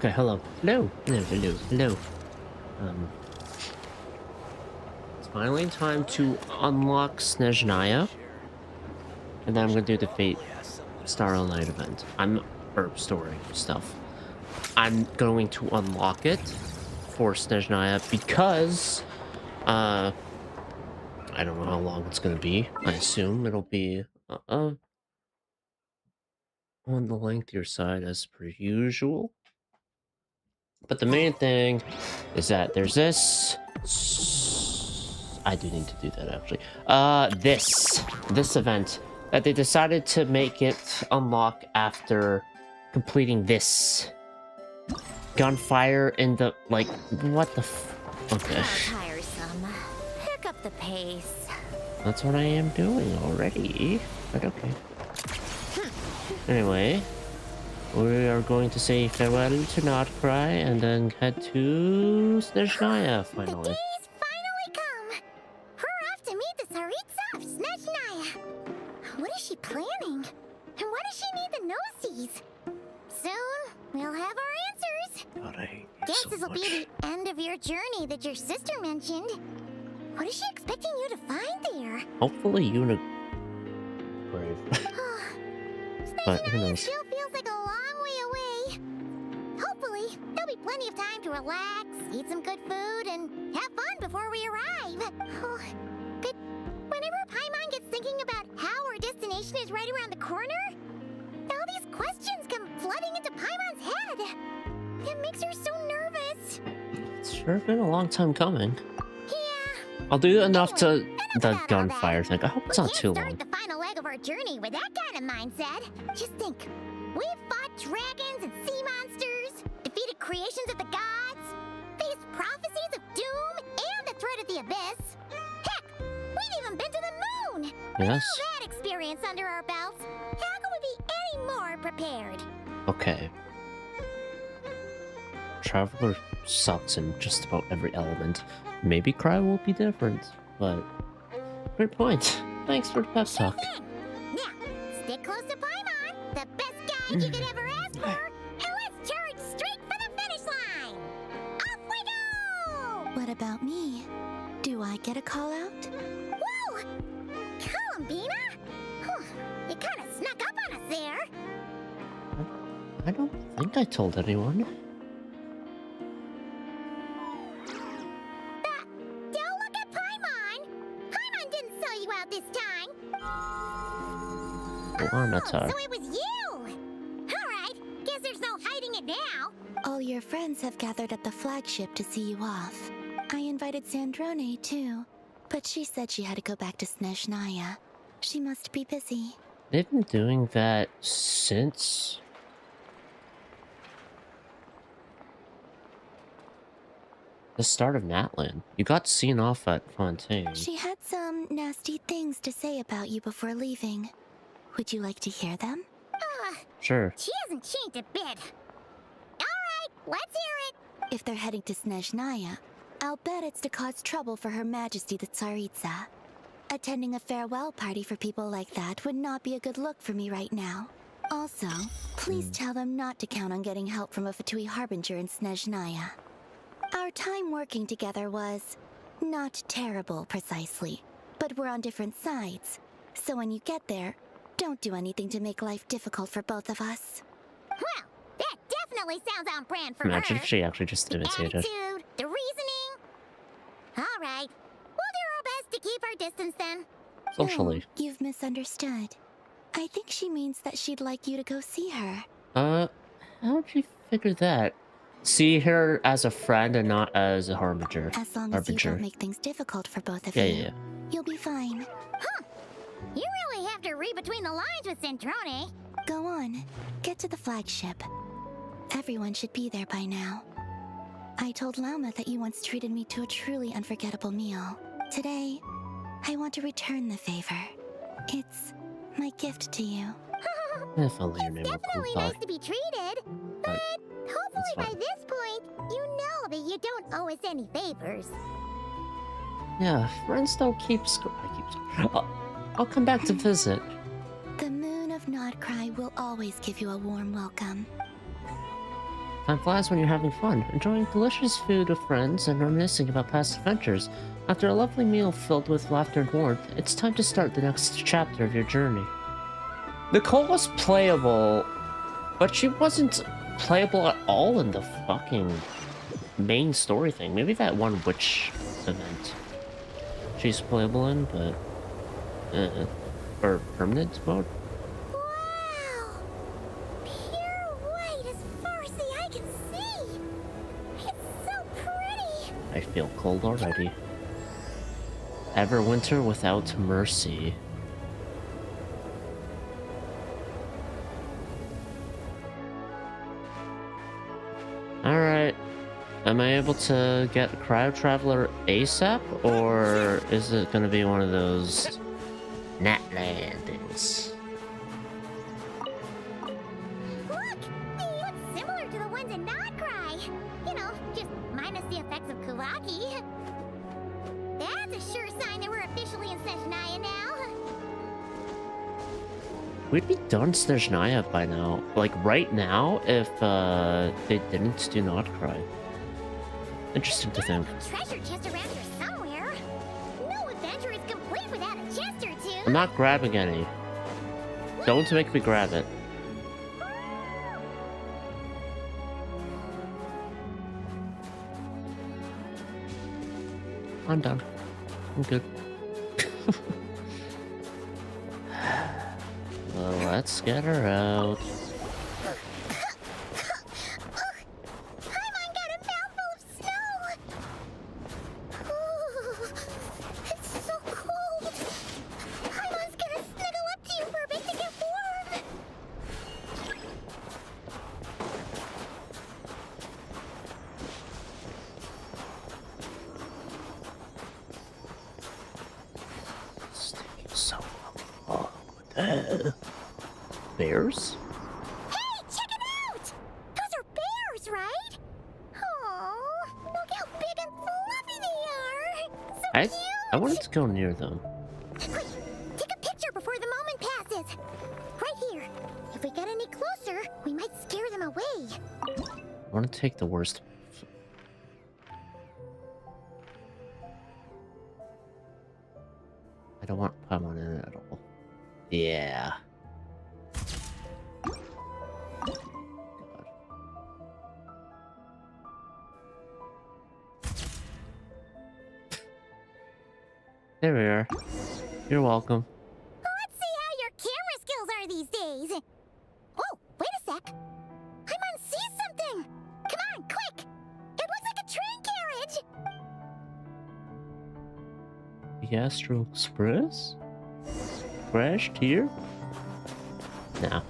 Okay, hello. Hello. Hello. Um, it's finally time to unlock Snezhnaya. And then I'm gonna do the Fate Starry Night event. Or story stuff. I'm going to unlock it for Snezhnaya because, I don't know how long it's gonna be. I assume it'll be, on the lengthier side as per usual. But the main thing is that there's this. I do need to do that actually. This event that they decided to make it unlock after completing this gunfire in the what the okay. Tiresome. Pick up the pace. That's what I am doing already. But okay. Anyway. We are going to say farewell to Notcry and then head to Snezhnaya finally. The day's finally come. We're off to meet the Tsaritsa of Snezhnaya. What is she planning? And why does she need the gnoses? Soon, we'll have our answers. God, I hate you Guess so this will much. be the end of your journey that your sister mentioned. What is she expecting you to find there? Hopefully Brave. But who Snezhnaya knows? still feels like a long way away. Hopefully, there'll be plenty of time to relax, eat some good food, and have fun before we arrive. Oh, but whenever Paimon gets thinking about how our destination is right around the corner, all these questions come flooding into Paimon's head. It makes her so nervous. It's sure been a long time coming. Yeah. I'll do enough to Enough the about all gunfire that. thing. I hope it's We not can't too start long. the final leg of our journey with that kind of mindset. Just think. We've fought dragons and sea monsters, defeated creations of the gods, faced prophecies of doom and the threat of the abyss. Heck, we've even been to the moon. Yes. With all that experience under our belts, how could we be any more prepared? Okay. Traveler sucks in just about every element. Maybe Cry will be different, but great point. Thanks for the pep talk. Thing. Now, stick close to Paimon, the best guide you could ever ask for, and let's charge straight for the finish line. Off we go! What about me? Do I get a call out? Whoa! Columbina? Whew, you kind of snuck up on us there. I don't think I told anyone. Don't look at Paimon! Paimon didn't sell you out this time. Lanatar. So it was you! Alright, guess there's no hiding it now. All your friends have gathered at the flagship to see you off. I invited Sandrone too, but she said she had to go back to Snezhnaya. She must be busy. They've been doing that since the start of Natlan. You got seen off at Fontaine. She had some nasty things to say about you before leaving. Would you like to hear them? Sure. She hasn't changed a bit. Alright, let's hear it. If they're heading to Snezhnaya, I'll bet it's to cause trouble for Her Majesty the Tsaritsa. Attending a farewell party for people like that would not be a good look for me right now. Also, please tell them not to count on getting help from a Fatui Harbinger in Snezhnaya. Our time working together was not terrible precisely, but we're on different sides. So when you get there, don't do anything to make life difficult for both of us. Well, that definitely sounds on brand for Imagine her. if she actually just The imitated. attitude, the reasoning. Alright, we'll do our best to keep our distance then. Socially. Oh, you've misunderstood. I think she means that she'd like you to go see her. How'd you figure that? See her as a friend and not as a harbinger. As long as you don't make things difficult for both of you, you'll be fine. You really have to read between the lines with Centrone. Go on, get to the flagship. Everyone should be there by now. I told Lauma that you once treated me to a truly unforgettable meal. Today, I want to return the favor. It's my gift to you. If only your name were Definitely cool nice to be treated, but hopefully by fine. this point, you know that you don't owe us any favors. Yeah, friends don't keep score. I'll come back to visit. The moon of Nodcry will always give you a warm welcome. Time flies when you're having fun, enjoying delicious food with friends and reminiscing about past adventures. After a lovely meal filled with laughter and warmth, it's time to start the next chapter of your journey. Nicole was playable, but she wasn't playable at all in the fucking main story thing. Maybe that one witch event she's playable in, but or permanent mode. Wow! Pure white as far as the eye can see. It's so pretty. I feel cold already. Everwinter without mercy. Alright. Am I able to get Cryo Traveler ASAP? Or is it gonna be one of those nat landings? Look! They look similar to the ones in Notcry. You know, just minus the effects of Kuvaki. That's a sure sign that we're officially in Snezhnaya now. We'd be done Snezhnaya by now. Like, right now, if they didn't do Notcry. Interesting to think. A treasure chest around here somewhere. No adventure is complete without a chest or two. I'm not grabbing any. Don't make me grab it. I'm done. I'm good. Well, let's get her out. Paimon got a mouthful of snow. Ooh, it's so cold. Paimon's gonna snuggle up to you for a bit to get warm. It's taking so long. What the hell? Bears? Hey, check it out! Those are bears, right? Oh, look how big and fluffy they are. So I cute. wanted to go near them. Quick, take a picture before the moment passes. Right here. If we get any closer, we might scare them away. I want to take the worst. I don't want Paimon in it at all. Yeah. God. There we are. You're welcome. Let's see how your camera skills are these days. Oh, wait a sec. Paimon sees something. Come on, quick. It looks like a train carriage. The Astral Express? Crashed here? Nah.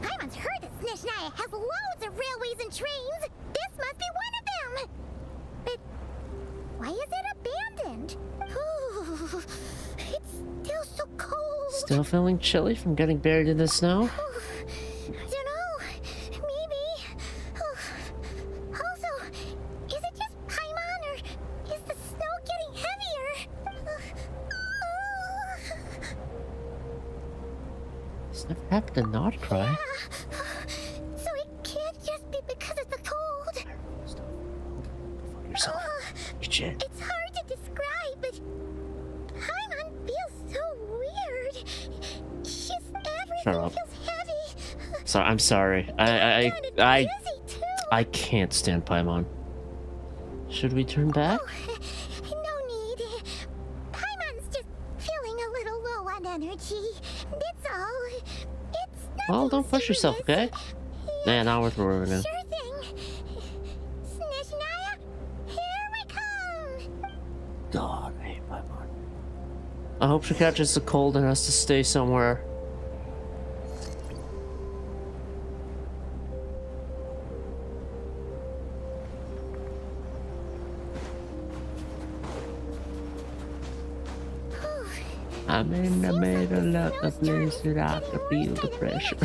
Paimon's heard that Snezhnaya has loads of railways and trains. This must be one of them. But why is it abandoned? Ooh, it's still so cold. Still feeling chilly from getting buried in the snow? I don't know. Maybe. Also, is it just Paimon or is the snow getting heavier? It's never happened to not cry. Yeah. So it can't just be because of the cold. Fuck yourself. You shit. It's hard to describe, but Paimon feels so weird. Just everything Shut up. feels heavy. So I'm sorry. Kinda I dizzy, too. I can't stand Paimon. Should we turn back? Oh, no need. Paimon's just feeling a little low on energy. That's all. It's Well, nothing don't push yourself, serious. okay? Yeah, Yeah, now we're through now. sure thing. Snezhnaya, here we come. God, I hate Paimon. I hope she catches the cold and has to stay somewhere. I'm in the middle of the blizzard, I can feel the pressure.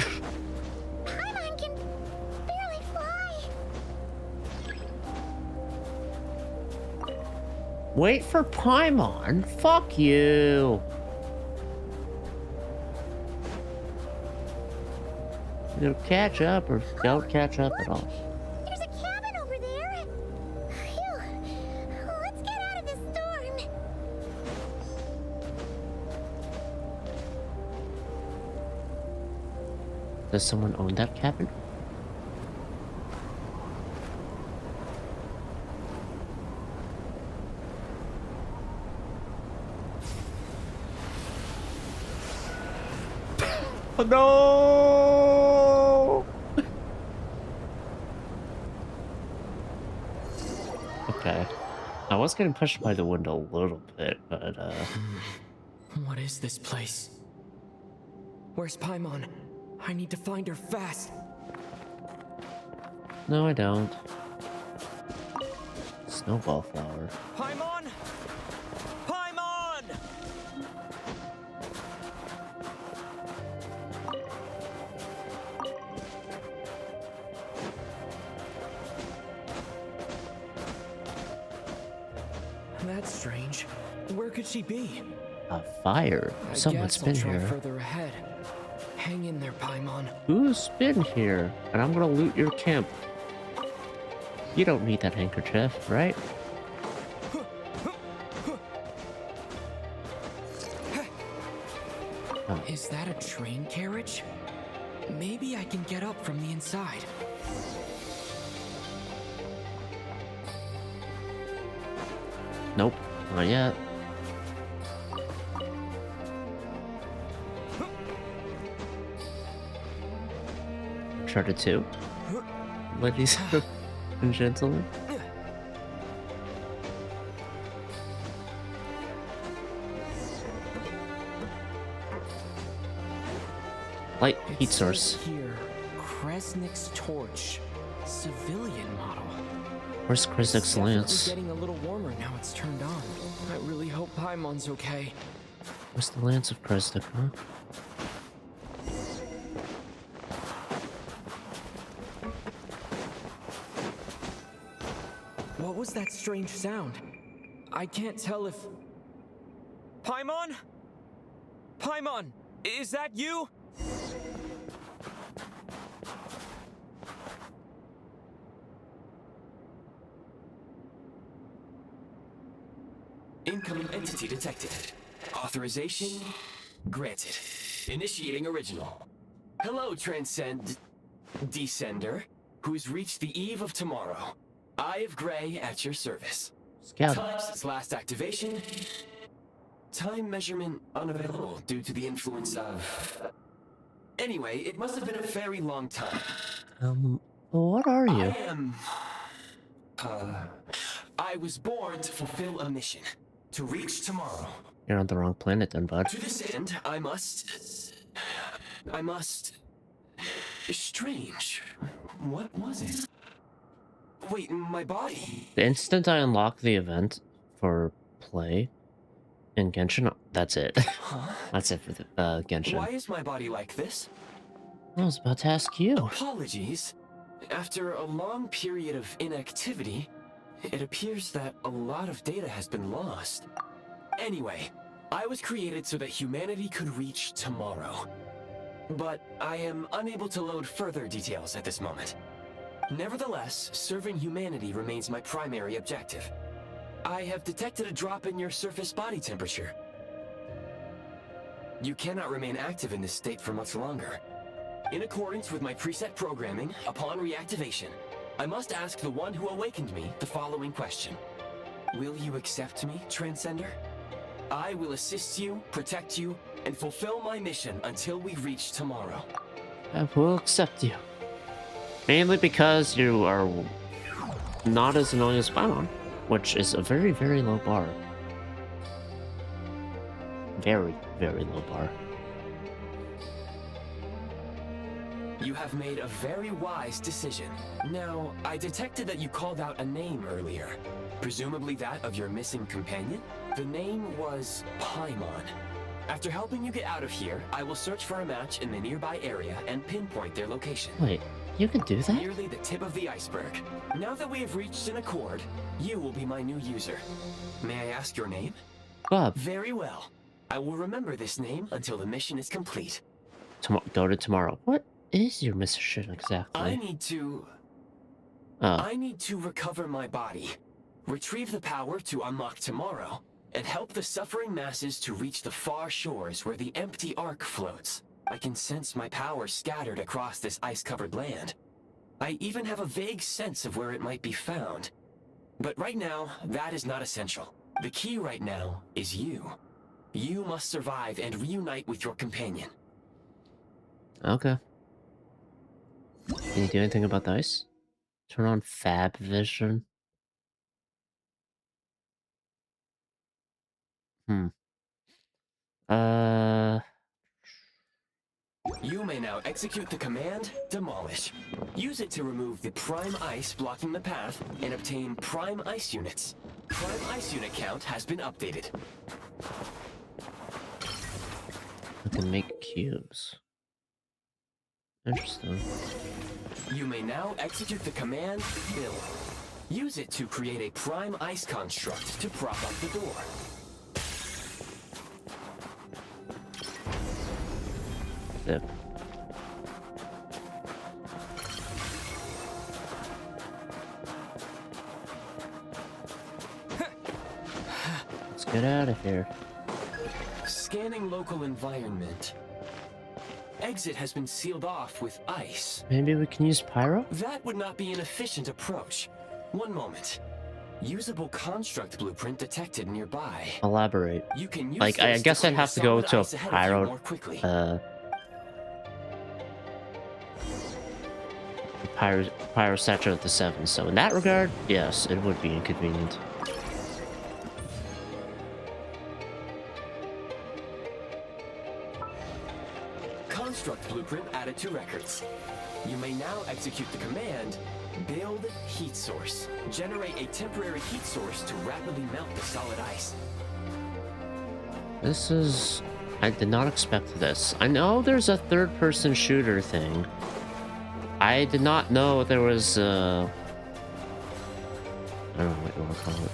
Paimon can barely fly. Wait for Paimon? Fuck you. catch up or don't catch up at all. There's a cabin over there. Phew. Let's get out of this storm. Does someone own that cabin? Oh, no! Okay. I was getting pushed by the window a little bit, but What is this place? Where's Paimon? I need to find her fast. no, I don't. Snowball flower. Paimon! Paimon! That's strange. Where could she be? A fire. I Someone's guess been I'll try here. further ahead. Hang in there, Paimon. Who's been here? And I'm gonna loot your camp. You don't need that handkerchief, right? Oh, Is that a train carriage? Maybe I can get up from the inside. nope, not yet. Uncharted 2, ladies and gentlemen. Light It heat says source. Here, Kresnik's torch, civilian model. Where's Kresnik's Definitely lance? getting a little warmer now it's turned on. I really hope Paimon's okay. Where's the lance of Kresnik, huh? What was that strange sound? I can't tell if... Paimon? Paimon, is that you? Incoming entity detected. Authorization granted. Initiating original. Hello, Descender, who's reached the eve of tomorrow. Eye of Gray at your service. Scout. Time since last activation. Time measurement unavailable due to the influence of... Anyway, it must have been a very long time. What are you? I am... I was born to fulfill a mission. To reach tomorrow. You're on the wrong planet then, bud. To this end, I must... Strange. What was it? Wait, my body? The instant I unlock the event for play in Genshin, that's it. Huh? That's it for the Genshin. Why is my body like this? I was about to ask you. Apologies. After a long period of inactivity, it appears that a lot of data has been lost. Anyway, I was created so that humanity could reach tomorrow. But I am unable to load further details at this moment. Nevertheless, serving humanity remains my primary objective. I have detected a drop in your surface body temperature. You cannot remain active in this state for much longer. In accordance with my preset programming, upon reactivation, I must ask the one who awakened me the following question. Will you accept me, Transcender? I will assist you, protect you, and fulfill my mission until we reach tomorrow. I will accept you. Mainly because you are not as annoying as Paimon, which is a very, very low bar. Very, very low bar. You have made a very wise decision. Now, I detected that you called out a name earlier. Presumably that of your missing companion? The name was Paimon. After helping you get out of here, I will search for a match in the nearby area and pinpoint their location. Wait, you can do that? Merely the tip of the iceberg. Now that we have reached an accord, you will be my new user. May I ask your name? Bob, Very well. I will remember this name until the mission is complete. go to tomorrow. What is your mission I exactly? need to... Oh, I need to recover my body, retrieve the power to unlock tomorrow, and help the suffering masses to reach the far shores where the empty ark floats. I can sense my power scattered across this ice-covered land. I even have a vague sense of where it might be found. But right now, that is not essential. The key right now is you. You must survive and reunite with your companion. okay. Can you do anything about the ice? Turn on Fab Vision. Hmm. You may now execute the command, Demolish. Use it to remove the Prime Ice blocking the path and obtain Prime Ice units. Prime Ice unit count has been updated. I can make cubes. Interesting. You may now execute the command, Build. Use it to create a Prime Ice construct to prop up the door. Zip. Let's get out of here. Scanning local environment. Exit has been sealed off with ice. Maybe we can use pyro? That would not be an efficient approach. One moment. Usable construct blueprint detected nearby. Elaborate. You can use Like, I this guess I'd clear have to go solid to a ice ahead of you pyro, more quickly. Pyro saturated the 7, so in that regard, yes, it would be inconvenient. Construct blueprint added to records. You may now execute the command, Build Heat Source. Generate a temporary heat source to rapidly melt the solid ice. This is... I did not expect this. I know there's a third-person shooter thing. I did not know there was, I don't know what you want to call it.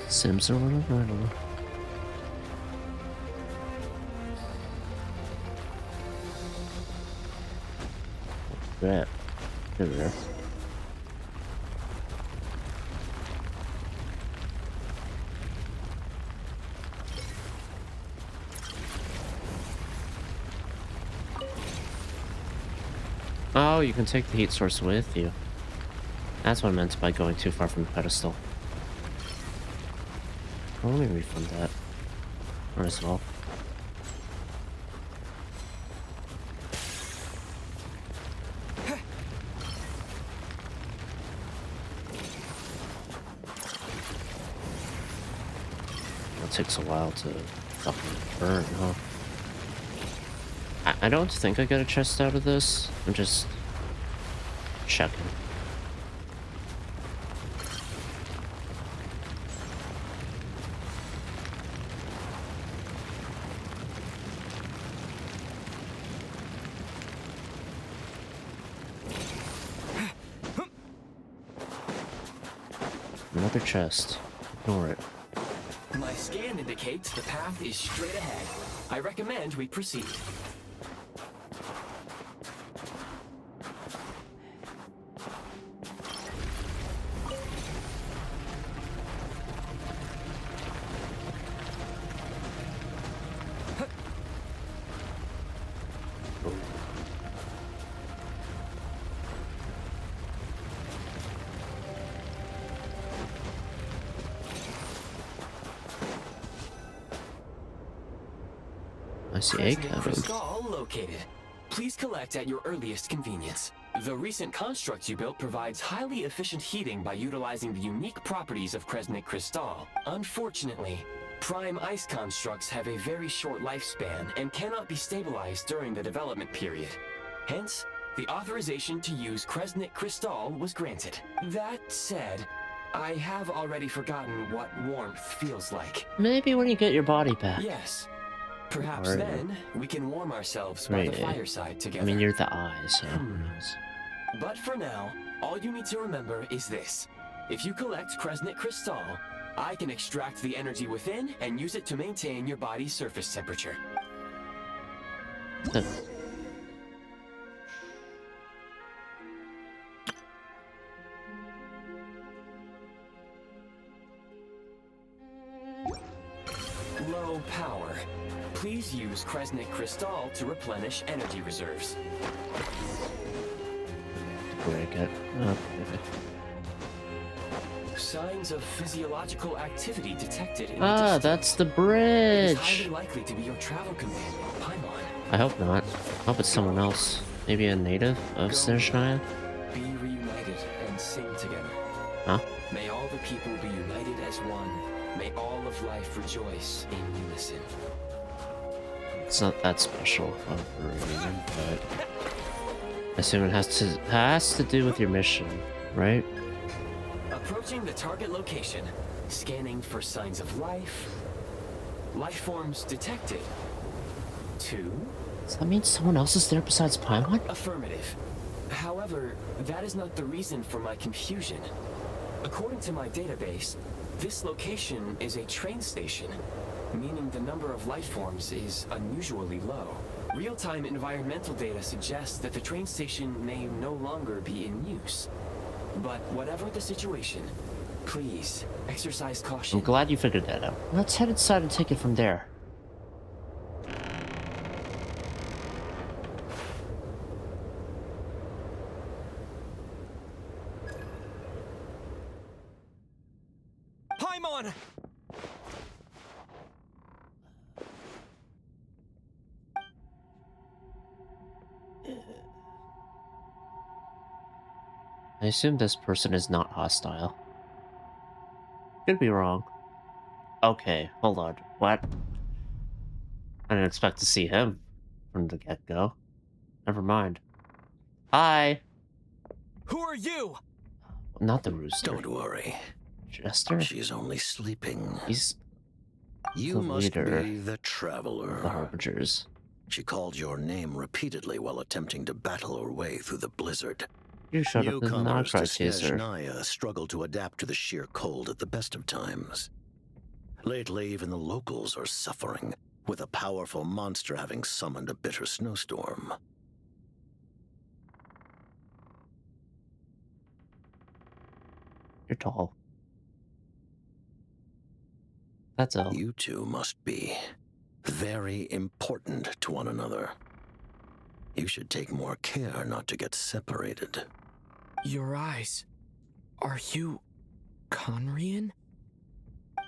Sims or whatever, I don't know. Crap. There. Oh, you can take the heat source with you. That's what I meant by going too far from the pedestal. Well, let me refund that. Might as well. It takes a while to fucking burn, huh? I don't think I got a chest out of this. I'm just checking. Another chest. Ignore it. My scan indicates the path is straight ahead. I recommend we proceed. I see egg Crescent cabin. Crystal located. Please collect at your earliest convenience. The recent construct you built provides highly efficient heating by utilizing the unique properties of Crescent Crystal. Unfortunately, Prime Ice constructs have a very short lifespan and cannot be stabilized during the development period. Hence, the authorization to use Crescent Crystal was granted. That said, I have already forgotten what warmth feels like. Maybe when you get your body back. Yes. Perhaps Or- then we can warm ourselves by the Right. fireside together. I mean, you're the eye, so who knows? But for now, all you need to remember is this. If you collect Crescent Crystal, I can extract the energy within and use it to maintain your body's surface temperature. Low power. Please use Kresnik Crystal to replenish energy reserves. Where I get? Okay. Signs of physiological activity detected in the Ah, distance. that's the It is bridge. highly likely to be your travel companion, Paimon. I hope not. I hope it's someone else. Maybe a native of Snezhnaya? Be reunited and sing together. Huh? May all the people be united as one. May all of life rejoice in unison. It's not that special of a reason, but I assume it has to do with your mission, right? Approaching the target location, scanning for signs of life. Life forms detected. 2. Does that mean someone else is there besides Paimon? Affirmative. However, that is not the reason for my confusion. According to my database, this location is a train station, meaning the number of life forms is unusually low. Real-time environmental data suggests that the train station may no longer be in use. But whatever the situation, please exercise caution. I'm glad you figured that out. Let's head inside and take it from there. Paimon! I assume this person is not hostile. Could be wrong. Okay, hold on. What? I didn't expect to see him from the get-go. Never mind. Hi! Who are you? Not the rooster. Don't worry. Jester? She's only sleeping. He's You the must leader be the of the traveler. Harbingers. She called your name repeatedly while attempting to battle her way through the blizzard. You showed up as an Newcomers to outcry chaser. Snezhnaya struggle to adapt to the sheer cold at the best of times. Lately, even the locals are suffering, with a powerful monster having summoned a bitter snowstorm. You're tall. That's all. You two must be very important to one another. You should take more care not to get separated. Your eyes. Are you Conrian?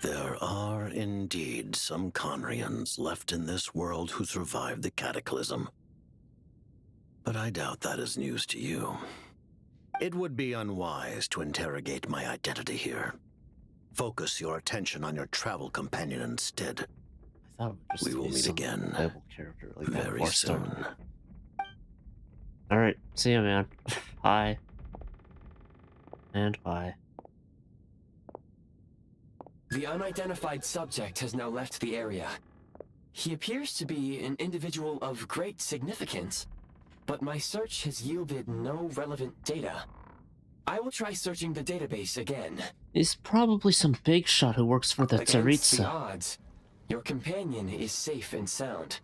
There are indeed some Conrians left in this world who survived the cataclysm. But I doubt that is news to you. It would be unwise to interrogate my identity here. Focus your attention on your travel companion instead. I thought it would just We will be meet some again playable character like that very or something. soon. Alright, see ya, man. Bye. And bye. The unidentified subject has now left the area. He appears to be an individual of great significance, but my search has yielded no relevant data. I will try searching the database again. He's probably some big shot who works for the Against the Tsaritsa. odds, your companion is safe and sound.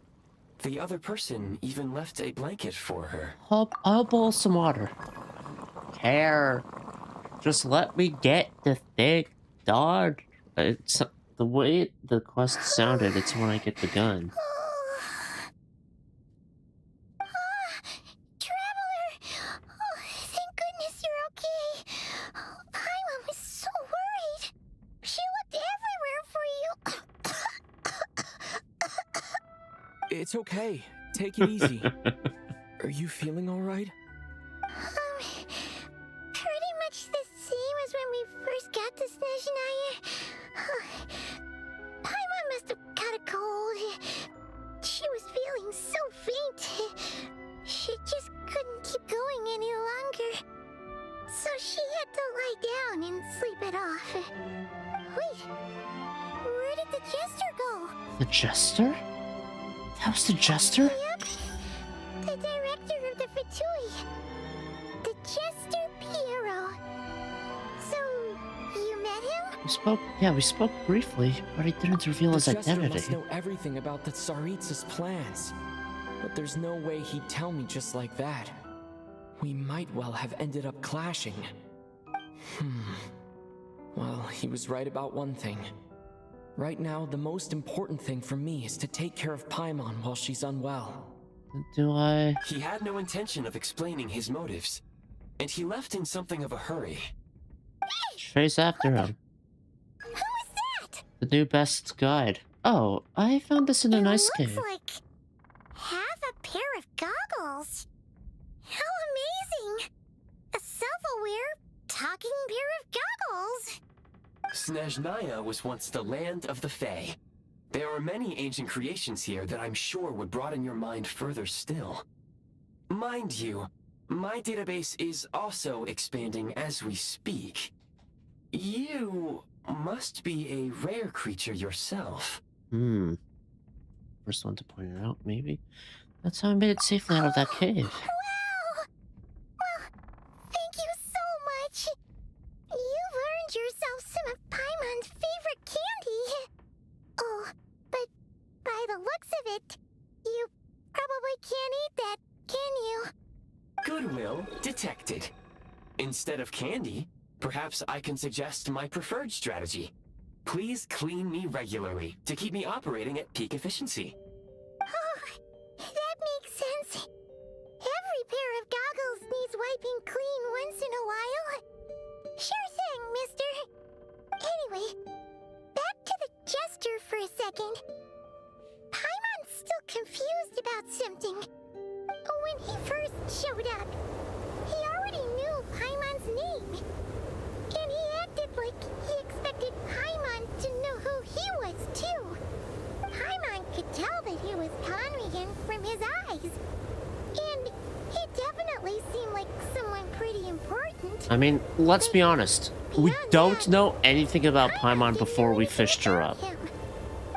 The other person even left a blanket for her. I'll boil some water. Care. Just let me get the thing, dog. It's the way the quest sounded. It's when I get the gun. Traveler! Oh, thank goodness you're okay. Oh, Paimon was so worried. She looked everywhere for you. It's okay. Take it easy. Are you feeling all right? Pretty much the same as when we first got to Snezhnaya. Paimon must have got a cold. She was feeling so faint. She just couldn't keep going any longer. So she had to lie down and sleep it off. Wait, where did the jester go? The Jester? That was the Jester? Yep, the director of the Fatui. The Jester Piero. So, you met met him? We spoke briefly, but he didn't reveal his The Jester identity. must know everything about the Tsaritsa's plans. But there's no way he'd tell me just like that. We might well have ended up clashing. Well, he was right about one thing. Right now, the most important thing for me is to take care of Paimon while she's unwell. Do I? He had no intention of explaining his motives, and he left in something of a hurry. Chase after him. Who is that? The new best guide. Oh, I found this in an ice It cave. looks like half a pair of goggles. How amazing! A self-aware, talking pair of goggles. Snezhnaya was once the land of the Fae. There are many ancient creations here that I'm sure would broaden your mind further still. Mind you, my database is also expanding as we speak. You must be a rare creature yourself. First one to point it out, maybe. That's how I made it safely out of that cave. Wow! Well, thank you so much. You've earned yourself some of Paimon's favorite candy. Oh, but by the looks of it, you probably can't eat that, can you? Goodwill detected. Instead of candy, perhaps I can suggest my preferred strategy. Please clean me regularly to keep me operating at peak efficiency. Oh, that makes sense. Every pair of goggles needs wiping clean once in a while. Sure thing, mister. Anyway, back to the Jester for a second. Paimon's still confused about something. When he first showed up, he already knew Paimon's name. And he acted like he expected Paimon to know who he was, too. Paimon could tell that he was Conrigan from his eyes. And he definitely seemed like someone pretty important. I mean, let's be honest. We Beyond don't that, know anything about Paimon didn't before know we anything fished her about up. him.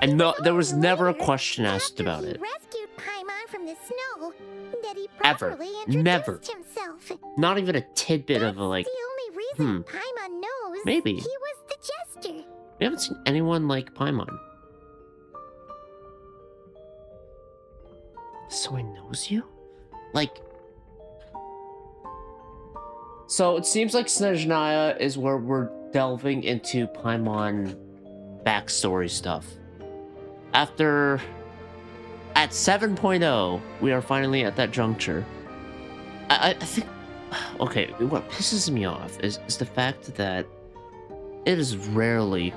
And no, there was Only never a later, question asked after about he it. rescued Paimon from the snow, that he Ever. properly introduced Never. himself. Not even a tidbit of a, like, the only reason Paimon knows maybe. he was the Jester. we haven't seen anyone like Paimon. So he knows you? Like... So it seems like Snezhnaya is where we're delving into Paimon backstory stuff. After... At 7.0, we are finally at that juncture. I think... Okay, what pisses me off is the fact that it is rarely,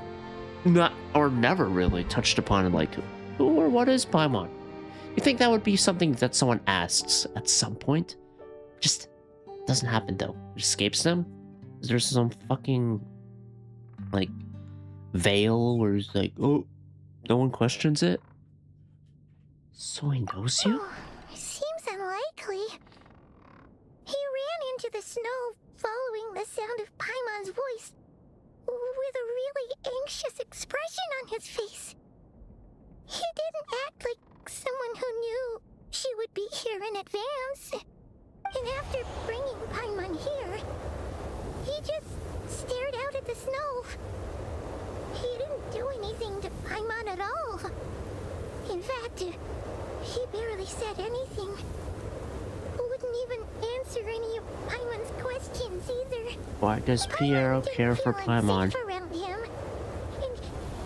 not or never really touched upon, like, who or what is Paimon? You think that would be something that someone asks at some point? Just doesn't happen, though. It escapes them. Is there some fucking, like, veil where it's like, oh, no one questions it? So he knows you? Oh, seems unlikely. He ran into the snow following the sound of Paimon's voice with a really anxious expression on his face. He didn't act like someone who knew she would be here in advance. And after bringing Paimon here, he just stared out at the snow. He didn't do anything to Paimon at all. In fact, he barely said anything. Wouldn't even answer any of Paimon's questions either. Why does Piero didn't care for feel Paimon? unsafe around him, and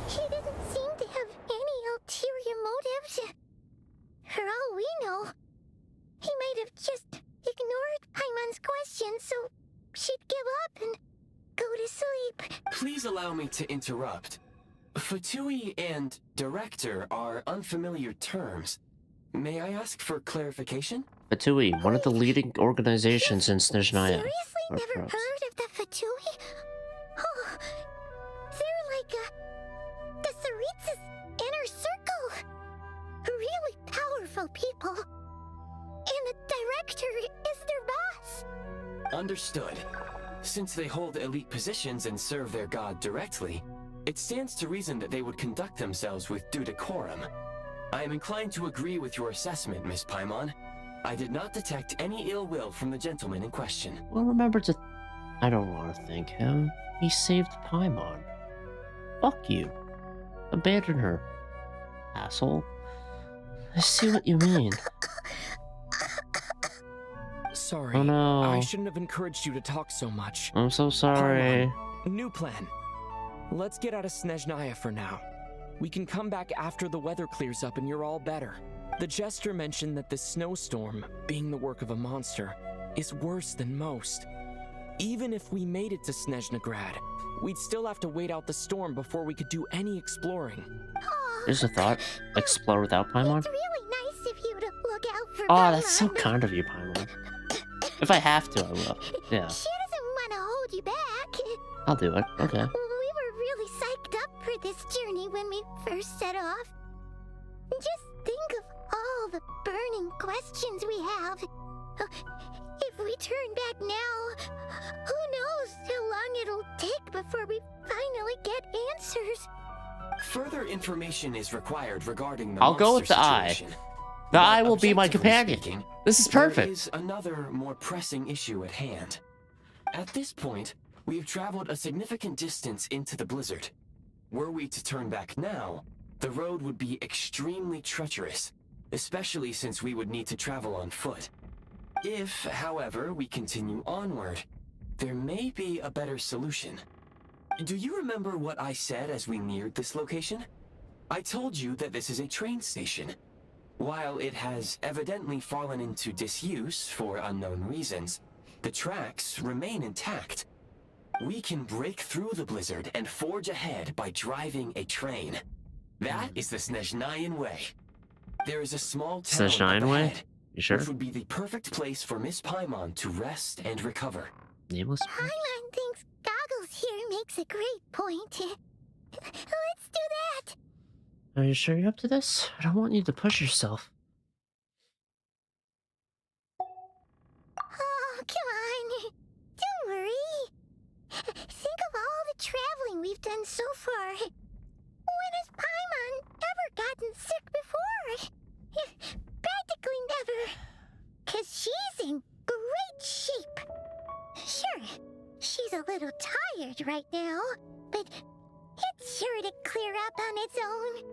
he didn't seem to have any ulterior motives. For all we know, he might have just ignored Paimon's questions so she'd give up and go to sleep. Please allow me to interrupt. Fatui and director are unfamiliar terms. May I ask for clarification? Fatui, one of the leading organizations in Snezhnaya. Seriously Or never perhaps- heard of the Fatui? Oh, they're like the Tsaritsa's inner circle. Really powerful people. And the director is their boss. Understood. Since they hold elite positions and serve their god directly, it stands to reason that they would conduct themselves with due decorum. I am inclined to agree with your assessment, Miss Paimon. I did not detect any ill will from the gentleman in question. Well, remember to... I don't want to thank him. He saved Paimon. Fuck you. Abandon her. Asshole. I see what you mean. Sorry. Oh no. I shouldn't have encouraged you to talk so much. I'm so sorry. New plan. Let's get out of Snezhnaya for now. We can come back after the weather clears up and you're all better. The Jester mentioned that this snowstorm, being the work of a monster, is worse than most. Even if we made it to Snezhnagrad, we'd still have to wait out the storm before we could do any exploring. There's a thought. Explore without Paimon? It's really nice of you to look out for Oh, Paimon. that's so kind of you, Paimon. If I have to, I will. Yeah, She doesn't want to hold you back. I'll do it. Okay. We were really psyched up for this journey when we first set off. Just think of all the burning questions we have. If we turn back now, who knows how long it'll take before we finally get answers. Further information is required regarding the I'll go with monster the eye. situation. The But eye will be my objectively companion. speaking, This is there perfect. is another, more pressing issue at hand. At this point, we have traveled a significant distance into the blizzard. Were we to turn back now, the road would be extremely treacherous, especially since we would need to travel on foot. If, however, we continue onward, there may be a better solution. Do you remember what I said as we neared this location? I told you that this is a train station. While it has evidently fallen into disuse for unknown reasons, the tracks remain intact. We can break through the blizzard and forge ahead by driving a train. That is the Snezhnayan way. There is a small town Snezhnayan up way? ahead, You sure? which would be the perfect place for Miss Paimon to rest and recover. Nameless? Paimon thinks Goggles here makes a great point. Let's do that. Are you sure you're up to this? I don't want you to push yourself. Oh, come on. Don't worry. Think of all the traveling we've done so far. When has Paimon ever gotten sick before? Practically never. 'Cause she's in great shape. Sure, she's a little tired right now, but it's sure to clear up on its own.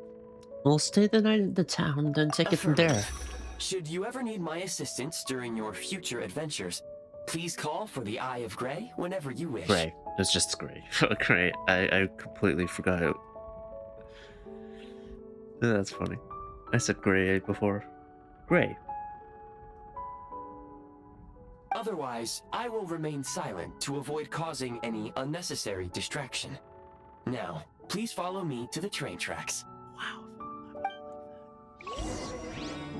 We'll stay the night in the town, then take it from there. Affirmative. Should you ever need my assistance during your future adventures, please call for the Eye of Grey whenever you wish. Gray. It's just Gray. Gray. I completely forgot it. That's funny. I said Gray before. Gray. Otherwise, I will remain silent to avoid causing any unnecessary distraction. Now, please follow me to the train tracks. Wow.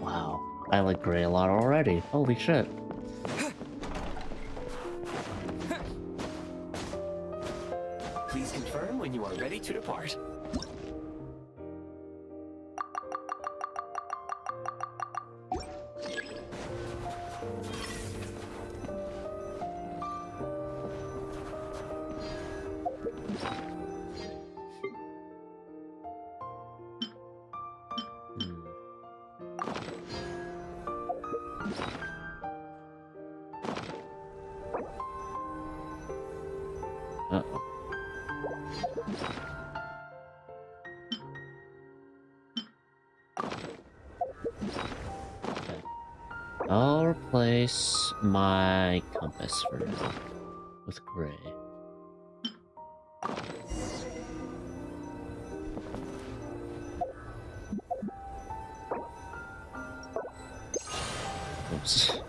Wow. I like Gray a lot already. Holy shit. Please confirm when you are ready to depart. Uh-oh. Okay. I'll replace my compass for now with Gray. Oops.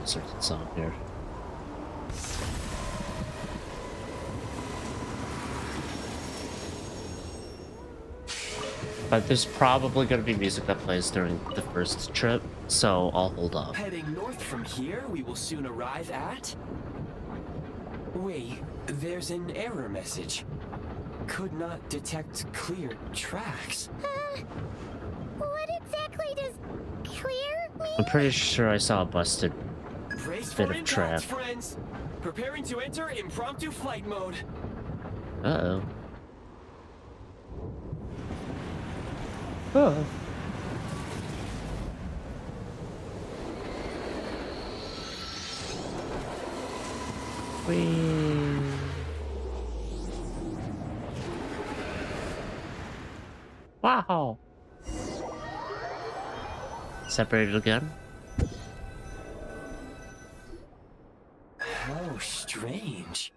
Certain song here. But there's probably going to be music that plays during the first trip, so I'll hold off. Heading north from here, we will soon arrive at... Wait, there's an error message. Could not detect clear tracks. What exactly does clear mean? I'm pretty sure I saw a busted Brace bit for of impact, trap. friends. Preparing to enter impromptu flight mode. Uh-oh. Oh. Whee. Wow. Separated again. How strange.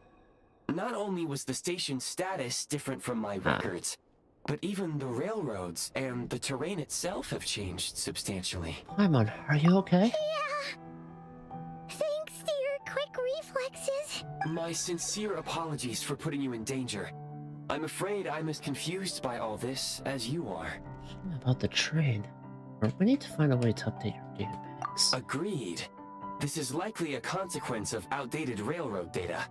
Not only was the station's status different from my records, but even the railroads and the terrain itself have changed substantially. Paimon, are you okay? Yeah. Thanks to your quick reflexes. My sincere apologies for putting you in danger. I'm afraid I'm as confused by all this as you are. About the train. We need to find a way to update your databanks. Agreed. This is likely a consequence of outdated railroad data.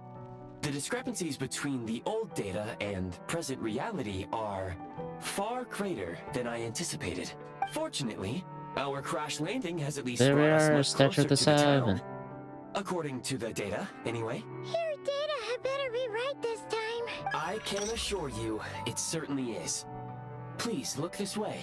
The discrepancies between the old data and present reality are far greater than I anticipated. Fortunately, our crash landing has at least There we brought us are, much Statue closer of the to the Seven. town. According to the data, anyway. Your data had better be right this time. I can assure you, it certainly is. Please look this way,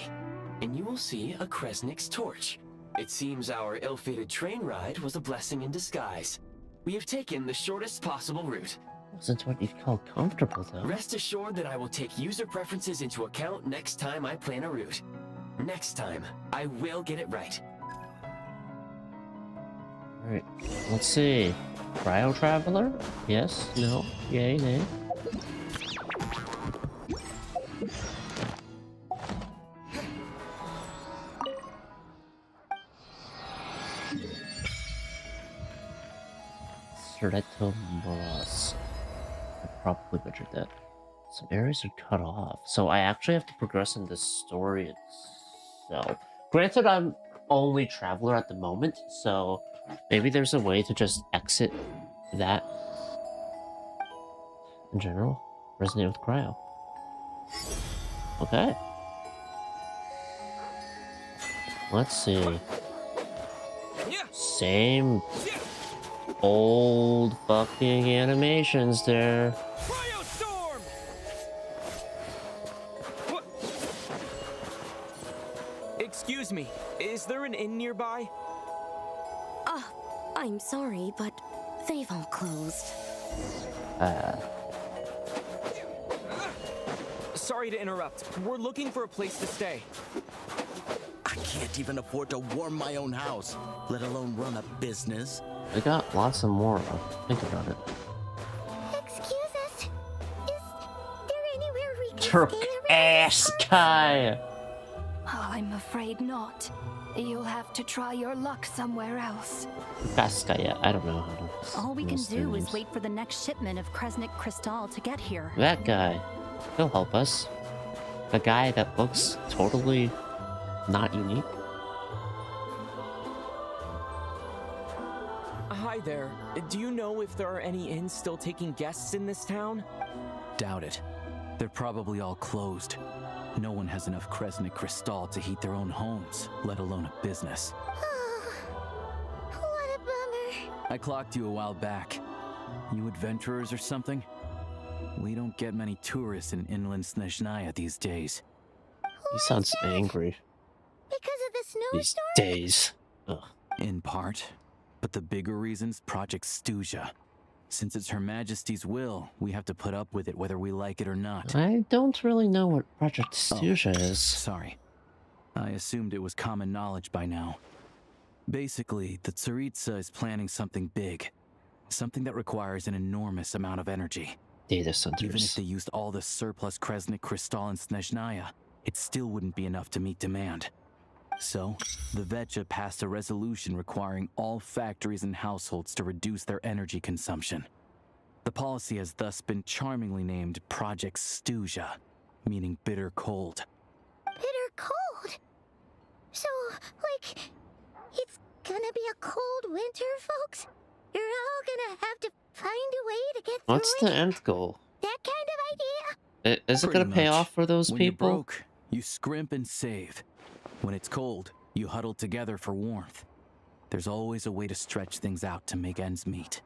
and you will see a Kresnik's torch. It seems our ill-fated train ride was a blessing in disguise. We have taken the shortest possible route. Wasn't what you'd call comfortable, though. Rest assured that I will take user preferences into account next time I plan a route. Next time, I will get it right. Alright, let's see. Cryo Traveler? Yes, no, yay, nay. Serreto Moras. I probably butchered that. Some areas are cut off, so I actually have to progress in the story itself. Granted, I'm only Traveler at the moment, so maybe there's a way to just exit that. In general, resonate with Cryo. Okay. Let's see. Same old fucking animations there. Cryostorm! What? Excuse me, is there an inn nearby? I'm sorry, but they've all closed. Sorry to interrupt. We're looking for a place to stay. I can't even afford to warm my own house, let alone run a business. We got lots of more. Think about it. Excuse us. Is there anywhere we can Turk stay around ass guy. I'm afraid not. You'll have to try your luck somewhere else. Kaskaya. I don't know how to. All we can pronounce their do is names. wait for the next shipment of Kresnik Crystal to get here. That guy. He'll help us. The guy that looks totally not unique. Hi there. Do you know if there are any inns still taking guests in this town? Doubt it. They're probably all closed. No one has enough Kresnik Crystal to heat their own homes, let alone a business. What a bummer. I clocked you a while back. You adventurers or something? We don't get many tourists in inland Snezhnaya these days. He sounds angry Because of the these snowstorm? days. Ugh. In part. But the bigger reason's Project Stuja. Since it's Her Majesty's will, we have to put up with it whether we like it or not. I don't really know what Project Stuja is. Sorry. I assumed it was common knowledge by now. Basically, the Tsaritsa is planning something big. Something that requires an enormous amount of energy. Data Even if centers. they used all the surplus Kresnik Crystal in Snezhnaya, it still wouldn't be enough to meet demand. So, the Vecha passed a resolution requiring all factories and households to reduce their energy consumption. The policy has thus been charmingly named Project Stuja, meaning bitter cold. Bitter cold. So, like, it's gonna be a cold winter, folks? You're all gonna have to find a way to get through What's it? the end goal? That kind of idea? Is it Pretty gonna pay much. off for those When people? you're broke, you scrimp and save. When it's cold, you huddle together for warmth. There's always a way to stretch things out to make ends meet.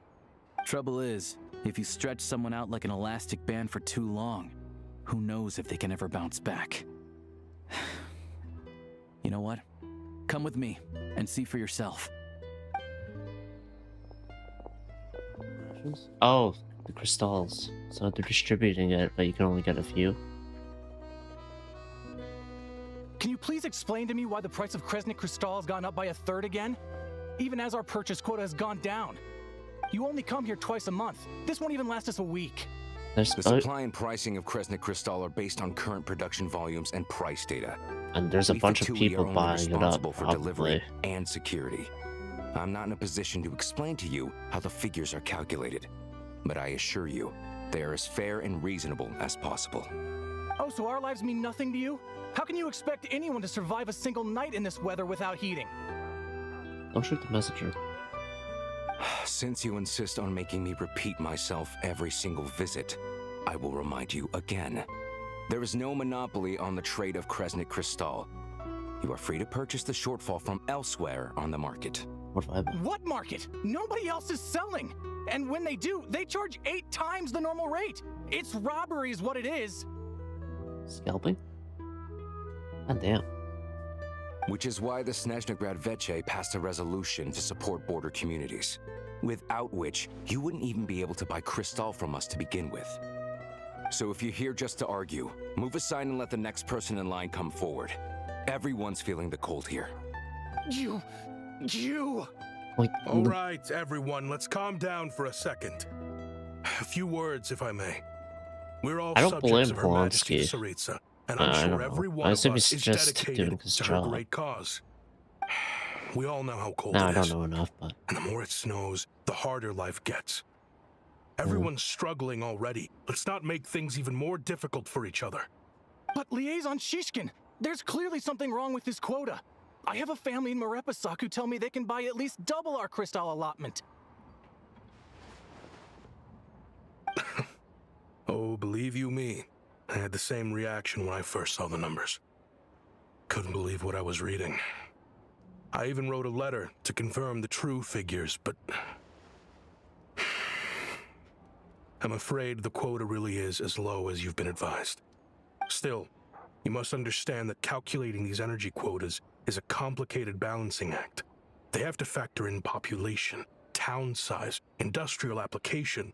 Trouble is, if you stretch someone out like an elastic band for too long, who knows if they can ever bounce back. You know what? Come with me and see for yourself. Oh, the crystals. So they're distributing it, but you can only get a few. Can you please explain to me why the price of Kresnik Crystal has gone up by 1/3 again? Even as our purchase quota has gone down. You only come here twice a month. This won't even last us a week. The supply and pricing of Kresnik Crystal are based on current production volumes and price data. And there's a We bunch of Fatui people are only buying it up, responsible for probably. delivery and security. I'm not in a position to explain to you how the figures are calculated, but I assure you, they are as fair and reasonable as possible. Oh, so our lives mean nothing to you? How can you expect anyone to survive a single night in this weather without heating? Don't shoot the messenger. Since you insist on making me repeat myself every single visit, I will remind you again. There is no monopoly on the trade of Kresnik Crystal. You are free to purchase the shortfall from elsewhere on the market. What market? Nobody else is selling. And when they do, they charge 8 times the normal rate. It's robbery is what it is. Scalping? God damn. Which is why the Snezhnaya Veche passed a resolution to support border communities, without which you wouldn't even be able to buy crystal from us to begin with. So if you're here just to argue, move aside and let the next person in line come forward. Everyone's feeling the cold here. You... Like, All right, everyone, let's calm down for a second. A few words, if I may. We're all I don't subjects blame of Her Majesty Polanski. Tsaritsa, and I I'm don't sure know. every I one of assume us he's is just dedicated doing his to her job. great cause. We all know how cold No, it I don't is, know enough, but and the more it snows, the harder life gets. Everyone's struggling already. Let's not make things even more difficult for each other. But Liaison Shishkin, there's clearly something wrong with this quota. I have a family in Marepasak who tell me they can buy at least double our crystal allotment. Oh, believe you me, I had the same reaction when I first saw the numbers. Couldn't believe what I was reading. I even wrote a letter to confirm the true figures, but I'm afraid the quota really is as low as you've been advised. Still, you must understand that calculating these energy quotas is a complicated balancing act. They have to factor in population, town size, industrial application.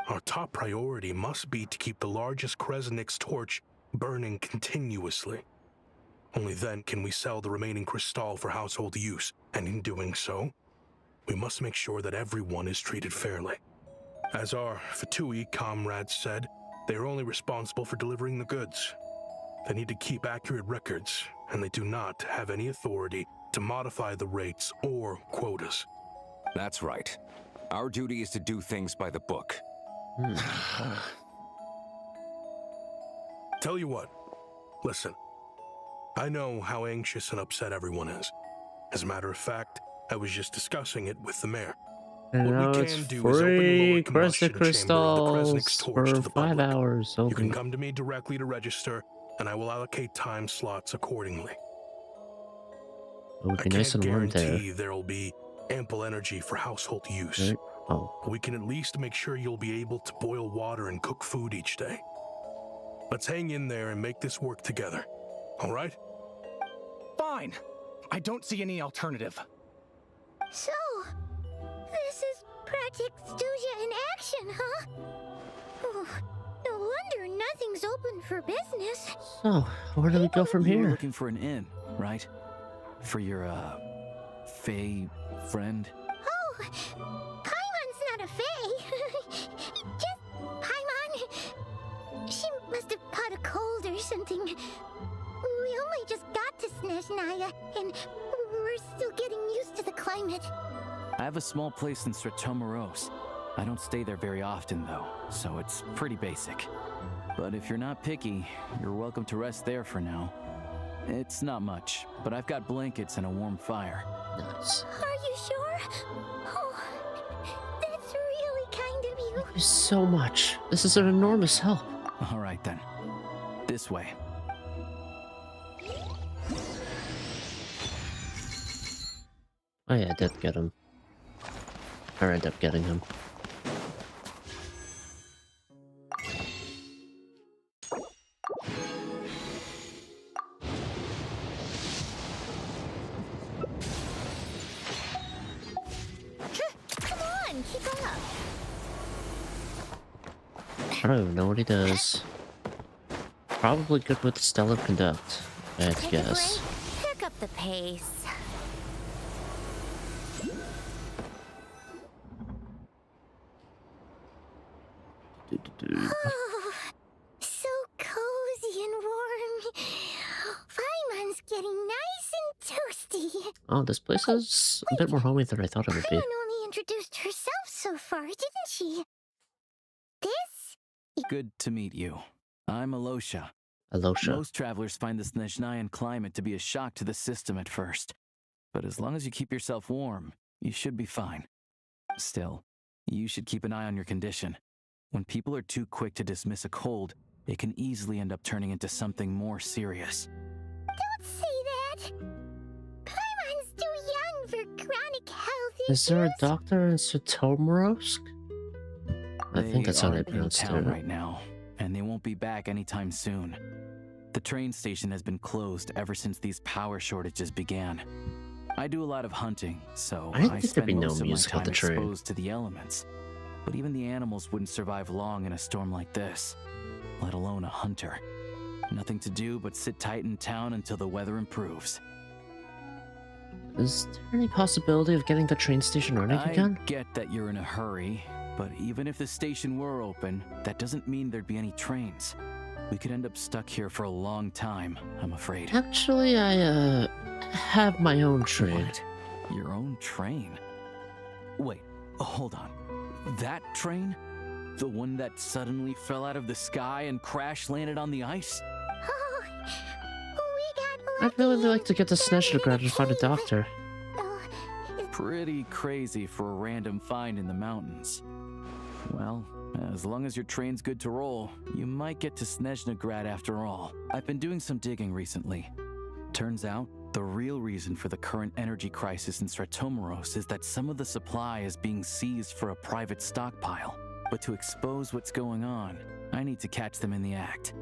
Our top priority must be to keep the largest Kresnik's torch burning continuously. Only then can we sell the remaining crystal for household use, and in doing so, we must make sure that everyone is treated fairly. As our Fatui comrades said, they are only responsible for delivering the goods. They need to keep accurate records, and they do not have any authority to modify the rates or quotas. That's right. Our duty is to do things by the book. Tell you what, listen. I know how anxious and upset everyone is. As a matter of fact, I was just discussing it with the mayor. and What now we it's can do is open the lower free combustion Kresnik chamber of the Kresnik's crystals torch for to the 5 public. hours You can only. come to me directly to register, and I will allocate time slots accordingly. It would I be nice can't and warm there. guarantee there'll be ample energy for household use. Right? Oh, We can at least make sure you'll be able to boil water and cook food each day. Let's hang in there and make this work together. All right? Fine. I don't see any alternative. So, this is Project Stuja in action, huh? Oh, no wonder nothing's open for business. so where do we go from You were here? looking for an inn, right? For your, Fae friend? Oh, Paimon's not a fae. Just Paimon. She must have caught a cold or something. We only just got to Snezhnaya, and we're still getting used to the climate. I have a small place in Stratomaros. I don't stay there very often, though, so it's pretty basic. But if you're not picky, you're welcome to rest there for now. It's not much, but I've got blankets and a warm fire. Nice. Are you sure? Oh, that's really kind of you. Thank you so much. This is an enormous help. All right, then. This way. Oh yeah, I did get him. Or end up getting him. I don't even know what he does. Probably good with stellar conduct, I'd Take a guess. break, pick up the pace. Oh, so cozy and warm. Paimon's getting nice and toasty. Oh, this place is a bit more homey than I thought it would be. Paimon only introduced herself so far, didn't she? This? Good to meet you. I'm Alosha. Alosha. Most travelers find the Snezhnayan climate to be a shock to the system at first. But as long as you keep yourself warm, you should be fine. Still, you should keep an eye on your condition. When people are too quick to dismiss a cold, it can easily end up turning into something more serious. Don't say that. Paimon's too young for chronic health Is there a issues. doctor in Sotomorsk? I think that's how they aren't in pronounce town it. right now, and they won't be back anytime soon. The train station has been closed ever since these power shortages began. I do a lot of hunting, so I didn't I think there'd be spend no most of my music on time the train. exposed to the elements. But even the animals wouldn't survive long in a storm like this, let alone a hunter. Nothing to do but sit tight in town until the weather improves. Is there any possibility of getting the train station running I again? get that you're in a hurry, but even if the station were open, that doesn't mean there'd be any trains. We could end up stuck here for a long time, I'm afraid. Actually, I have my own train. What? Your own train? Wait, hold on. That train? The one that suddenly fell out of the sky and crash landed on the ice? Oh, we got I'd really lucky like to get to and buried in Snezhnaya and find a cave. doctor. Oh, Pretty crazy for a random find in the mountains. Well, as long as your train's good to roll, you might get to Snezhnaya after all. I've been doing some digging recently. Turns out, the real reason for the current energy crisis in Stratomoros is that some of the supply is being seized for a private stockpile. But to expose what's going on, I need to catch them in the act.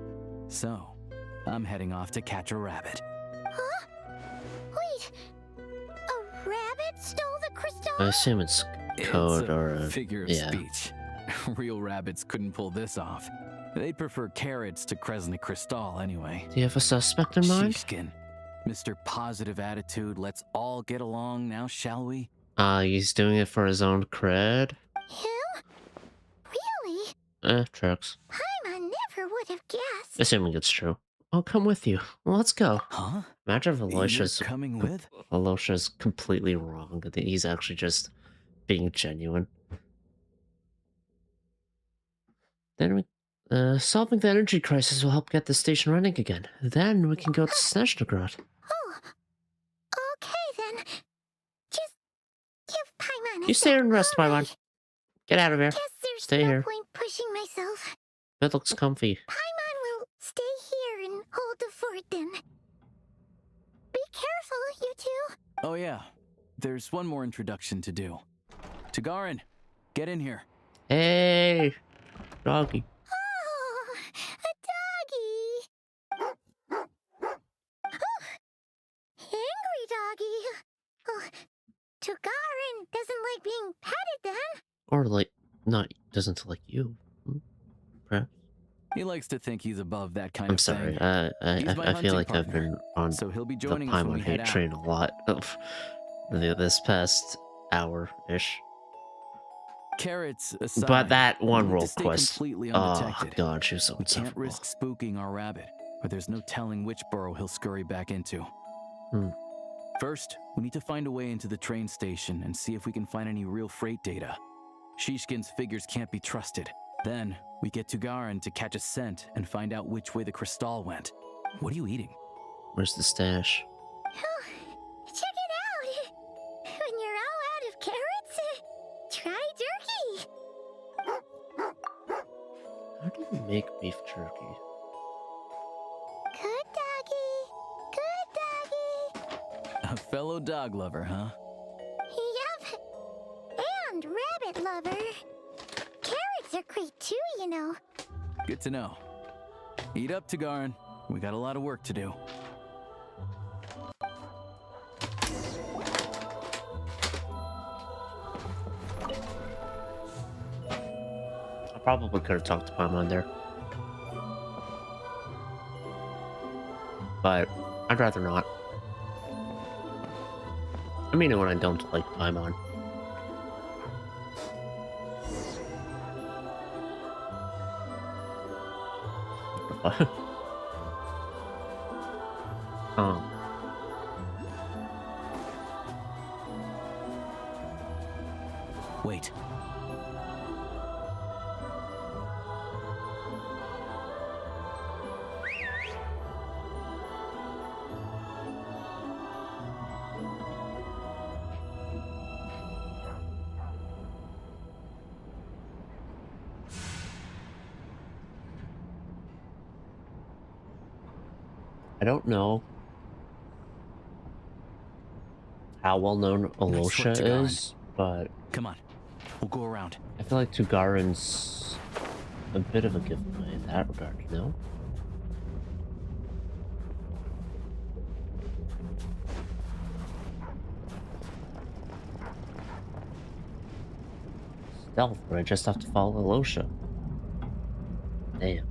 So, I'm heading off to catch a rabbit. huh? Wait, a rabbit stole the crystal? I assume it's code It's a or figure of speech. Real rabbits couldn't pull this off. They'd prefer carrots to Kresnik Crystal anyway. Do you have a suspect in mind? Shishkin, Mr. Positive Attitude, let's all get along now, shall we? He's doing it for his own cred? Him? Really? Tricks. Paimon never would have guessed. Assuming it's true. I'll come with you. Let's go. Huh? Imagine if You're Alosha's coming with? Alosha's completely wrong. That he's actually just being genuine. Then solving the energy crisis will help get the station running again. Then we can go to Snezhnaya. Oh, okay then. Just give Paimon a You stay here and rest, second. Paimon. Get out of here. Guess there's Stay no here. point pushing myself. Bed looks comfy. Paimon will stay here and hold the fort then. Be careful, you two. Oh yeah, there's one more introduction to do. Tagarin, get in here. Hey, doggy. Oh, a doggy. Oh, angry doggy. Oh, Tugarin doesn't like being petted then. Or like, not doesn't like you. Perhaps. He likes to think he's above that kind I'm of sorry. thing. He's my I feel hunting like I've partner, been on so he'll be the joining us when we Paimon head hate out. train a lot of this past hour-ish. Carrots aside, But that one we need to world stay quest. completely Oh undetected. god, she was so We can't insufferable. risk spooking our rabbit, but there's no telling which burrow he'll scurry back into. Hmm. First, we need to find a way into the train station and see if we can find any real freight data. Shishkin's figures can't be trusted. Then, we get Tugarin to catch a scent and find out which way the crystal went. What are you eating? Where's the stash? Oh, check it out. When you're all out of carrots, try turkey. How do you make beef jerky? Good doggy. Good doggy. A fellow dog lover, huh? Yup. And rabbit lover. Carrots are great too, you know. Good to know. Eat up, Tugarin. We got a lot of work to do. I'll probably could have talked to Paimon there. But I'd rather not. I mean it when I don't like Paimon. Wait. I don't know how well known Alosha is, but come on, we'll go around. I feel like Tugarin's a bit of a giveaway in that regard, you know? Stealth, but I just have to follow Alosha. Damn,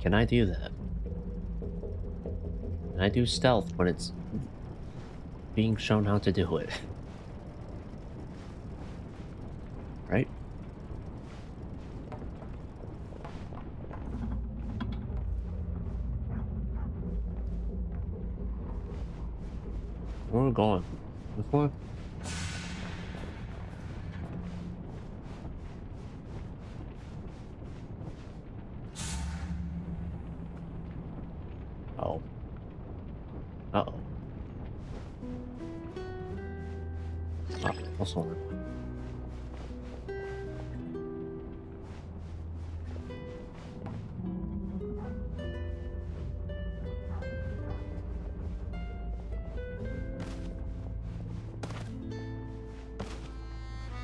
can I do that? Can I do stealth when it's being shown how to do it? Right? Where are we going? This one? Oh. Uh-oh. Oh, also one.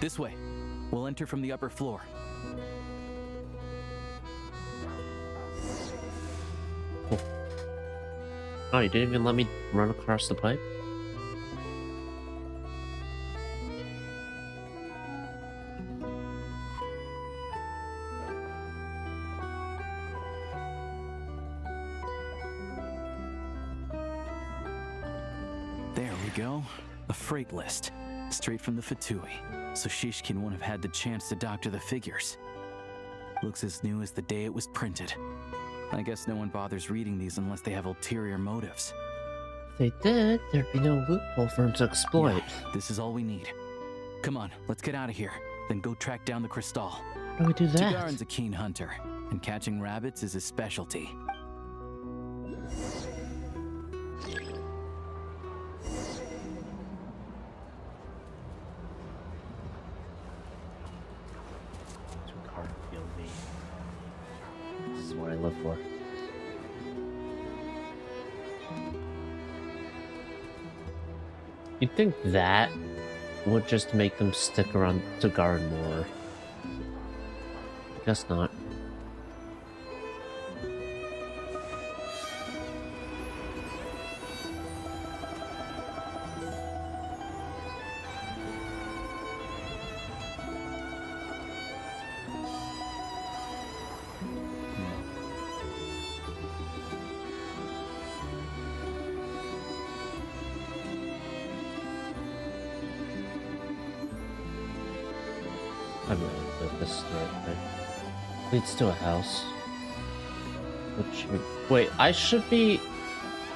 This way. We'll enter from the upper floor. Oh, you didn't even let me run across the pipe? There we go. A freight list. Straight from the Fatui. So Shishkin won't have had the chance to doctor the figures. Looks as new as the day it was printed. I guess no one bothers reading these unless they have ulterior motives. If they did, there'd be no loophole for him to exploit. Yeah, this is all we need. Come on, let's get out of here. Then go track down the crystal. How do we do that? Tugarin's a keen hunter, and catching rabbits is his specialty. This is what I live for. You'd think that would just make them stick around Tugarin more. Guess not. I really hope this is the right way. Leads to a house. Which, wait, I should be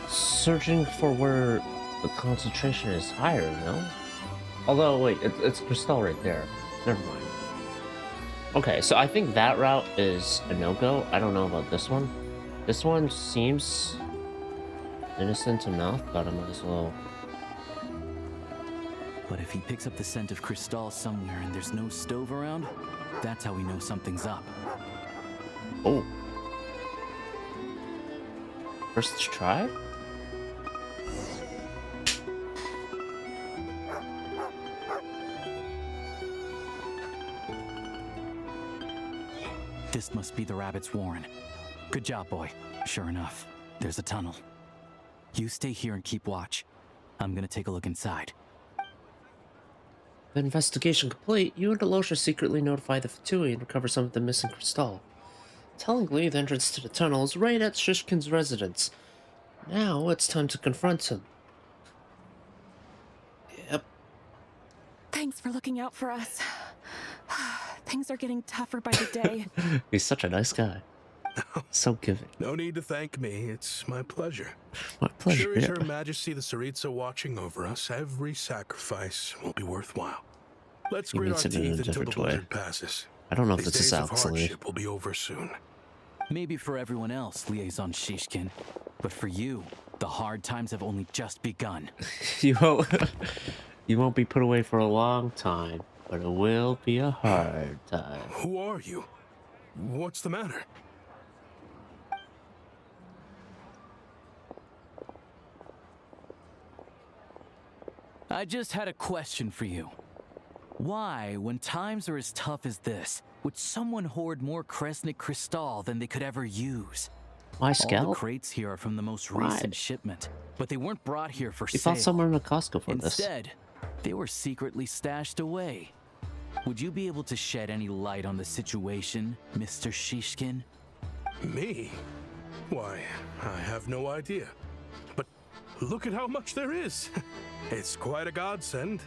searching for where the concentration is higher, no? Although, wait, it's Crystal right there. Never mind. Okay, so I think that route is a no-go. I don't know about this one. This one seems innocent enough, but I might as well. But if he picks up the scent of Crystal somewhere and there's no stove around, that's how we know something's up. Oh. First try? This must be the rabbit's warren. Good job, boy. Sure enough, there's a tunnel. You stay here and keep watch. I'm gonna take a look inside. The investigation complete, you and Alosha secretly notify the Fatui and recover some of the missing crystal. Tellingly, the entrance to the tunnel is right at Shishkin's residence. Now it's time to confront him. Yep. Thanks for looking out for us. Things are getting tougher by the day. He's such a nice guy. So giving. No need to thank me. It's my pleasure. My pleasure. Sure is Her Majesty the Tsaritsa watching over us. Every sacrifice will be worthwhile. Let's He grit our means it in a teeth until the different way. blizzard passes. I don't know if These this is days of obsolete. hardship will be over soon. Maybe for everyone else, Liaison Shishkin. But for you, the hard times have only just begun. You won't be put away for a long time, but it will be a hard time. Who are you? What's the matter? I just had a question for you. Why, when times are as tough as this, would someone hoard more Kresnik Crystal than they could ever use? Why, All Scout? the crates here are from the most recent shipment, but they weren't brought here for You sale. found somewhere in a Costco for this. Instead, they were secretly stashed away. Would you be able to shed any light on the situation, Mr. Shishkin? Me? Why, I have no idea. But look at how much there is. It's quite a godsend.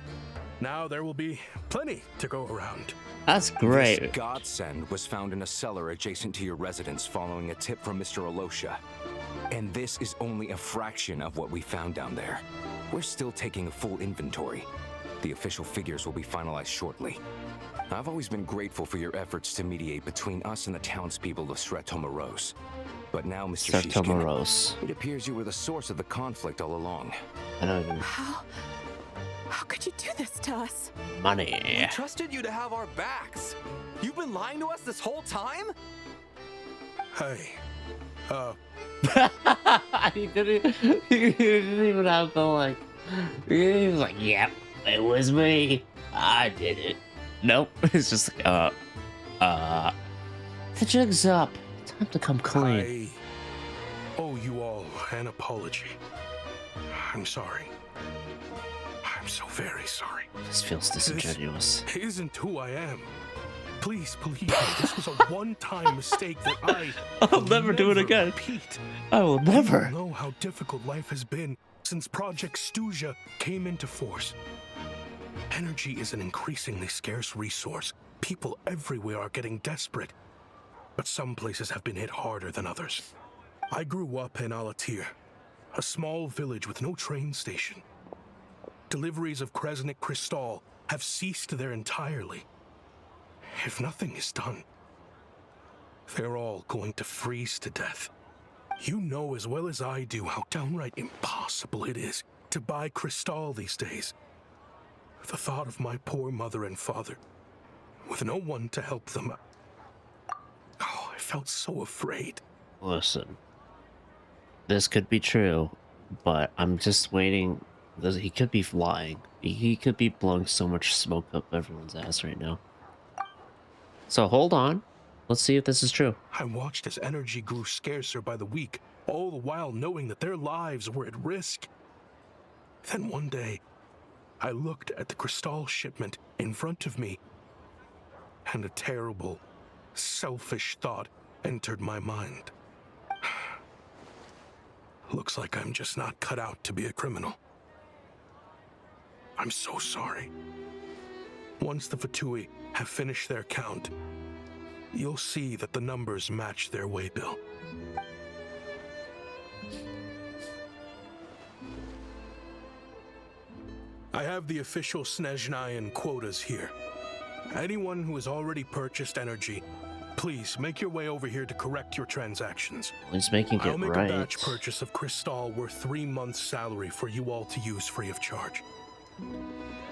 Now there will be plenty to go around. That's great. This godsend was found in a cellar adjacent to your residence following a tip from Mr. Alosha. And this is only a fraction of what we found down there. We're still taking a full inventory. The official figures will be finalized shortly. I've always been grateful for your efforts to mediate between us and the townspeople of Stratomaros. But now, Mr. Shishkin, Stratomaros. it appears you were the source of the conflict all along. I don't even... How could you do this to us? Money. We trusted you to have our backs. You've been lying to us this whole time? Hey, he didn't even have the, like... He was like, yep, it was me. I did it. Nope. It's just like, the jig's up. Time to come clean. I owe you all an apology. I'm sorry. I'm so very sorry. This feels disingenuous. This isn't who I am. Please believe me, this was a one-time mistake that I'll never do it again. Repeat. I will never. You know how difficult life has been since Project Stuja came into force. Energy is an increasingly scarce resource. People everywhere are getting desperate. But some places have been hit harder than others. I grew up in Alatir, a small village with no train station. Deliveries of Kresnik Crystal have ceased there entirely. If nothing is done, they're all going to freeze to death. You know as well as I do how downright impossible it is to buy Crystal these days. The thought of my poor mother and father, with no one to help them, I felt so afraid. Listen, this could be true, but I'm just waiting. He could be lying. He could be blowing so much smoke up everyone's ass right now. So hold on. Let's see if this is true. I watched as energy grew scarcer by the week, all the while knowing that their lives were at risk. Then one day, I looked at the Crystal shipment in front of me, and a terrible, selfish thought entered my mind. Looks like I'm just not cut out to be a criminal. I'm so sorry. Once the Fatui have finished their count, you'll see that the numbers match their waybill. I have the official Snezhnayan quotas here. Anyone who has already purchased energy, please make your way over here to correct your transactions. He's making it I'll make right. a batch purchase of Crystal worth 3 months' salary for you all to use free of charge.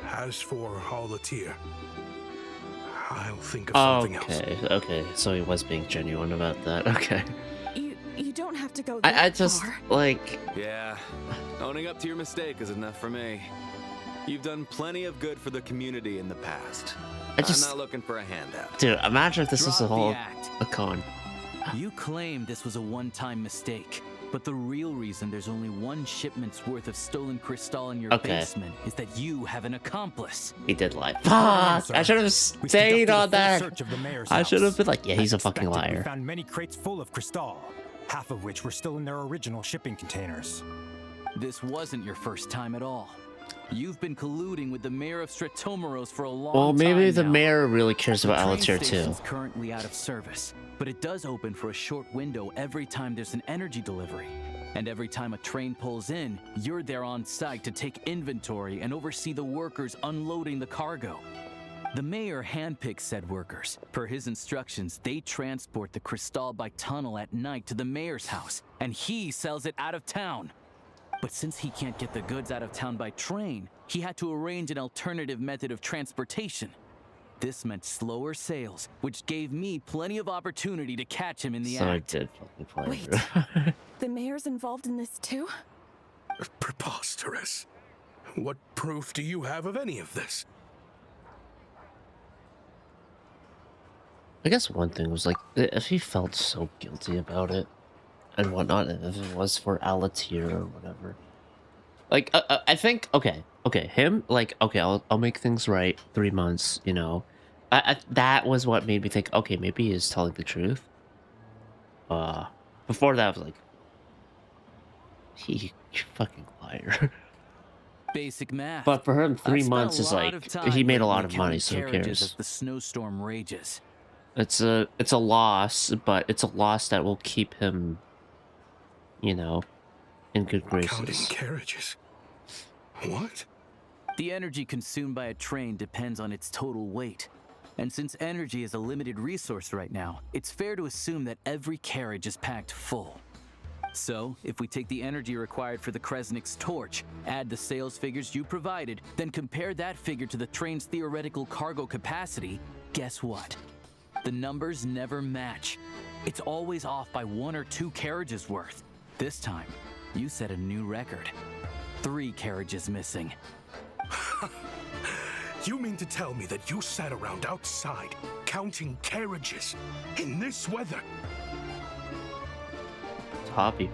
As for Alatir, I'll think of something else. Okay, so he was being genuine about that. Okay. You don't have to go that I just, far. like... Yeah, owning up to your mistake is enough for me. You've done plenty of good for the community in the past. I'm not looking for a handout. Dude, imagine if this was a Drop the whole act. a con. You claim this was a one-time mistake, But the real reason there's only one shipment's worth of stolen crystal in your Okay. basement is that you have an accomplice. He did lie. Fuck! I should have stayed on that. I should have been like, yeah, he's a fucking We liar. found many crates full of crystal, half of which were still in their original shipping containers. This wasn't your first time at all. You've been colluding with the mayor of Stratomeros for a long Well, time maybe the now. mayor really cares about The train Alatir too. station's currently out of service, but it does open for a short window every time there's an energy delivery. And every time a train pulls in, you're there on site to take inventory and oversee the workers unloading the cargo. The mayor handpicks said workers. Per his instructions, they transport the crystal by tunnel at night to the mayor's house, and he sells it out of town. But since he can't get the goods out of town by train, he had to arrange an alternative method of transportation. This meant slower sales, which gave me plenty of opportunity to catch him in the So I act. did fucking play. Wait. The mayor's involved in this too? Preposterous. What proof do you have of any of this? I guess one thing was like, if he felt so guilty about it and whatnot, and if it was for Alatir or whatever. Like, I think, okay, him, like, okay, I'll make things right, 3 months, you know. That was what made me think, okay, maybe he is telling the truth. Before that, I was like, you fucking liar. Basic math. But for him, I've 3 spent months a is lot like, of time he made a lot lately of money, counting so who carriages cares? as the snowstorm rages. It's a loss, but it's a loss that will keep him, you know, in good graces. Counting carriages. What? The energy consumed by a train depends on its total weight. And since energy is a limited resource right now, it's fair to assume that every carriage is packed full. So, if we take the energy required for the Kresnik's torch, add the sales figures you provided, then compare that figure to the train's theoretical cargo capacity, guess what? The numbers never match. It's always off by 1 or 2 carriages worth. This time, you set a new record. 3 carriages missing. You mean to tell me that you sat around outside counting carriages in this weather? It's a hobby.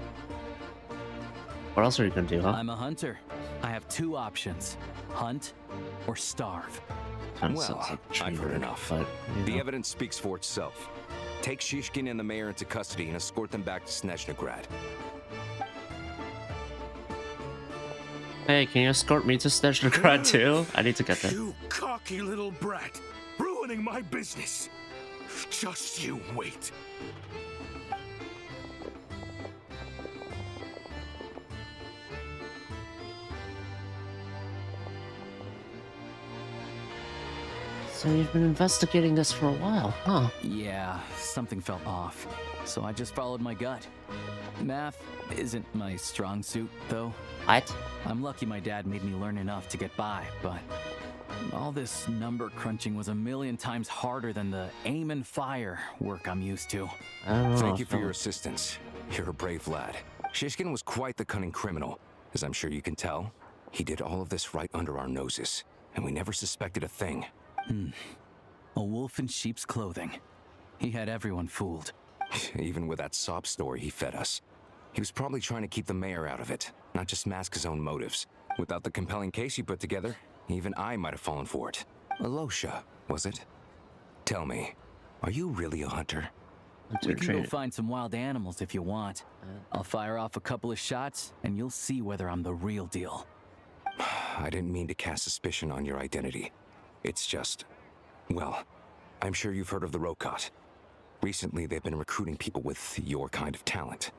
What else are you gonna do, huh? I'm a hunter. I have 2 options: hunt or starve. Kinda Well, sounds like a I've heard traitor, enough. but, you The know. evidence speaks for itself. Take Shishkin and the mayor into custody and escort them back to Snezhnagrad. Hey, can you escort me to Snezhnagrad too? I need to get there. You cocky little brat, ruining my business. Just you wait. So you've been investigating this for a while, huh? Yeah, something felt off. So I just followed my gut. Math isn't my strong suit, though. What? I'm lucky my dad made me learn enough to get by, but all this number crunching was a million times harder than the aim and fire work I'm used to. I don't know. Thank you for your assistance. You're a brave lad. Shishkin was quite the cunning criminal. As I'm sure you can tell, he did all of this right under our noses, and we never suspected a thing. A wolf in sheep's clothing. He had everyone fooled. Even with that sob story he fed us. He was probably trying to keep the mayor out of it, not just mask his own motives. Without the compelling case you put together, even I might have fallen for it. Alosha, was it? Tell me, are you really a hunter? We can go find some wild animals if you want. I'll fire off a couple of shots, and you'll see whether I'm the real deal. I didn't mean to cast suspicion on your identity. It's just, well, I'm sure you've heard of the Rokot. Recently, they've been recruiting people with your kind of talent.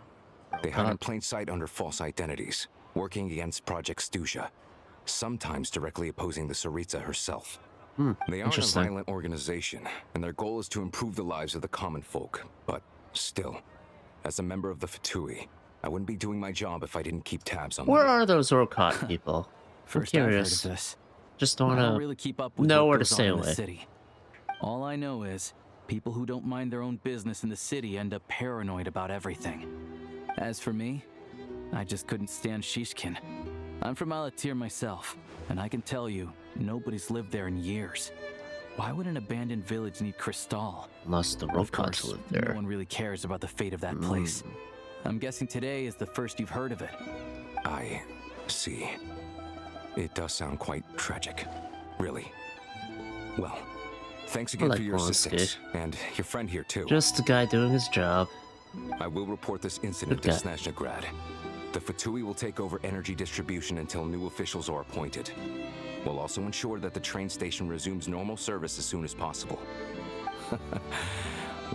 They hide in plain sight under false identities, working against Project Stusha, sometimes directly opposing the Tsaritsa herself. They aren't a violent organization, and their goal is to improve the lives of the common folk. But still, as a member of the Fatui, I wouldn't be doing my job if I didn't keep tabs on them. Where are those Orcot people? I'm First I've heard curious. of this. Just I want don't to really keep up with know what where to goes stay on in the away. city. All I know is people who don't mind their own business in the city end up paranoid about everything. As for me, I just couldn't stand Shishkin. I'm from Alatir myself, and I can tell you, nobody's lived there in years. Why would an abandoned village need crystal? Unless the Of Rokots course, live there. no one really cares about the fate of that place. I'm guessing today is the first you've heard of it. I see. It does sound quite tragic. Really. Well, thanks again like for your Blonsky. assistance. And your friend here, too. Just a guy doing his job. I will report this incident to Good guy. Snezhnaya. The Fatui will take over energy distribution until new officials are appointed. We'll also ensure that the train station resumes normal service as soon as possible.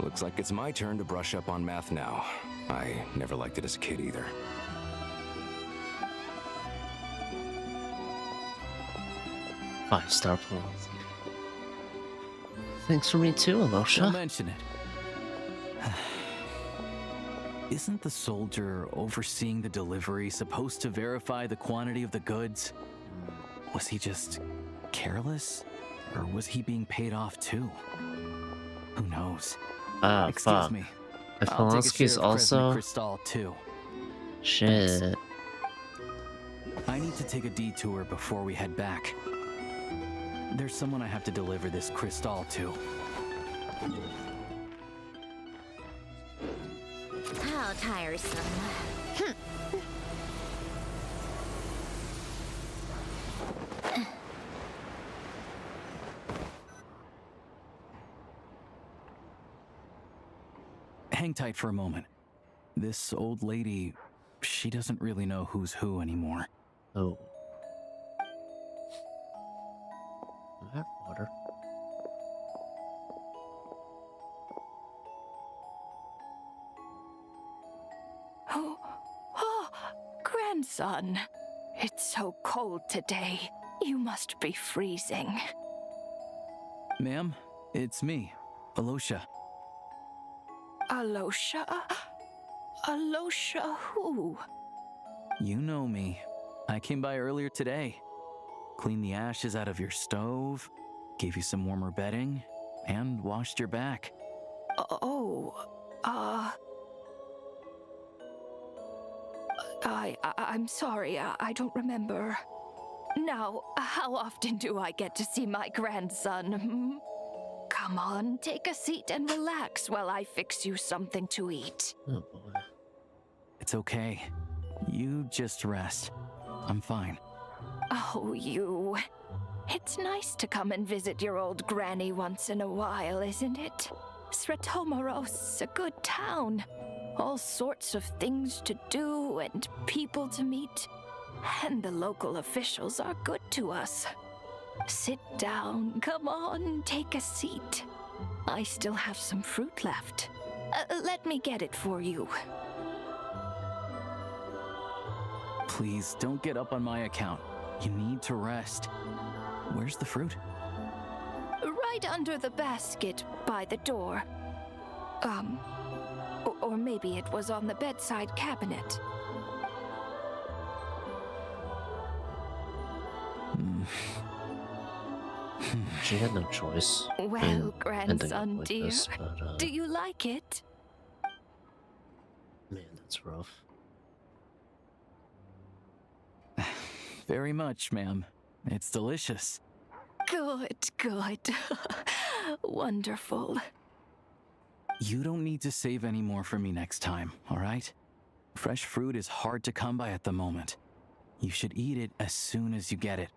Looks like it's my turn to brush up on math now. I never liked it as a kid either. Five-star plans. Thanks for me too, Don't Alosha. mention it. Isn't the soldier overseeing the delivery supposed to verify the quantity of the goods? Was he just careless? Or was he being paid off too? Who knows? Ah, Excuse fuck. me. If I'll take a Polanski's share of also... Kresnik Kristall too. Shit. I need to take a detour before we head back. There's someone I have to deliver this Kristall to. How tiresome. Hang tight for a moment. This old lady, she doesn't really know who's who anymore. Oh. That water. Oh, grandson. It's so cold today. You must be freezing. Ma'am, it's me, Alosha. Alosha? Alosha who? You know me. I came by earlier today. Cleaned the ashes out of your stove, gave you some warmer bedding, and washed your back. I'm sorry, I don't remember. Now, how often do I get to see my grandson? Hmm? Come on, take a seat and relax while I fix you something to eat. Oh boy. It's okay. You just rest. I'm fine. Oh, you. It's nice to come and visit your old granny once in a while, isn't it? Sretomaros, a good town. All sorts of things to do and people to meet. And the local officials are good to us. Sit down, come on, take a seat. I still have some fruit left. Let me get it for you. Please don't get up on my account. You need to rest. Where's the fruit? Right under the basket by the door. Or maybe it was on the bedside cabinet. She had no choice. Well, ending grandson up like dear, this, but, do you like it? man, that's rough. Very much, ma'am. It's delicious. Good, good. Wonderful. You don't need to save any more for me next time, all right? Fresh fruit is hard to come by at the moment. You should eat it as soon as you get it.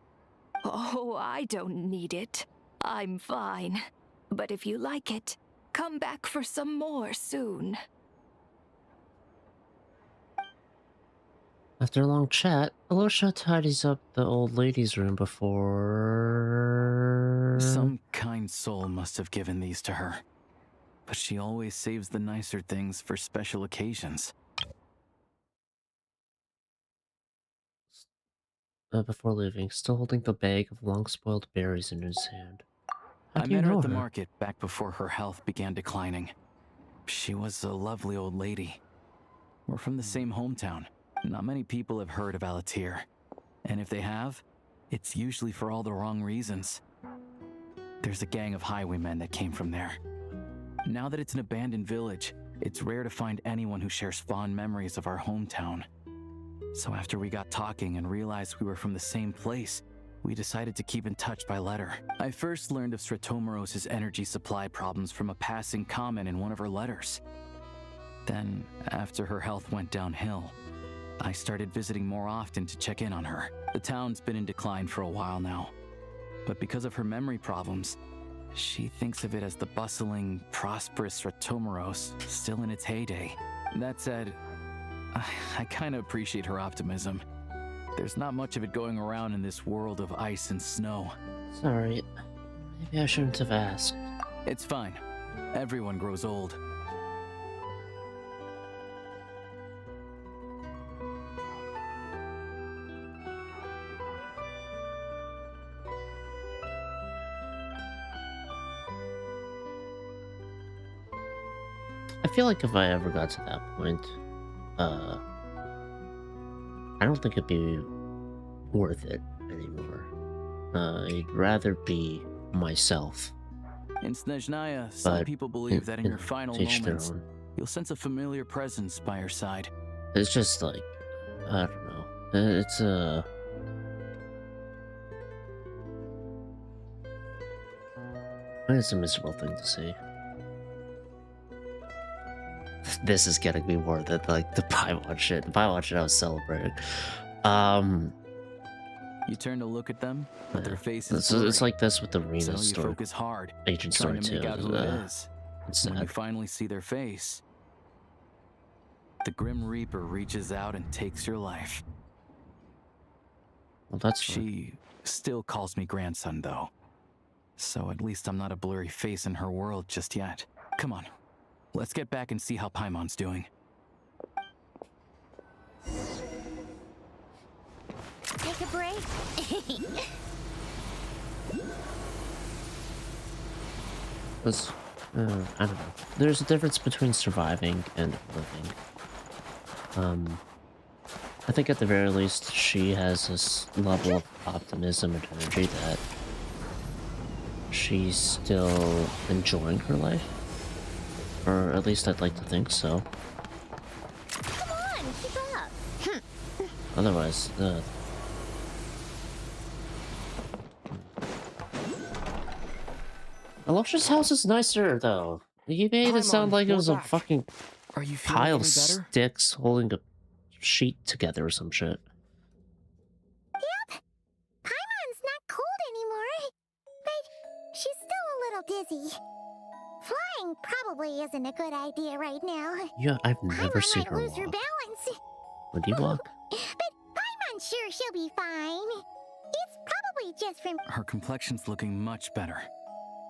Oh, I don't need it. I'm fine. But if you like it, come back for some more soon. After a long chat, Alosha tidies up the old lady's room before... Some kind soul must have given these to her. But she always saves the nicer things for special occasions. Before leaving, still holding the bag of long-spoiled berries in his hand. How I do you met her know at the her? market back before her health began declining. She was a lovely old lady. We're from the same hometown. Not many people have heard of Alatir. And if they have, it's usually for all the wrong reasons. There's a gang of highwaymen that came from there. Now that it's an abandoned village, it's rare to find anyone who shares fond memories of our hometown. So after we got talking and realized we were from the same place, we decided to keep in touch by letter. I first learned of Sretomaros' energy supply problems from a passing comment in one of her letters. Then, after her health went downhill, I started visiting more often to check in on her. The town's been in decline for a while now, but because of her memory problems, she thinks of it as the bustling, prosperous Ratomaros still in its heyday. That said, I kind of appreciate her optimism. There's not much of it going around in this world of ice and snow. Sorry. Maybe I shouldn't have asked. It's fine. Everyone grows old. I feel like if I ever got to that point, I don't think it'd be worth it anymore. I'd rather be myself. In Snezhnaya, some people believe that in your final moments, you'll sense a familiar presence by your side. It's just like, I don't know. It's a miserable thing to see. This is getting me more than like the Paimon shit. The Paimon shit I was celebrating. You turn to look at them, but their faces. It's like this with the Rena so story. You focus hard, Agent Story trying to make 2. out who it is. When you finally see their face, the Grim Reaper reaches out and takes your life. Well, that's she still calls me grandson, though. So at least I'm not a blurry face in her world just yet. Come on, let's get back and see how Paimon's doing. Take a break. I don't know. There's a difference between surviving and living. I think at the very least she has this level of optimism and energy that she's still enjoying her life. Or at least I'd like to think so. Come on, keep up. Otherwise, Electra's house is nicer, though. He made it sound like it was a fucking pile of sticks holding a sheet together or some shit. Yep. Paimon's not cold anymore. But she's still a little dizzy. Flying probably isn't a good idea right now. Yeah, I've never seen might her lose her walk. balance. Would you walk? But Paimon's sure she'll be fine. It's probably just from... Her complexion's looking much better.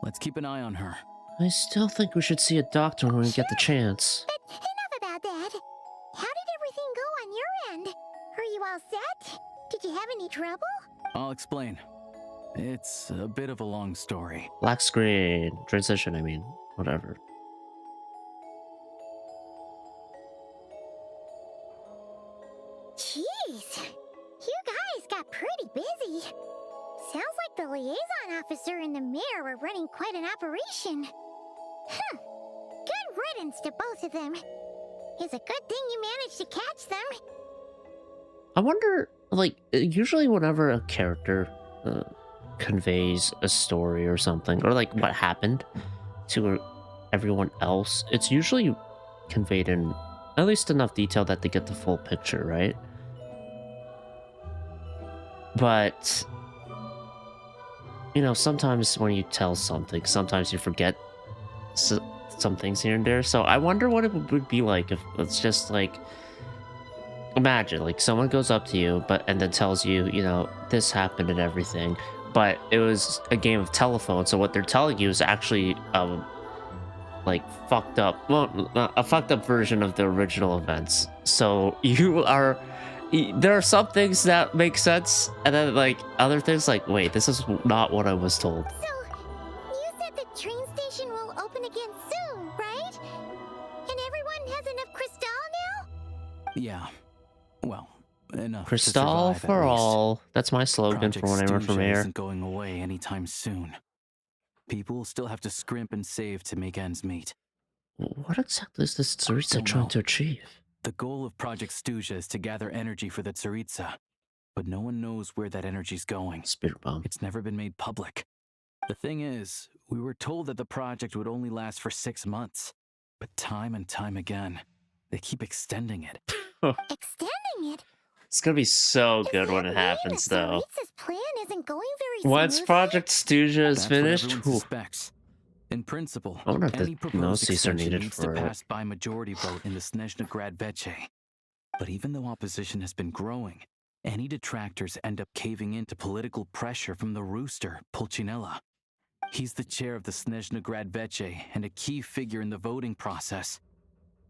Let's keep an eye on her. I still think we should see a doctor when we get the chance. But enough about that. How did everything go on your end? Are you all set? Did you have any trouble? I'll explain. It's a bit of a long story. Black screen. Transition, I mean. Whatever. Jeez. You guys got pretty busy. Sounds like the liaison officer and the mayor were running quite an operation. Good riddance to both of them. It's a good thing you managed to catch them. I wonder, like, usually whenever a character conveys a story or something, or like what happened to everyone else, it's usually conveyed in at least enough detail that they get the full picture, right? But, you know, sometimes when you tell something, sometimes you forget some things here and there. So I wonder what it would be like if it's just like, imagine like someone goes up to you and then tells you, you know, this happened and everything, but it was a game of telephone. So what they're telling you is actually like fucked up, well, a fucked up version of the original events. So there are some things that make sense, and then like other things like, wait, this is not what I was told. So, you said the train station will open again soon, right? And everyone has enough crystal now? Yeah. Well, enough. Crystal for all. That's my slogan for when I run for mayor. Isn't going away anytime soon. People will still have to scrimp and save to make ends meet. What exactly is this Tsaritsa trying to achieve? The goal of Project Stuzha is to gather energy for the Tsaritsa, but no one knows where that energy's going. Spirit bomb. It's never been made public. The thing is, we were told that the project would only last for 6 months, but time and time again, They keep extending it. Extending it? It's gonna be so good when it happens, though. Tsaritsa's plan isn't going very Once smoothly. Project Stooja is That's finished, what everyone suspects. In principle, I wonder if any the proposed Gnosis are extension needed needs for to it. pass by majority vote in the Snezhnaya Veche. But even though opposition has been growing, any detractors end up caving into political pressure from the rooster, Pulcinella. He's the chair of the Snezhnaya Veche and a key figure in the voting process.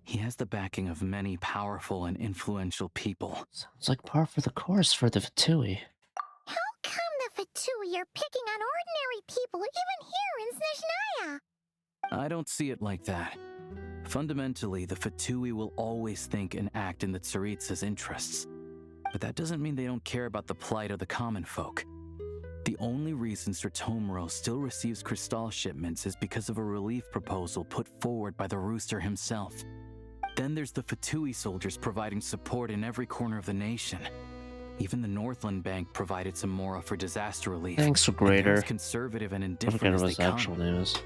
He has the backing of many powerful and influential people. Sounds like par for the course for the Fatui. How come the Fatui are picking on ordinary people even here in Snezhnaya? I don't see it like that. Fundamentally, the Fatui will always think and act in the Tsaritsa's interests. But that doesn't mean they don't care about the plight of the common folk. The only reason Stratomero still receives crystal shipments is because of a relief proposal put forward by the rooster himself. Then there's the Fatui soldiers providing support in every corner of the nation. Even the Northland Bank provided some mora for disaster relief. Thanks, And Greater. they're as conservative and I indifferent forget as what they his come. actual name is.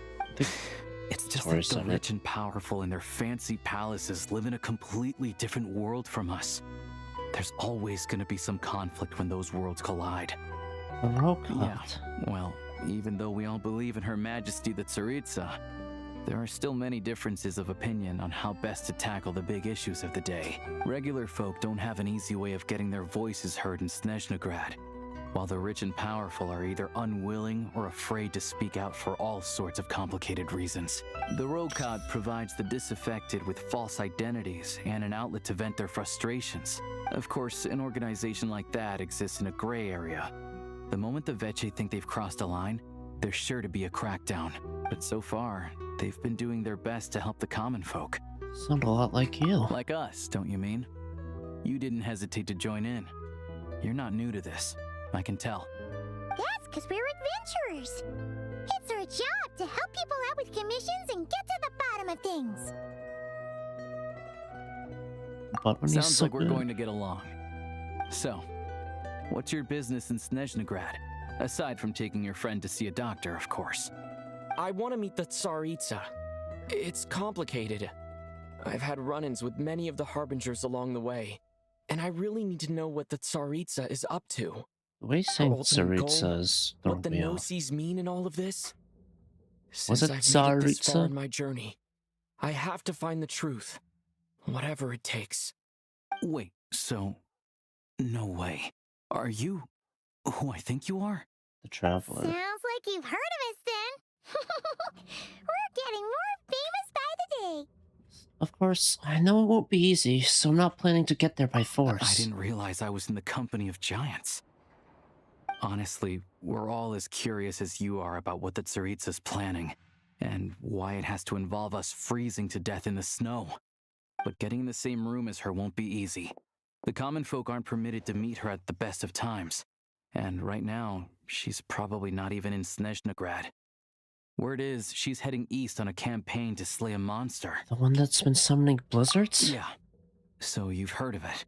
It's just Tori that the said it. rich and powerful in their fancy palaces live in a completely different world from us. There's always going to be some conflict when those worlds collide. Yeah, well, even though we all believe in Her Majesty the Tsaritsa, there are still many differences of opinion on how best to tackle the big issues of the day. Regular folk don't have an easy way of getting their voices heard in Snezhnaya, while the rich and powerful are either unwilling or afraid to speak out for all sorts of complicated reasons. The Rokad provides the disaffected with false identities and an outlet to vent their frustrations. Of course, an organization like that exists in a gray area. The moment the Veche think they've crossed a line, there's sure to be a crackdown. But so far, they've been doing their best to help the common folk. Sound a lot like you. Like us, don't you mean? You didn't hesitate to join in. You're not new to this. I can tell. That's because we're adventurers. It's our job to help people out with commissions and get to the bottom of things. But when he's Sounds so like we're good. going to get along. So, what's your business in Snezhnaya? Aside from taking your friend to see a doctor, of course. I want to meet the Tsaritsa. It's complicated. I've had run-ins with many of the Harbingers along the way, and I really need to know what the Tsaritsa is up to. The way he's saying Her ultimate goal, Tsaritsa is throwing what the me off. Gnosis mean in all of this? Was Since it I've made it this far Tsaritsa? in my journey, I have to find the truth, whatever it takes. Wait, so... No way. Are you who I think you are? The Traveler. Sounds like you've heard of us then. We're getting more famous by the day. Of course, I know it won't be easy, so I'm not planning to get there by force. I didn't realize I was in the company of giants. Honestly, we're all as curious as you are about what the Tsaritsa's planning, and why it has to involve us freezing to death in the snow. But getting in the same room as her won't be easy. The common folk aren't permitted to meet her at the best of times, and right now, she's probably not even in Snezhnaya. Word is, she's heading east on a campaign to slay a monster. The one that's been summoning blizzards? Yeah. So you've heard of it.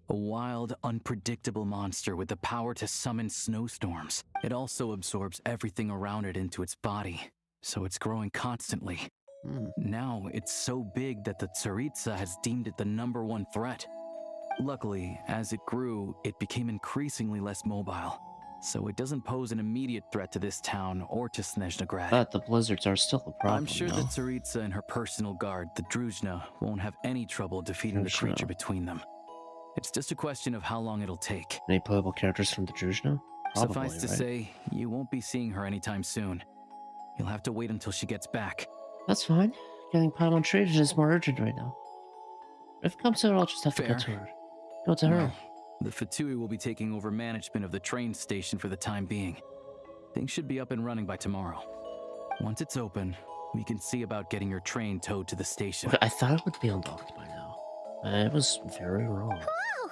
A wild, unpredictable monster with the power to summon snowstorms. It also absorbs everything around it into its body, so it's growing constantly. Now, it's so big that the Tsaritsa has deemed it the #1 threat. Luckily, as it grew, it became increasingly less mobile, so it doesn't pose an immediate threat to this town or to Snezhnaya. But the blizzards are still a problem. I'm sure though. the Tsaritsa and her personal guard, the Druzhna, won't have any trouble defeating the Druzhna. creature between them. It's just a question of how long it'll take. Any playable characters from the Druzhna? Probably, Suffice to right? say, you won't be seeing her anytime soon. You'll have to wait until she gets back. That's fine. Getting Paimon traded is more urgent right now. If it comes to it, I'll just have to go Fair. to her. Go to her. Well, the Fatui will be taking over management of the train station for the time being. Things should be up and running by tomorrow. Once it's open, we can see about getting your train towed to the station. Okay, I thought it would be unlocked by now. I was very wrong. Whoa!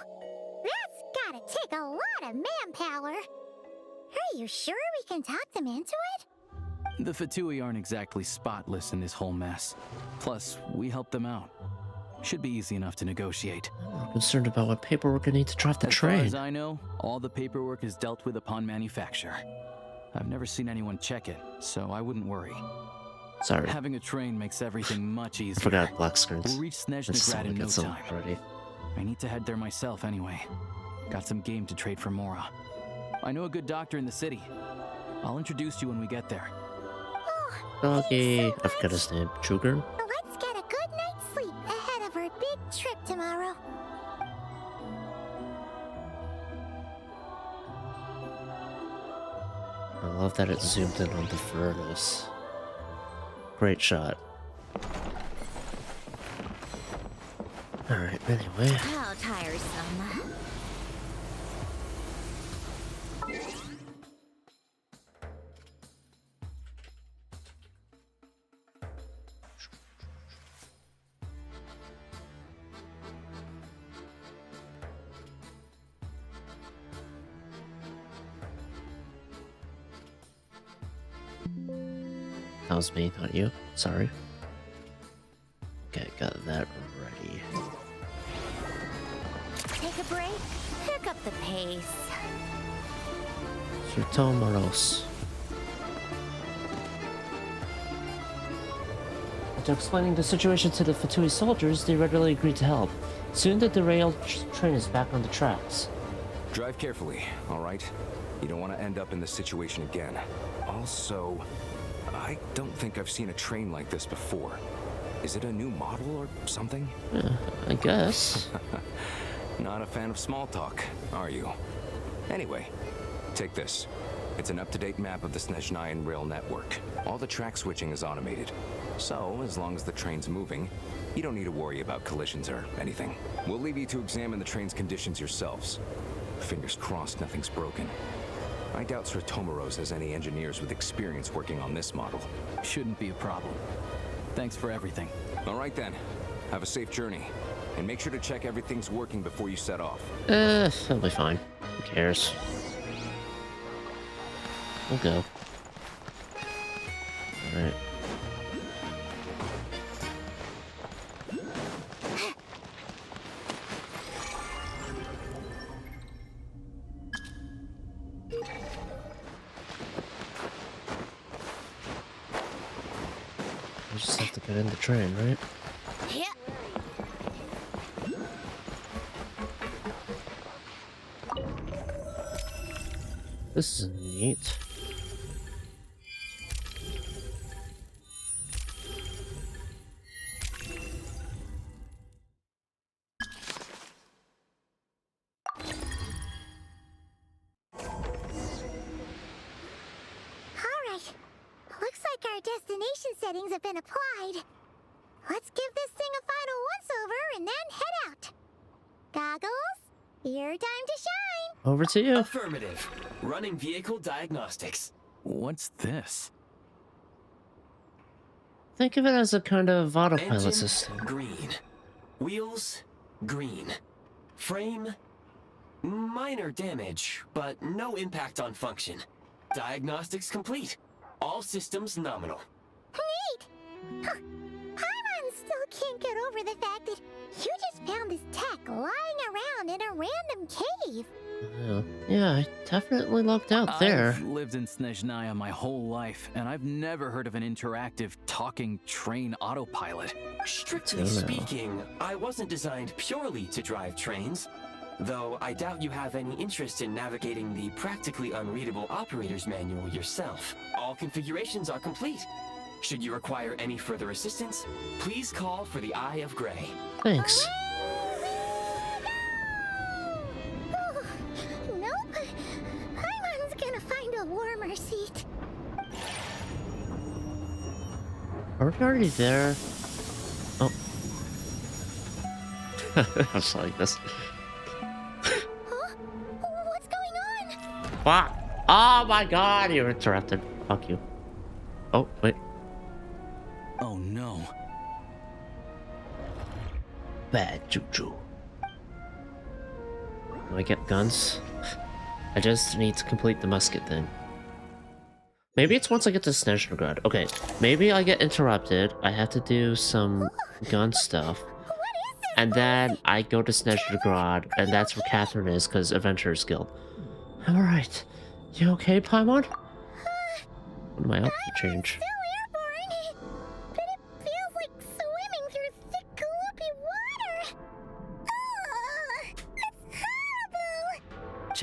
That's gotta take a lot of manpower. Are you sure we can talk them into it? The Fatui aren't exactly spotless in this whole mess. Plus, we helped them out. Should be easy enough to negotiate. I'm concerned about what paperwork I need to drive the As far train. as I know, all the paperwork is dealt with upon manufacture. I've never seen anyone check it, so I wouldn't worry. Sorry. Having a train makes everything much easier. I forgot black screens. We'll reach Snezhnaya in no time. Already. I need to head there myself anyway. Got some game to trade for Mora. I know a good doctor in the city. I'll introduce you when we get there. Doggy. I forgot his name. Sugar? Let's get a good night's sleep ahead of our big trip tomorrow. I love that it zoomed in on the furnace. Great shot. Alright, anyway. How tiresome. That was me, not you. Sorry. Okay, got that ready. Take a break, pick up the pace. Surtomaros. After explaining the situation to the Fatui soldiers, they readily agreed to help. Soon the derailed train is back on the tracks. Drive carefully, alright? You don't want to end up in this situation again. Also, I don't think I've seen a train like this before. Is it a new model or something? I guess. Not a fan of small talk, are you? Anyway, take this. It's an up-to-date map of the Snezhnaya rail network. All the track switching is automated. So, as long as the train's moving, you don't need to worry about collisions or anything. We'll leave you to examine the train's conditions yourselves. Fingers crossed nothing's broken. I doubt Sir Tomaros has any engineers with experience working on this model. Shouldn't be a problem. Thanks for everything. All right then. Have a safe journey. And make sure to check everything's working before you set off. That'll be fine. Who cares? We'll go. Alright. We just have to get in the train, right? Yeah. This is neat. Alright. Looks like our destination settings have been applied. Let's give this thing a final once-over and then head out. Goggles, your time to shine. Over to you. Affirmative. Running vehicle diagnostics. What's this? Think of it as a kind of autopilot Engine, system. green. Wheels, green. Frame, minor damage, but no impact on function. Diagnostics complete. All systems nominal. Neat! Huh. Paimon still can't get over the fact that you just found this tech lying around in a random cave. Yeah, I definitely lucked out there. I've lived in Snezhnaya my whole life, and I've never heard of an interactive talking train autopilot. Strictly speaking, I wasn't designed purely to drive trains, though I doubt you have any interest in navigating the practically unreadable operator's manual yourself. All configurations are complete. Should you require any further assistance, please call for the Eye of Grey. Thanks. Oh, nope. Paimon's gonna find a warmer seat. Are we already there? Oh. I was like this. Huh? What's going on? What? Oh my god, you interrupted. Fuck you. Oh, wait. Oh no. Bad juju. Do I get guns? I just need to complete the musket thing. Maybe it's once I get to Snezhnaya. Okay, maybe I get interrupted. I have to do some gun stuff. And then I go to Snezhnaya, and that's where Catherine is, because Adventurers Guild. I'm alright. You okay, Paimon? What my outfit change? Still airborne.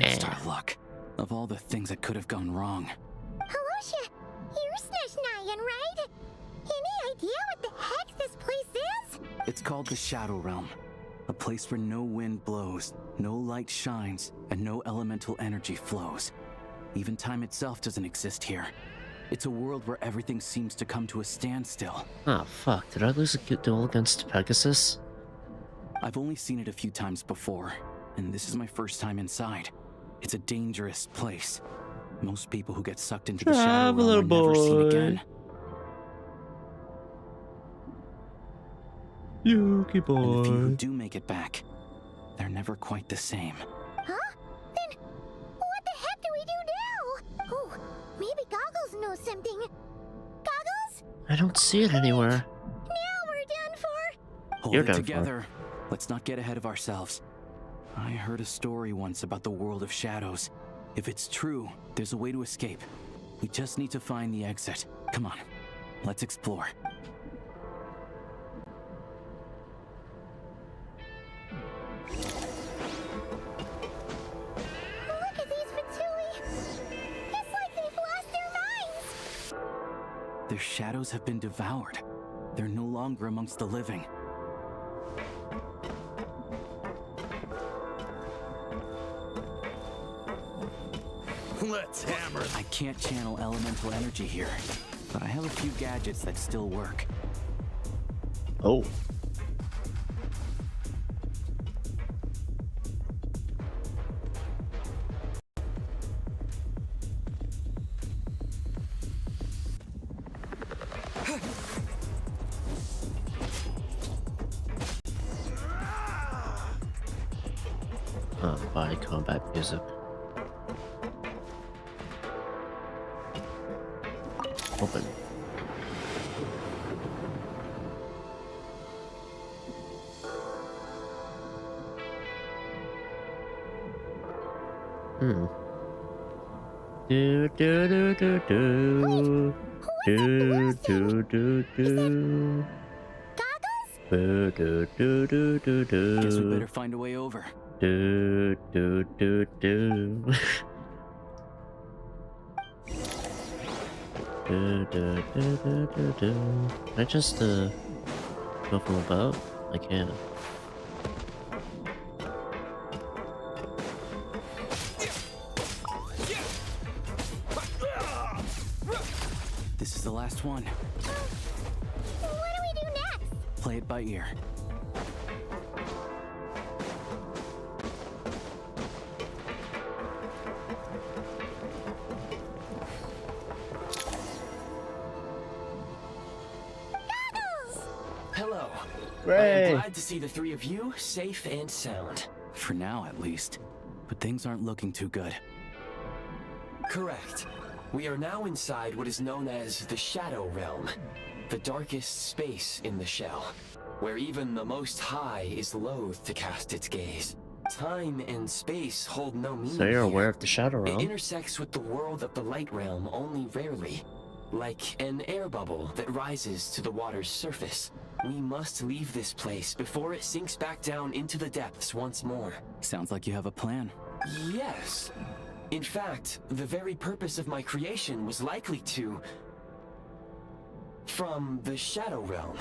Just our luck. Of all the things that could have gone wrong. Halosha, you're Snezhnayan, right? Any idea what the heck this place is? It's called the Shadow Realm. A place where no wind blows, no light shines, and no elemental energy flows. Even time itself doesn't exist here. It's a world where everything seems to come to a standstill. Oh fuck, did I lose a duel against Pegasus? I've only seen it a few times before, and this is my first time inside. It's a dangerous place. Most people who get sucked into the Shadow Realm are never seen again. Yuki boy. And the few who do make it back, they're never quite the same. Huh? Then what the heck do we do now? Oh, maybe Goggles knows something. Goggles? I don't see it anywhere. Now we're done for. Hold You're it done together. Let's not get ahead of ourselves. I heard a story once about the world of shadows. If it's true, there's a way to escape. We just need to find the exit. Come on, let's explore. Look at these Fatui. It's like they've lost their minds. Their shadows have been devoured. They're no longer amongst the living. Let's hammer. I can't channel elemental energy here, but I have a few gadgets that still work. Oh. By combat music. Open. Do do do do do do do do do. Do do do do do do. Guess we better find a way over. Do do do do. Do do do do do do. Can I just go from above? I can. This is the last one. What do we do next? Play it by ear. Hello. Great. I'm glad to see the three of you safe and sound. For now, at least. But things aren't looking too good. Correct. We are now inside what is known as the Shadow Realm, the darkest space in the shell, where even the Most High is loath to cast its gaze. Time and space hold no meaning. So you're here. aware of the Shadow It Realm? intersects with the world of the Light Realm only rarely, like an air bubble that rises to the water's surface. We must leave this place before it sinks back down into the depths once more. Sounds like you have a plan. Yes. In fact, the very purpose of my creation was likely to... From the Shadow Realm.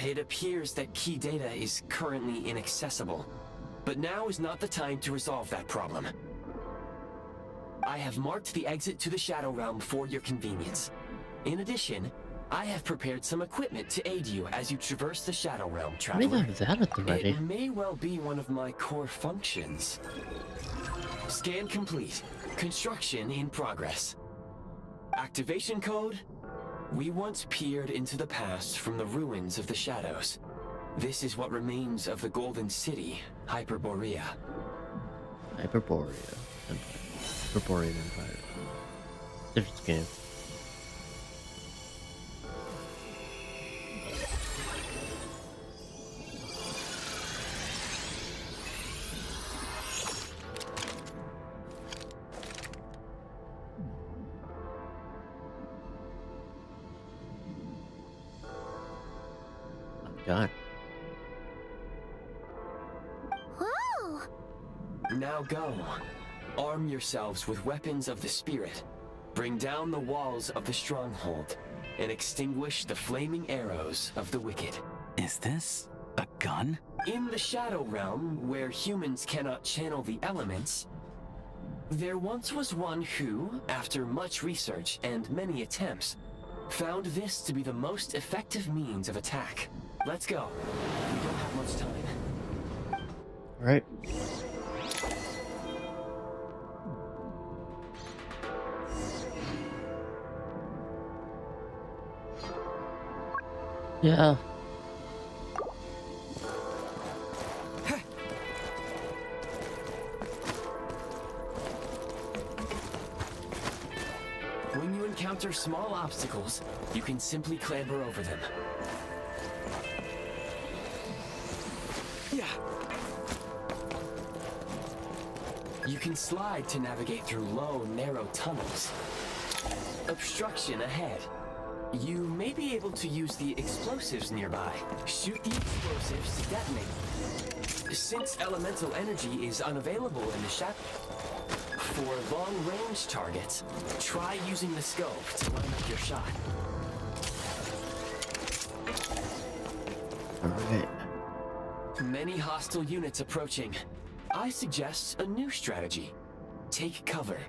It appears that key data is currently inaccessible. But now is not the time to resolve that problem. I have marked the exit to the Shadow Realm for your convenience. In addition, I have prepared some equipment to aid you as you traverse the Shadow Realm, I traveler. don't have that at the ready. It may well be one of my core functions. Scan complete. Construction in progress. Activation code. We once peered into the past from the ruins of the shadows. This is what remains of the Golden City, Hyperborea. Hyperborea. Hyperborean Empire. Different game. God. Whoa! Now go. Arm yourselves with weapons of the spirit. Bring down the walls of the stronghold and extinguish the flaming arrows of the wicked. Is this a gun? In the Shadow Realm, where humans cannot channel the elements, there once was one who, after much research and many attempts, found this to be the most effective means of attack. Let's go. We don't have much time. Right. Yeah. When you encounter small obstacles, you can simply clamber over them. Yeah. You can slide to navigate through low, narrow tunnels. Obstruction ahead. You may be able to use the explosives nearby. Shoot the explosives to detonate. Since elemental energy is unavailable in the shadow, for long-range targets, try using the scope to line up your shot. Alright. Many hostile units approaching. I suggest a new strategy. Take cover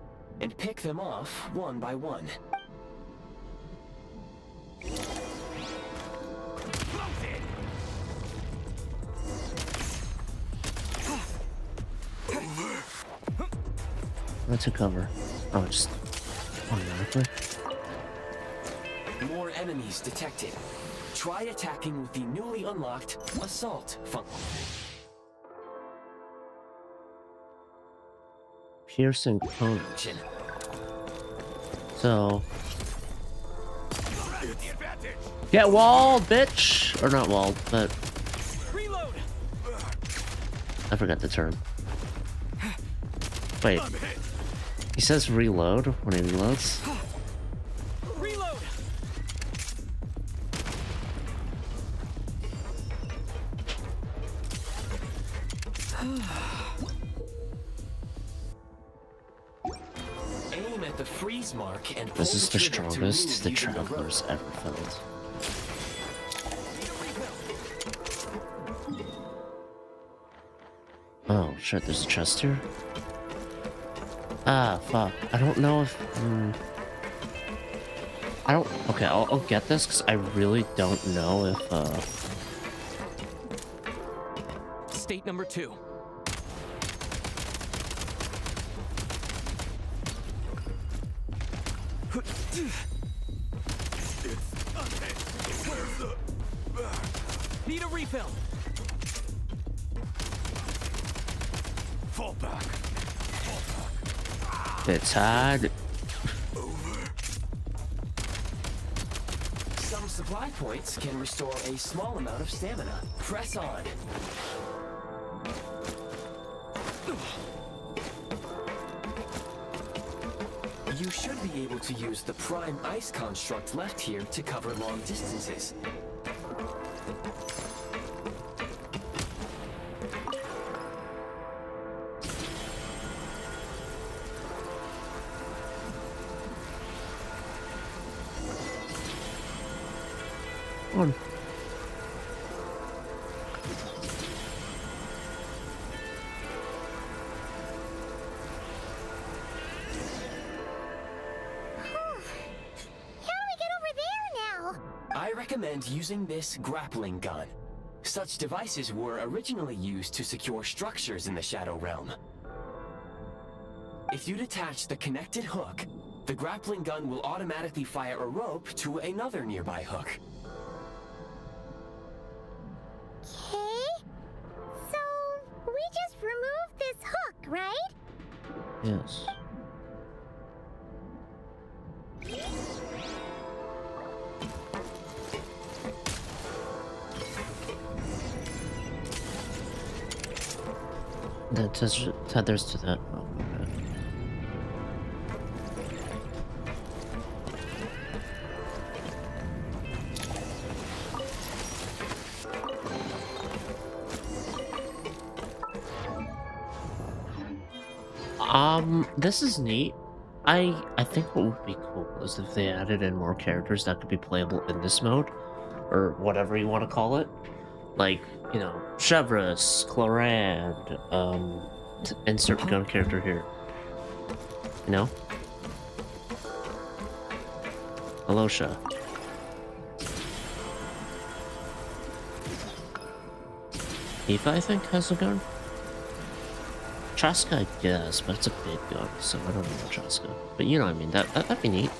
and pick them off one by one. What's a cover? Oh, just automatically. More enemies detected. Try attacking with the newly unlocked assault function. Piercing cone. So get walled, bitch! Or not walled, but Reload. I forgot the term. Wait. He says reload when he reloads. Reload. Aim at the freeze mark and pull This is the trigger to strongest move the using the rope. travelers ever felt. Oh shit, there's a chest here? Ah, fuck. I don't know if... I don't... Okay, I'll get this, because I really don't know if, State number 2. Need a refill. Fall back. it's hard. Some supply points can restore a small amount of stamina. Press on. You should be able to use the prime ice construct left here to cover long distances. On. I recommend using this grappling gun. Such devices were originally used to secure structures in the Shadow Realm. If you detach the connected hook, the grappling gun will automatically fire a rope to another nearby hook. Okay. So, we just removed this hook, right? Yes. That tethers to that. Oh, okay. This is neat. I think what would be cool is if they added in more characters that could be playable in this mode, or whatever you want to call it. Like, you know, Chevrolet, Clorand, insert gun character here. You know? Alosha. Eva, I think, has a gun. Chaska, I guess, but it's a big gun, so I don't know about Chaska. But you know what I mean, that'd be neat.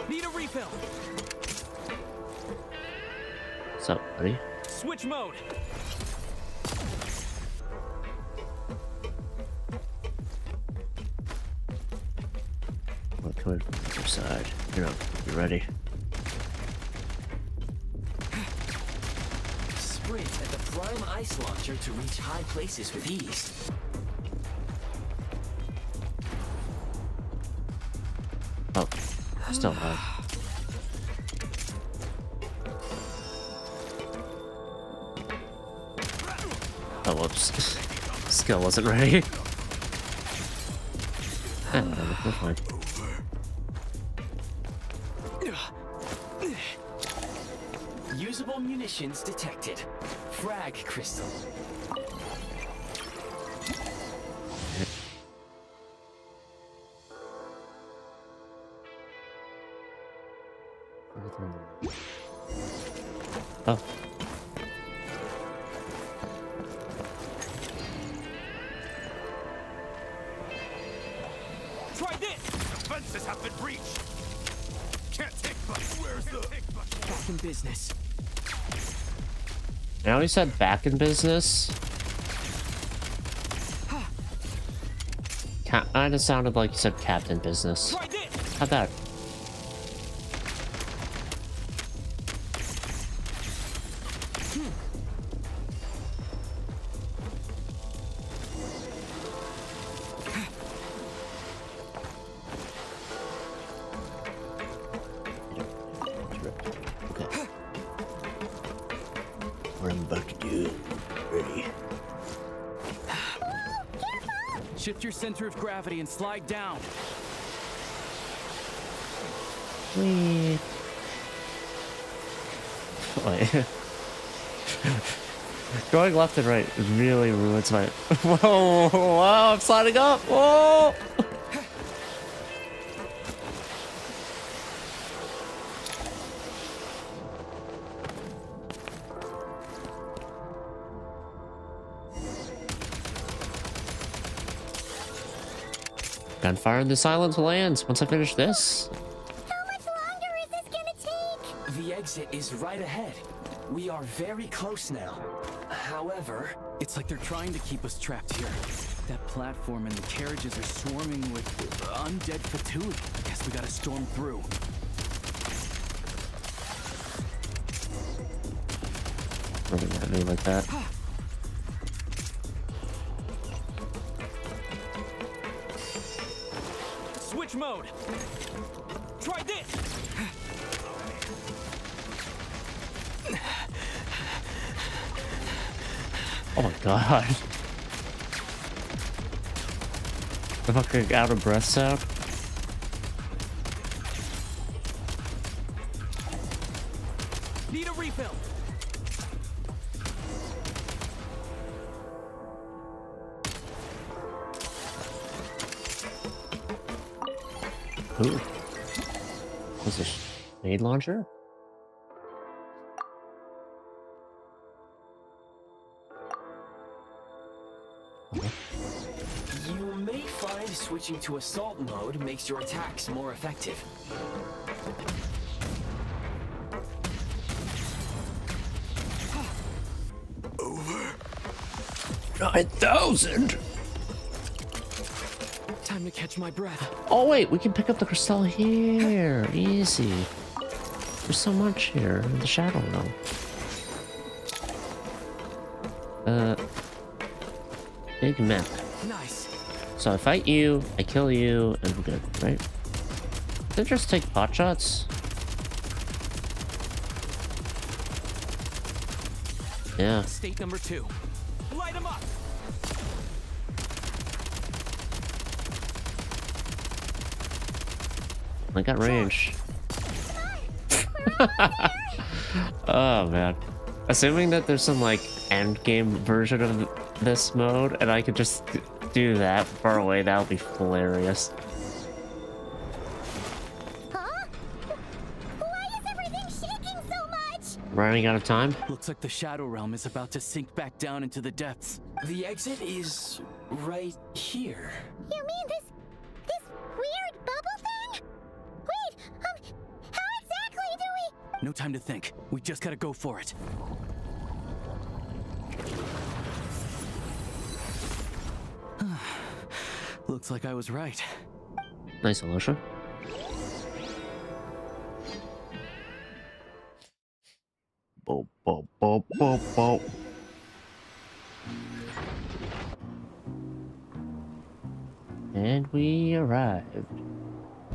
Need a refill. What's up, buddy? Switch mode. I'm coming from the other side. You ready? Sprint at the prime ice launcher to reach high places with ease. Oh, still alive. Oh, whoops. Skill wasn't ready. We're fine. Usable munitions detected. Frag crystal. Oh. Try this! Defenses have been breached! Can't take much. Where's the... Back in business. Now he said back in business. Kinda sounded like he said captain business. How'd that? What I'm about to do. Ready. Shift your center of gravity and slide down. Wait. Wait. Going left and right really ruins my... Whoa! Wow! I'm sliding up! Whoa! Gunfire in the silent lands once I finish this. How much longer is this gonna take? The exit is right ahead. We are very close now. However... It's like they're trying to keep us trapped here. That platform and the carriages are swarming with undead fatigue. I guess we gotta storm through. Running at me like that. Switch mode. Try this. Oh my god. The fucking out of breath sound. Need a refill. Ooh. What's this? Grenade launcher? You may find switching to assault mode makes your attacks more effective. Over 9,000! Time to catch my breath. Oh wait, we can pick up the crystal here. Easy. There's so much here in the shadow realm. Big map. Nice. So I fight you, I kill you, and we're good, right? Did I just take pot shots? Yeah. State number 2. Light them up! I got range. Oh man. Assuming that there's some like end game version of this mode and I could just do that far away, that would be hilarious. Huh? Why is everything shaking so much? Running out of time? Looks like the Shadow Realm is about to sink back down into the depths. The exit is right here. You mean this weird bubble thing? Wait, how exactly do we? No time to think. We just gotta go for it. Looks like I was right. Nice, Alicia. Bo, bo, bo, bo, bo. And we arrived.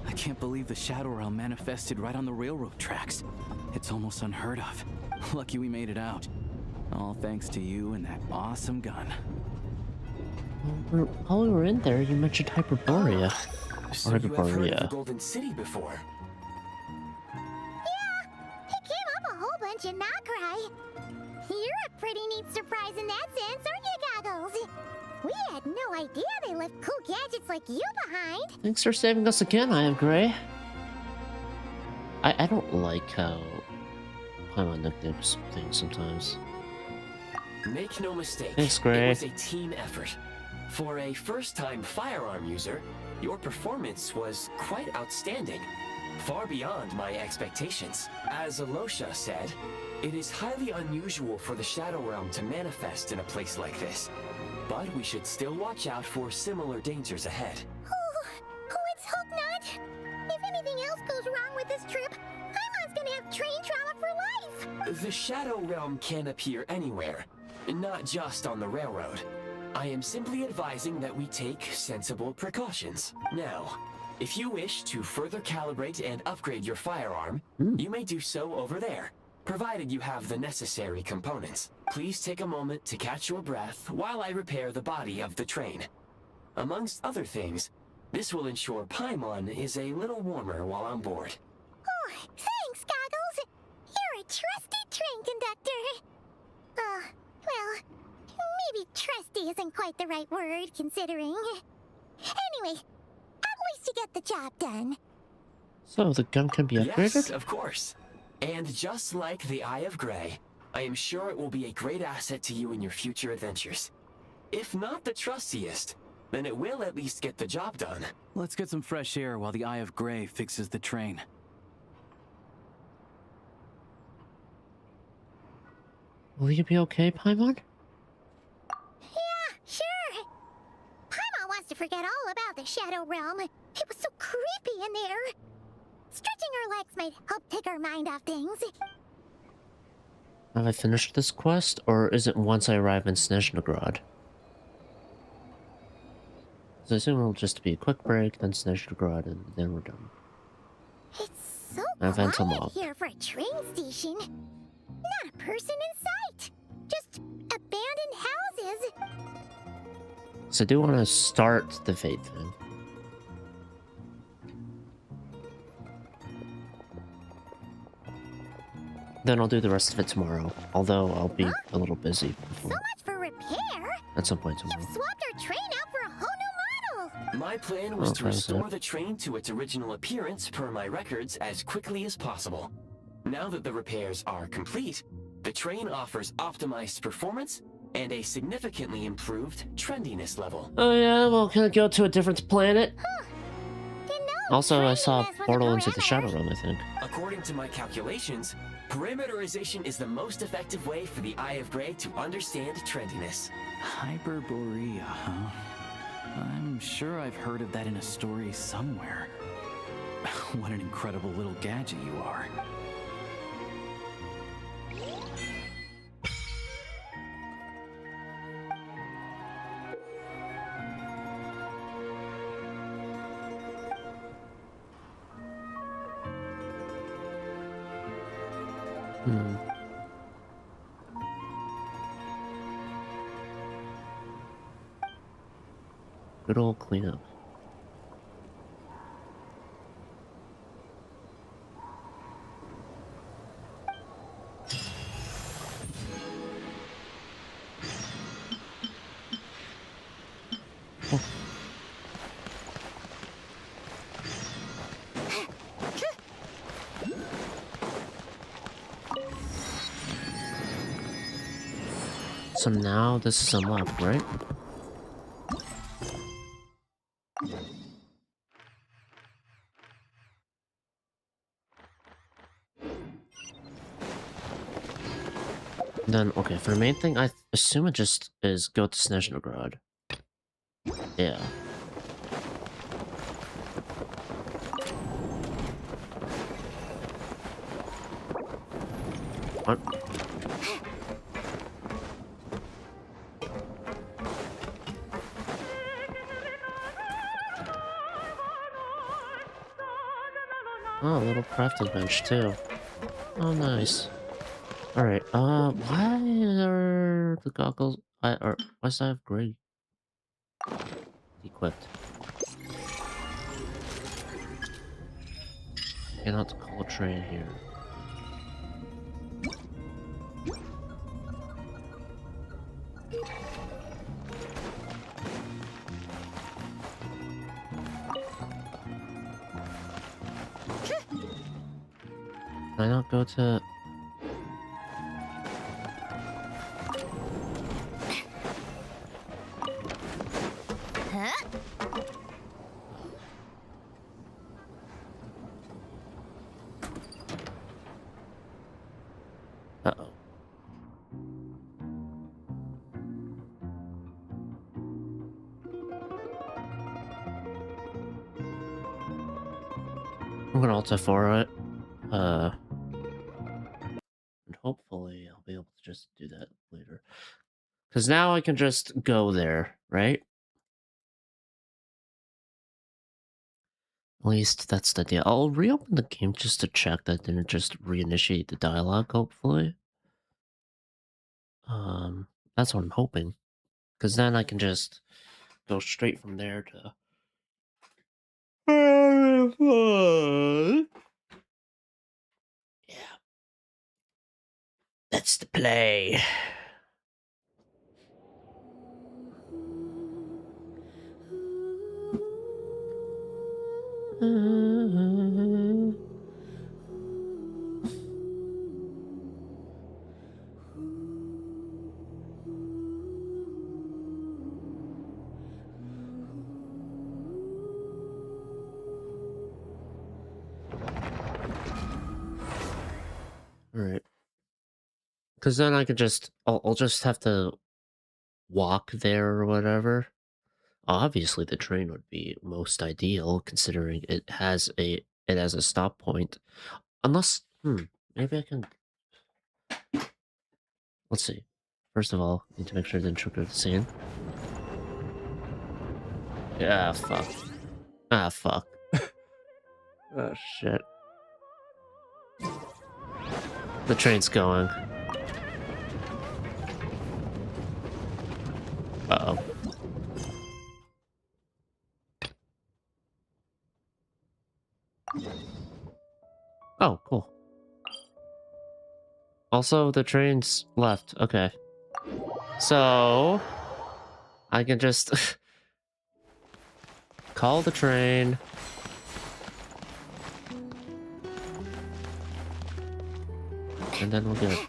I can't believe the Shadow Realm manifested right on the railroad tracks. It's almost unheard of. Lucky we made it out. All thanks to you and that awesome gun. While we were in there, you mentioned Hyperborea. So you have heard of the Golden City before? Yeah, it came up a whole bunch in Nocrai. You're a pretty neat surprise in that sense, aren't you, Goggles? We had no idea they left cool gadgets like you behind. Thanks for saving us again, I am Gray. I don't like how Paimon nicknames things sometimes. Make no mistake, Thanks, Gray. It was a team effort. For a first-time firearm user, your performance was quite outstanding, far beyond my expectations. As Alosha said, it is highly unusual for the Shadow Realm to manifest in a place like this, but we should still watch out for similar dangers ahead. Oh, let's hope not. If anything else goes wrong with this trip, Paimon's gonna have train trauma for life. The Shadow Realm can appear anywhere, not just on the railroad. I am simply advising that we take sensible precautions. Now, if you wish to further calibrate and upgrade your firearm, you may do so over there, provided you have the necessary components. Please take a moment to catch your breath while I repair the body of the train. Amongst other things, this will ensure Paimon is a little warmer while on board. Oh, thanks, Goggles. You're a trusty train conductor. Well, maybe trusty isn't quite the right word, considering. Anyway, at least you get the job done. So the gun can be upgraded? Yes, of course. And just like the Eye of Grey, I am sure it will be a great asset to you in your future adventures. If not the trustiest, then it will at least get the job done. Let's get some fresh air while the Eye of Grey fixes the train. Will you be okay, Paimon? Yeah, sure. Paimon wants to forget all about the Shadow Realm. It was so creepy in there. Stretching her legs might help take her mind off things. Have I finished this quest, or is it once I arrive in Snezhnaya? So I assume it'll just be a quick break, then Snezhnaya, and then we're done. It's so Adventure quiet mob. here for a train station. Not a person in sight. Just abandoned houses. So I do want to start the Fate thing. Then I'll do the rest of it tomorrow, although I'll be a little busy So much for repair. at some point tomorrow. You've swapped our train out for a whole new model. My plan was to that was restore it. the train to its original appearance per my records as quickly as possible. Now that the repairs are complete, the train offers optimized performance and a significantly improved trendiness level. Oh yeah, well, can I go to a different planet? Also, I saw a portal into the Shadow Realm, I think. According to my calculations, perimeterization is the most effective way for the Eye of Grey to understand trendiness. Hyperborea, huh? I'm sure I've heard of that in a story somewhere. What an incredible little gadget you are. Good old cleanup. So now this is unlocked, right? Then, okay, for the main thing, I assume it just is go to Snezhnaya. Yeah. What? Oh, a little crafting bench too. Oh, nice. Alright, why are the goggles... why does I have gray equipped? Cannot call a train here. Can I not go to... Huh? Uh-oh. I'm gonna Alt F4 it. And hopefully I'll be able to just do that later. Because now I can just go there, right? At least that's the deal. I'll reopen the game just to check that didn't just reinitiate the dialogue, hopefully. That's what I'm hoping. Because then I can just go straight from there to... Yeah. That's the play. Alright. Because then I could just... I'll just have to walk there or whatever. Obviously, the train would be most ideal, considering it has a stop point. Unless... maybe I can... Let's see. First of all, need to make sure I didn't trigger the scene. Yeah, fuck. Ah, fuck. Oh, shit. The train's going. Uh-oh. Oh, cool. Also, the train's left. Okay. So... I can just... call the train. And then we'll get it.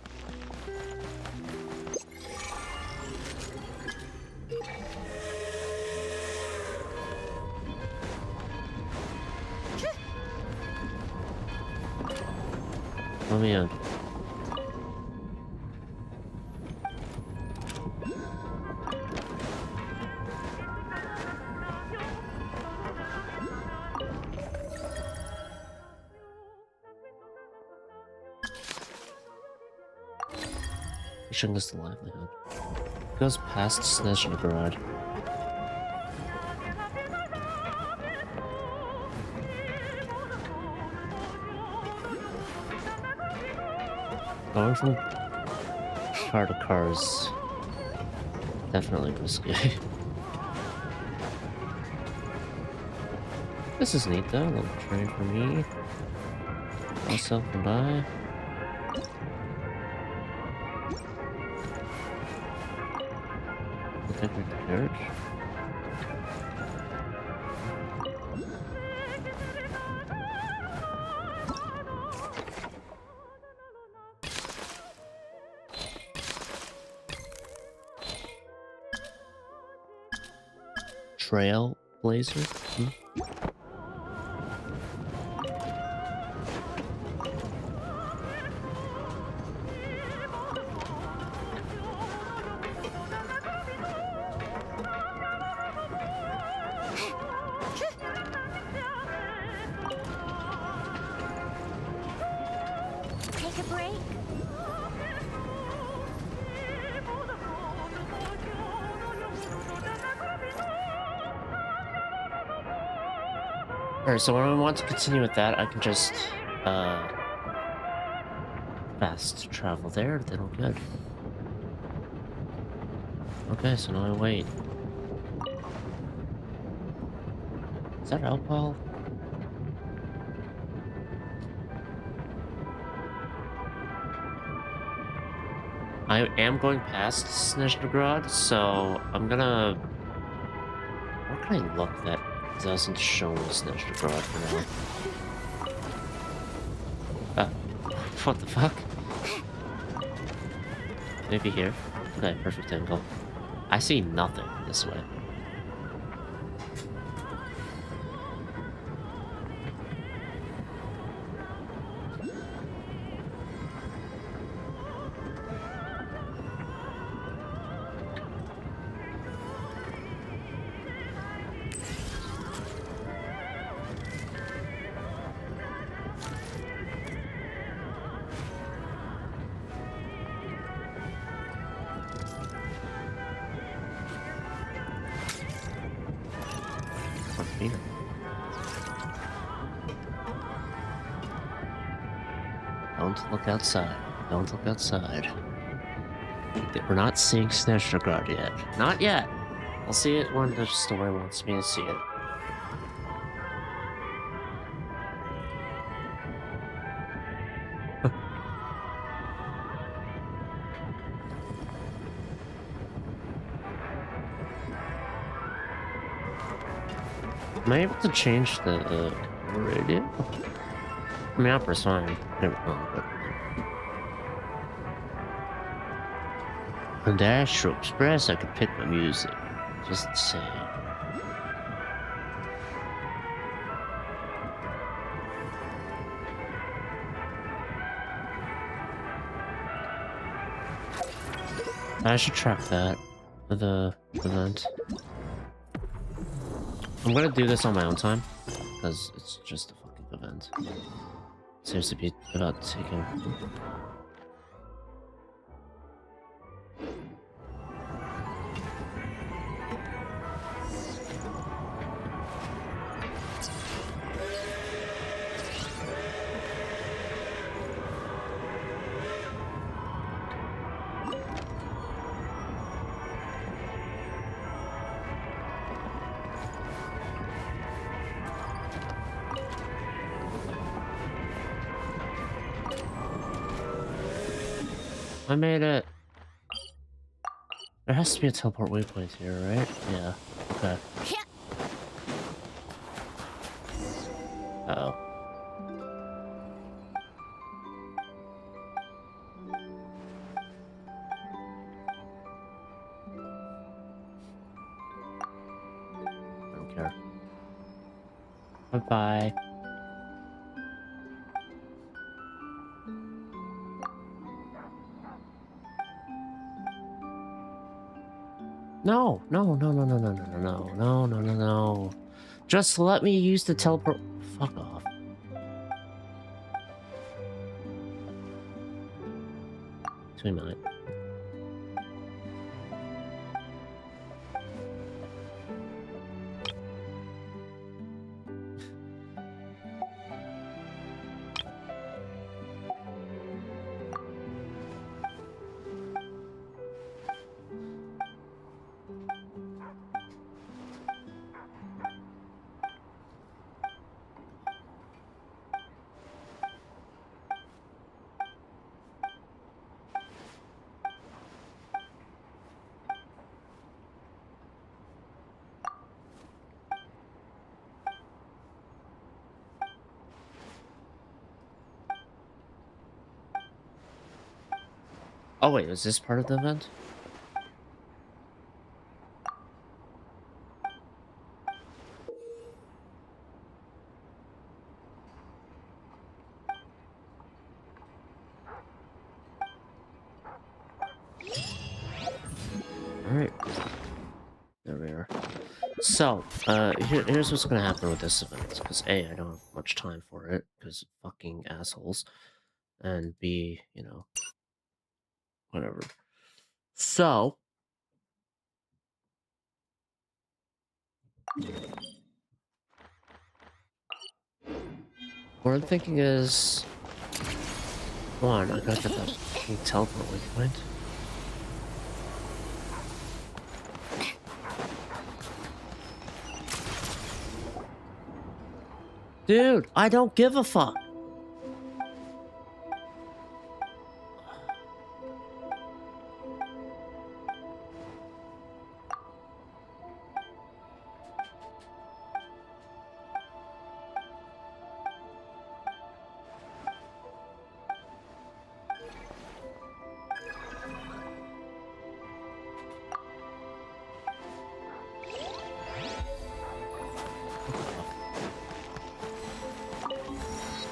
Let me in. Fishing is the livelihood. Goes past Snezhnaya. Going from car to car is definitely risky. This is neat though. A little train for me. Myself and I. I think we're the carriage. Trailblazer? Hmm? Take a break. Alright, so when I want to continue with that, I can just, fast travel there, then we're good. Okay, so now I wait. Is that alcohol? I am going past Snezhnaya, so I'm gonna... Where can I look that doesn't show me Snezhnaya for now? What the fuck? Maybe here? Okay, perfect angle. I see nothing this way. Don't look outside. Don't look outside. We're not seeing Snezhnaya yet. Not yet. I'll see it when the story wants me to see it. Am I able to change the radio? I mean, opera's fine. Never mind, but... On the Astro Express, I could pick my music. Just saying. I should track that. The event. I'm gonna do this on my own time, because it's just a fucking event. Seems to be about taking... I made it. There has to be a teleport waypoint here, right? Yeah. Okay. Uh-oh. I don't care. Bye-bye. No, no, no, no, no, no, no, no, no, no, no, no. Just let me use the teleport. Fuck off. So we might. Oh wait, was this part of the event? Alright. There we are. So, here's what's gonna happen with this event. Because A, I don't have much time for it, because fucking assholes. And B, you know, whatever. So, what I'm thinking is, one, I gotta get that fucking teleport waypoint. Dude, I don't give a fuck.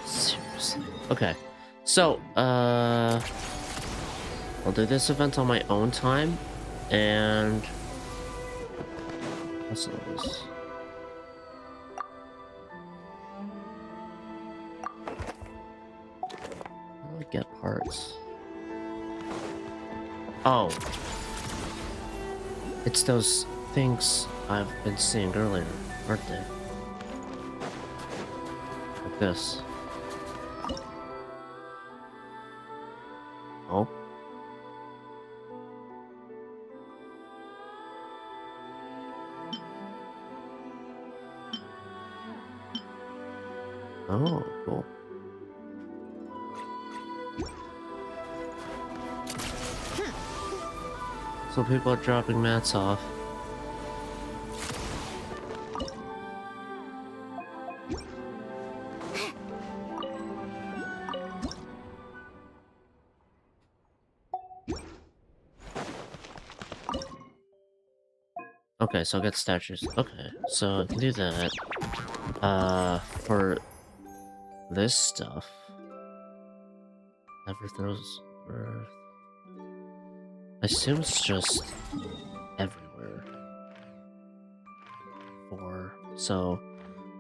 Seriously. Okay. So, I'll do this event on my own time, and what's all this? How do I get parts? Oh. It's those things I've been seeing earlier, aren't they? Like this. Oh. Oh, cool. So people are dropping mats off. Okay, so I'll get statues. Okay, so I can do that. For this stuff. Never throws earth. I assume it's just everywhere. So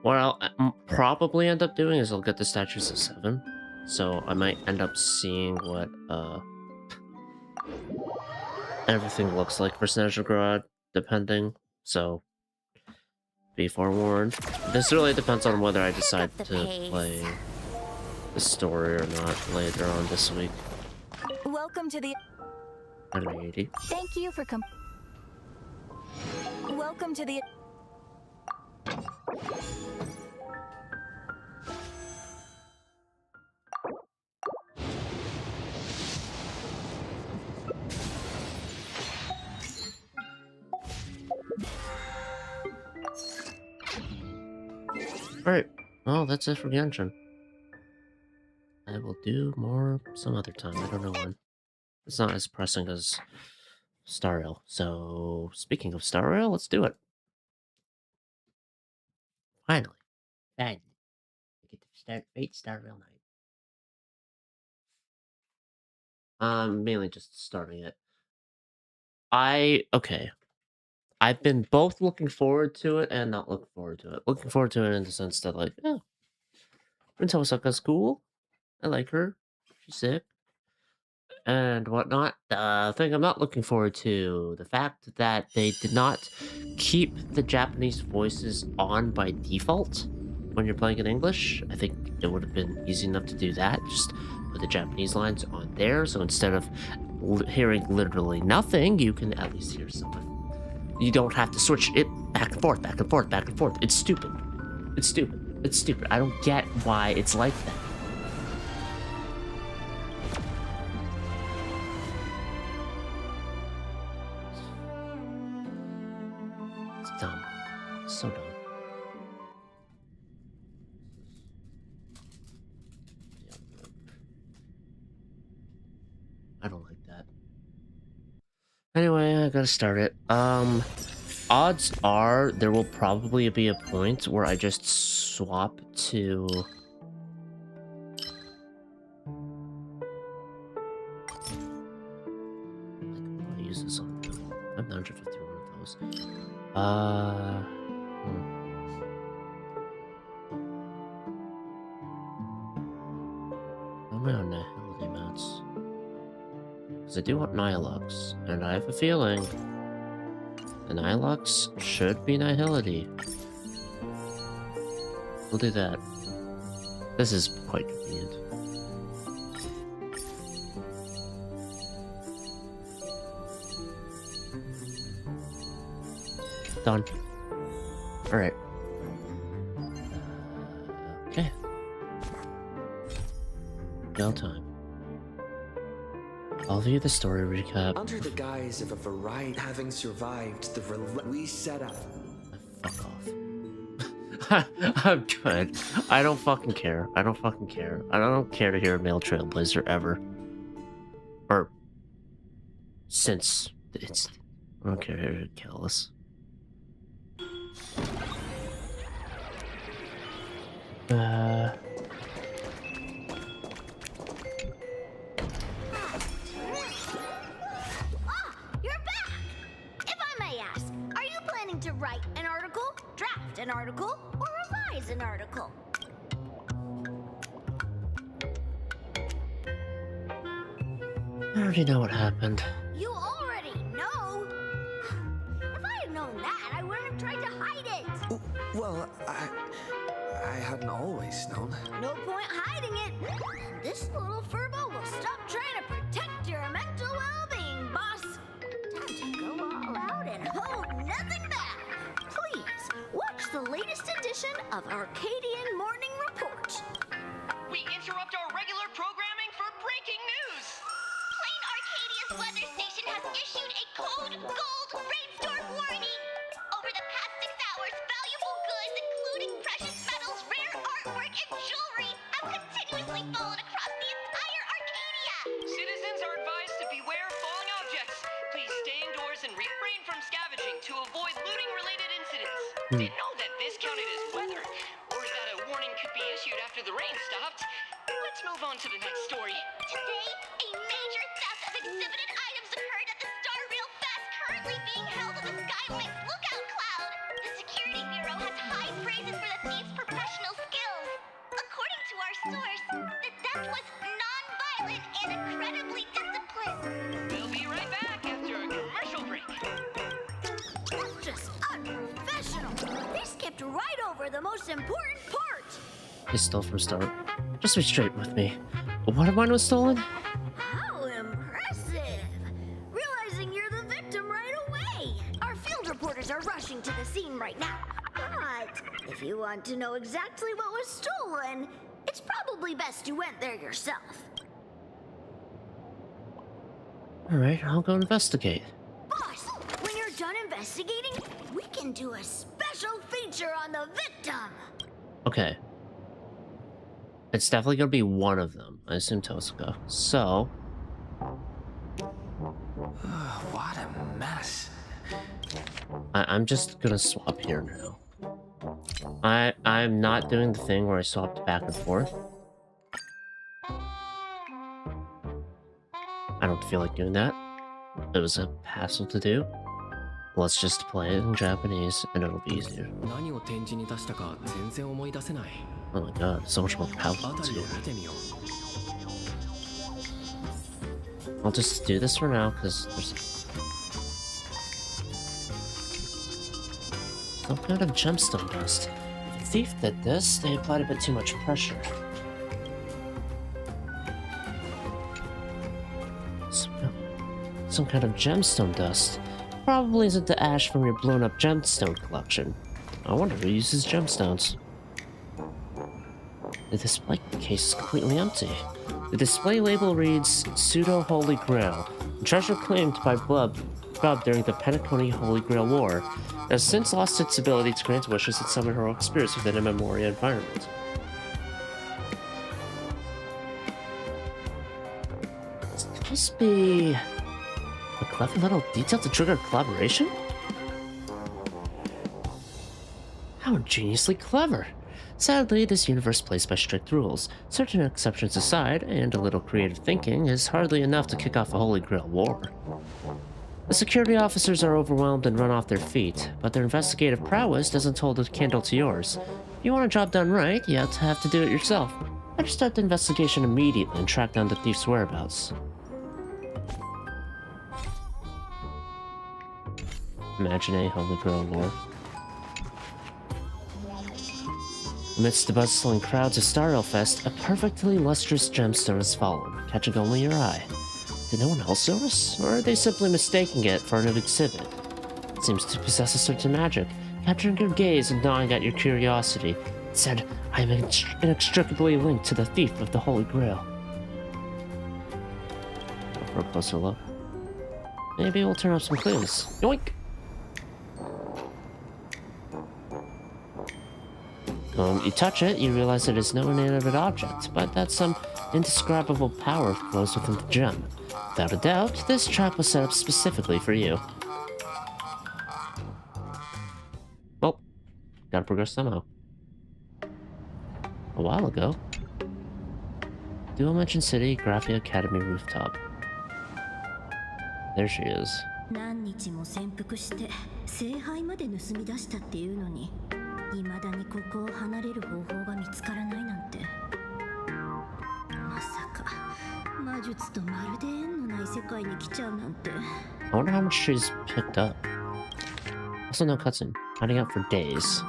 what I'll probably end up doing is I'll get the statues of 7. So I might end up seeing what everything looks like for Snezhnaya, depending. So be forewarned. This really depends on whether I decide to play the story or not later on this week. Welcome to the... 180. Thank you for Welcome to the... Alright, well, that's it for Genshin. I will do more some other time. I don't know when. It's not as pressing as Star Rail. So, speaking of Star Rail, let's do it. Finally. Finally. We get to start Fate Star Rail night. Mainly just starting it. Okay. I've been both looking forward to it and not looking forward to it. Looking forward to it in the sense that, like, yeah, Rin Osaka's cool. I like her. She's sick. And whatnot. The thing I'm not looking forward to, the fact that they did not keep the Japanese voices on by default when you're playing in English. I think it would have been easy enough to do that. Just put the Japanese lines on there, so instead of hearing literally nothing, you can at least hear something. You don't have to switch it back and forth, back and forth, back and forth. It's stupid. It's stupid. It's stupid. I don't get why it's like that. It's dumb. It's so dumb. I don't like that. Anyway, I gotta start it. Odds are there will probably be a point where I just swap to... I'll use this on. I have 951 of those. I'm around nihility amounts. Because I do want Nihilux, and I have a feeling the Nihilux should be nihility. We'll do that. This is quite convenient. Done. Alright. Okay. Go time. I'll view the story recap. Under the guise of a variety, having survived the we set up. Fuck off. I'm good. I don't fucking care. I don't fucking care. I don't care to hear a male trailblazer ever. Or since it's... I don't care to hear kill us. You're back! If I may ask, are you planning to write an article, draft an article, or revise an article? I already know what happened. You already know? If I had known that, I wouldn't have tried to hide it. Well, I hadn't always known. No point hiding it. And this little furbo will stop trying to protect your mental well-being, boss. Time to go all out and hold nothing back. Please, watch the latest edition of Arcadian Morning Report. We interrupt our regular programming for breaking news. Plain Arcadia's weather station has issued a code gold rainstorm warning. Over the past 6 hours, valuable goods, including precious metals, rare artwork, and jewelry, have continuously fallen across the entire Arcadia. Citizens are advised to beware falling objects. Please stay indoors and refrain from scavenging to avoid looting-related incidents. Didn't know that this counted as weather, or that a warning could be issued after the rain stopped. Let's move on to the next story. Today, a major theft of exhibited items occurred at the Star Rail Fest currently being held at the Skyway's lookout cloud. The Security Bureau has high praises for the thieves' professional skills. According to our source, the theft was non-violent and incredibly disciplined. We'll be right back after a commercial break. That's just unprofessional. They skipped right over the most important part. He's still from start. Just be straight with me. What of mine was stolen? How impressive! Realizing you're the victim right away. Our field reporters are rushing to the scene right now. But if you want to know exactly what was stolen, it's probably best you went there yourself. Alright, I'll go investigate. Boss, when you're done investigating, we can do a special feature on the victim. Okay. It's definitely gonna be one of them. I assume Tosca. So... What a mess. I'm just gonna swap here now. I'm not doing the thing where I swapped back and forth. I don't feel like doing that. It was a hassle to do. Let's just play it in Japanese and it'll be easier. Oh my god, so much more powerful too. I'll just do this for now because there's some kind of gemstone dust. If the thief did this, they applied a bit too much pressure. Some kind of gemstone dust. Probably isn't the ash from your blown up gemstone collection. I wonder who uses gemstones. The display case is completely empty. The display label reads Pseudo Holy Grail, a treasure claimed by Blub during the Penacony Holy Grail War. It has since lost its ability to grant wishes and summon heroic spirits within a Memoria environment. This could just be a clever little detail to trigger collaboration? How ingeniously clever! Sadly, this universe plays by strict rules. Certain exceptions aside, and a little creative thinking is hardly enough to kick off a Holy Grail war. The security officers are overwhelmed and run off their feet, but their investigative prowess doesn't hold a candle to yours. If you want a job done right, you have to do it yourself. Better start the investigation immediately and track down the thief's whereabouts. Imagenae Holy Grail lore. Amidst the bustling crowds of Starrel Fest, a perfectly lustrous gemstone has fallen, catching only your eye. Did no one else notice? Or are they simply mistaking it for an exhibit? It seems to possess a certain magic, capturing your gaze and gnawing at your curiosity. It said, I am inextricably linked to the thief of the Holy Grail. Go for a closer look. Maybe we'll turn up some clues. Yoink! You touch it, you realize it is no inanimate object, but that some indescribable power flows within the gem. Without a doubt, this trap was set up specifically for you. Well, gotta progress somehow. A while ago. Dual Mention City, Graphia Academy rooftop. There she is. I wonder how much she's picked up. Also no cutscene. Hiding out for days.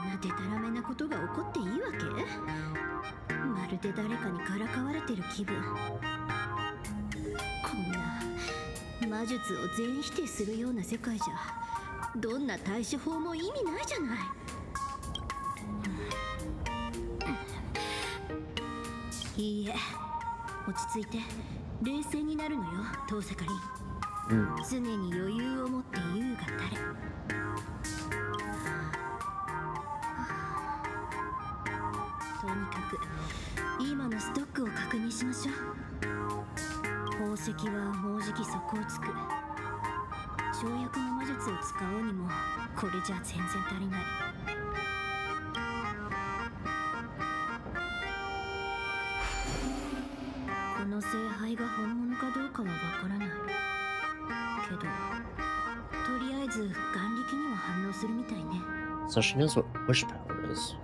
So she knows what wish power is.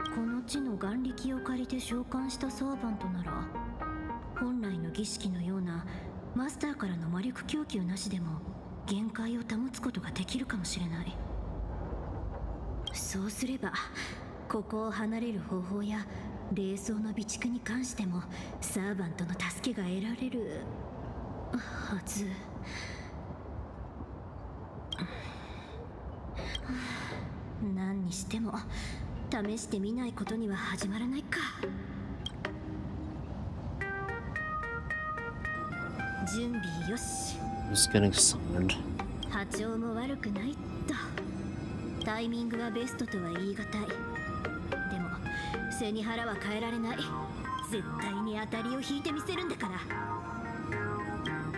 Who's getting summoned?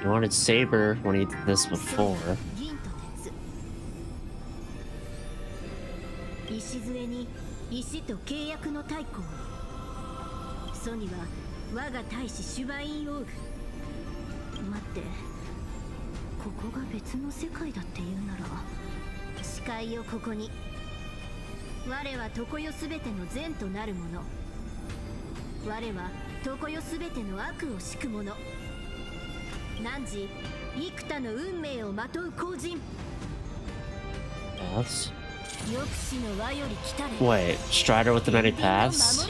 You wanted Saber when he did this before. Paths? Wait, Strider with the many paths?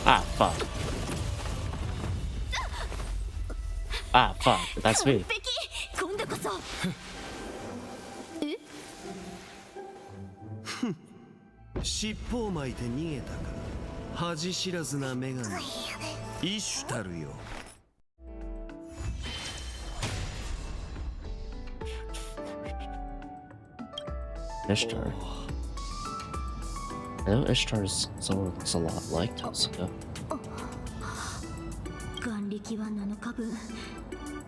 Ah, fuck. Ah, fuck. That's me. 尻尾を巻いて逃げたか。恥知らずな女神。異種たるよ。Ishtar. I know Ishtar is someone that looks a lot like Tasuka. 眼力は7日分。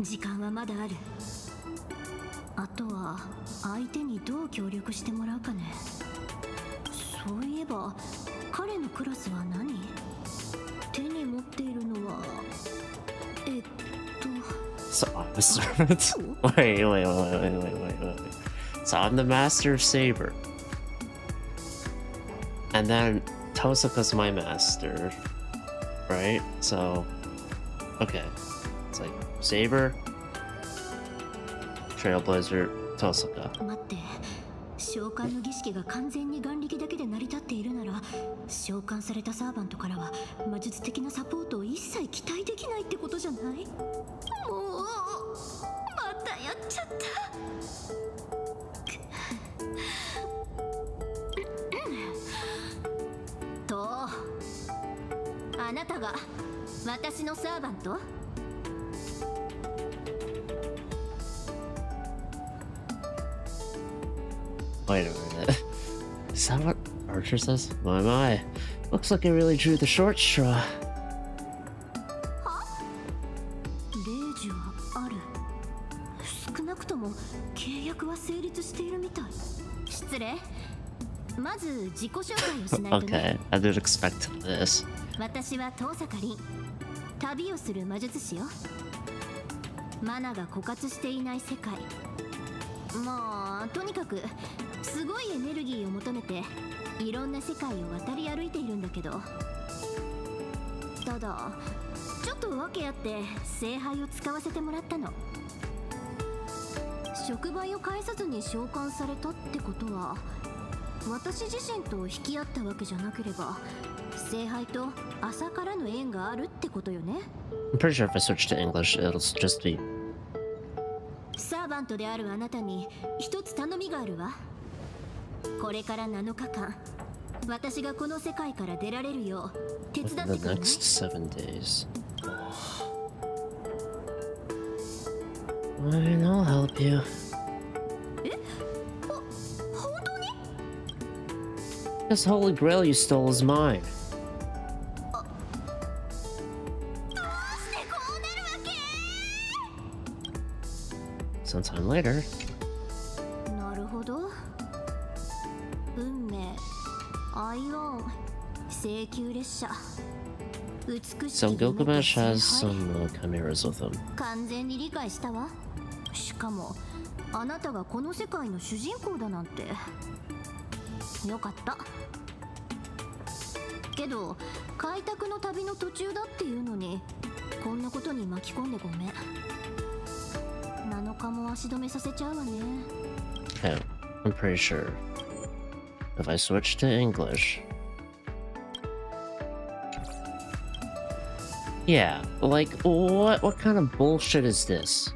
時間はまだある。あとは相手にどう協力してもらうかね。そういえば彼のクラスは何？手に持っているのはSo I'm a servant. Wait. So I'm the master of Saber. And then Tosaka's my master. Right? So okay. It's like Saber, Trailblazer, Tosaka. 待って、召喚の儀式が完全に眼力だけで成り立っているなら、召喚されたサーバントからは魔術的なサポートを一切期待できないってことじゃない？もうまたやっちゃった。と、あなたが私のサーバント？Wait a minute. Is that what Archer says? My. Looks like I really drew the short straw. 令状ある。少なくとも契約は成立しているみたい。失礼。まず自己紹介をしないとね。Okay, I didn't expect this. 私は遠坂凛。旅をする魔術師よ。マナが枯渇していない世界。まあとにかくすごいエネルギーを求めていろんな世界を渡り歩いているんだけど、ただちょっと訳あって聖杯を使わせてもらったの。触媒を介さずに召喚されたってことは、私自身と引き合ったわけじゃなければ聖杯と朝からの縁があるってことよね。I'm pretty sure if I switch to English, it'll just be. サーバントであるあなたに一つ頼みがあるわ。これから7日間、私がこの世界から出られるよう手伝ってくれない？ The next 7 days. Fine, I'll help you. え？本当に？ This holy grail you stole is mine. Sometime later. なるほど。運命、アイオン、請求列車。美し So き夢と Gilgamesh has 聖杯。 some chimeras with him. 完全に理解したわ。しかもあなたがこの世界の主人公だなんて。よかった。けど開拓の旅の途中だっていうのにこんなことに巻き込んでごめん。7日も足止めさせちゃうわね。 Okay, I'm pretty sure. If I switch to English. Yeah, like, what kind of bullshit is this?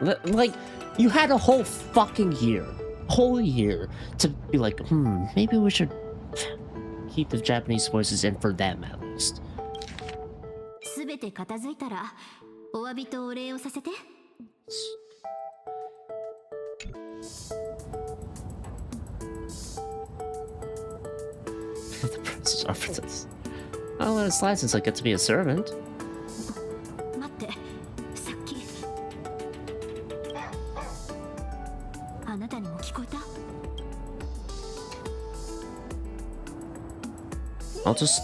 Like, you had a whole fucking year, to be like, maybe we should keep the Japanese voices in for them at least. すべて片付いたらお詫びとお礼をさせて。The princess offered this. I'll let it slide since I get to be a servant. 待って、さっきあなたにも聞こえた？ I'll just.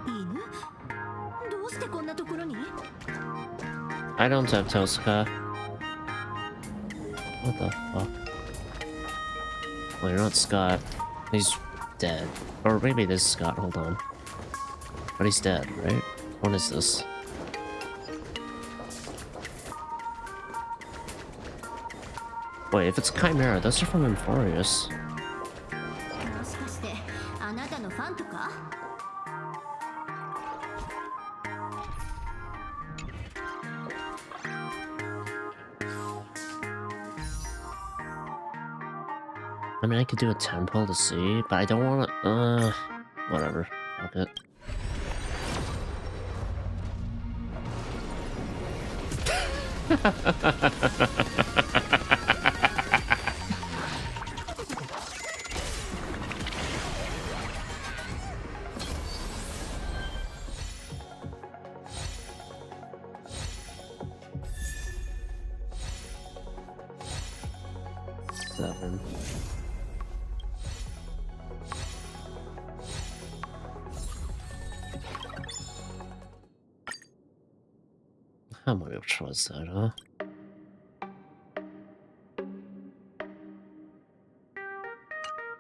犬？どうしてこんなところに？ I don't have Tosaka. What the fuck? Well, you're not Scott. He's dead. Or maybe this is Scott, hold on. But he's dead, right? What is this? Wait, if it's Chimera, those are from Emphorius. もしかしてあなたのファンとか？ I mean, I could do a tempo to see, but I don't want to. Whatever. Fuck it. 7. How much was that, huh?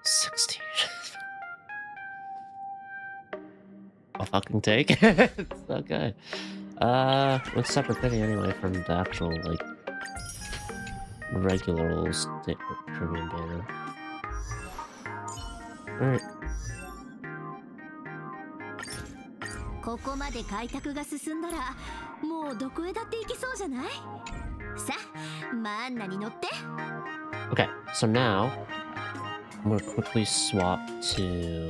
16. I'll fucking take it. It's okay. It's separate video anyway from the actual, like, regular old premium banner. Alright. ここまで開拓が進んだらもうどこへだって行けそうじゃない？さあ、マンナに乗って。 Okay, so now I'm gonna quickly swap to.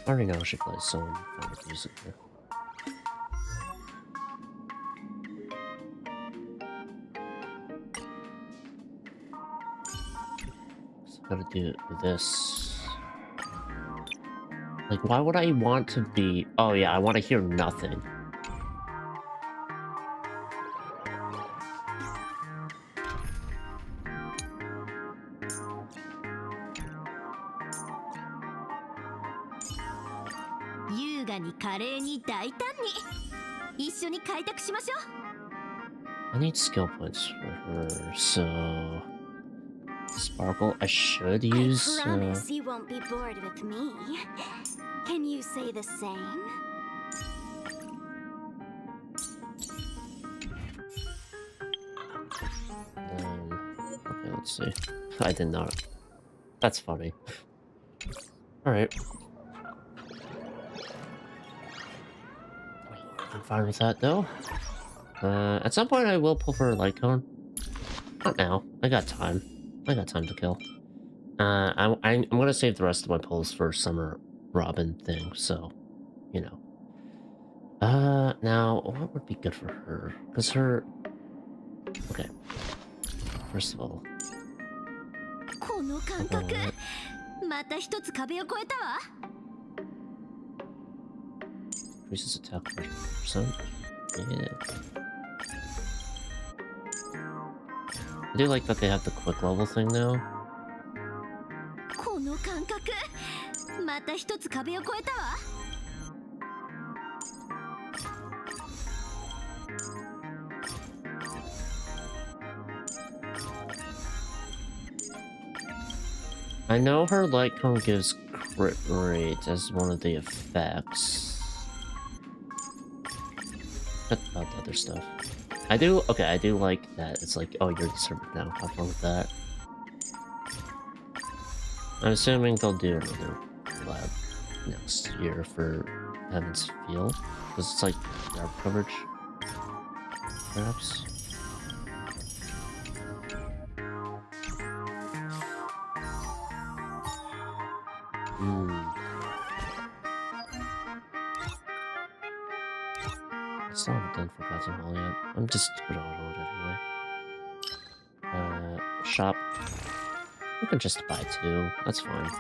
I already know I should play some fun music here. So I gotta do this. Like, why would I want to be? Oh yeah, I want to hear nothing. I need skill points for her, so Sparkle. I should use. I promise you won't be bored with me. Can you say the same? Okay, let's see. I did not. That's funny. All right. I'm fine with that though. At some point I will pull for a light cone. Not now. I got time. I got time to kill. I'm gonna save the rest of my pulls for Summer Robin thing, so, you know. Now, what would be good for her? Because her... Okay. First of all... Increases attack 40%. Yeah. I do like that they have the quick level thing now. I know her light cone gives crit rate as one of the effects. What about the other stuff? I do like that. It's like, oh, you're the server now. Have fun with that. I'm assuming they'll do another lab next year for Heaven's Field. Because it's like yarb coverage. Perhaps. I still haven't done Forgotten Hall yet. I'm just gonna download anyway. Shop. We can just buy 2. That's fine.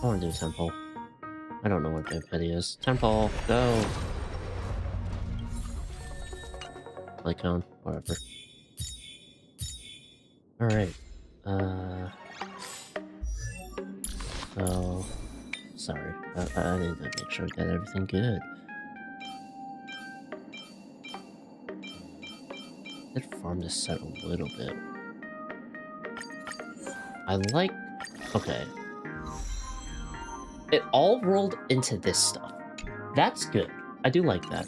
I want to do Temple. I don't know what the petty is. Temple, go! Lycone, whatever. Alright. So... Sorry. I need to make sure I got everything good. I did farm this set a little bit. I like... Okay. It all rolled into this stuff. That's good. I do like that.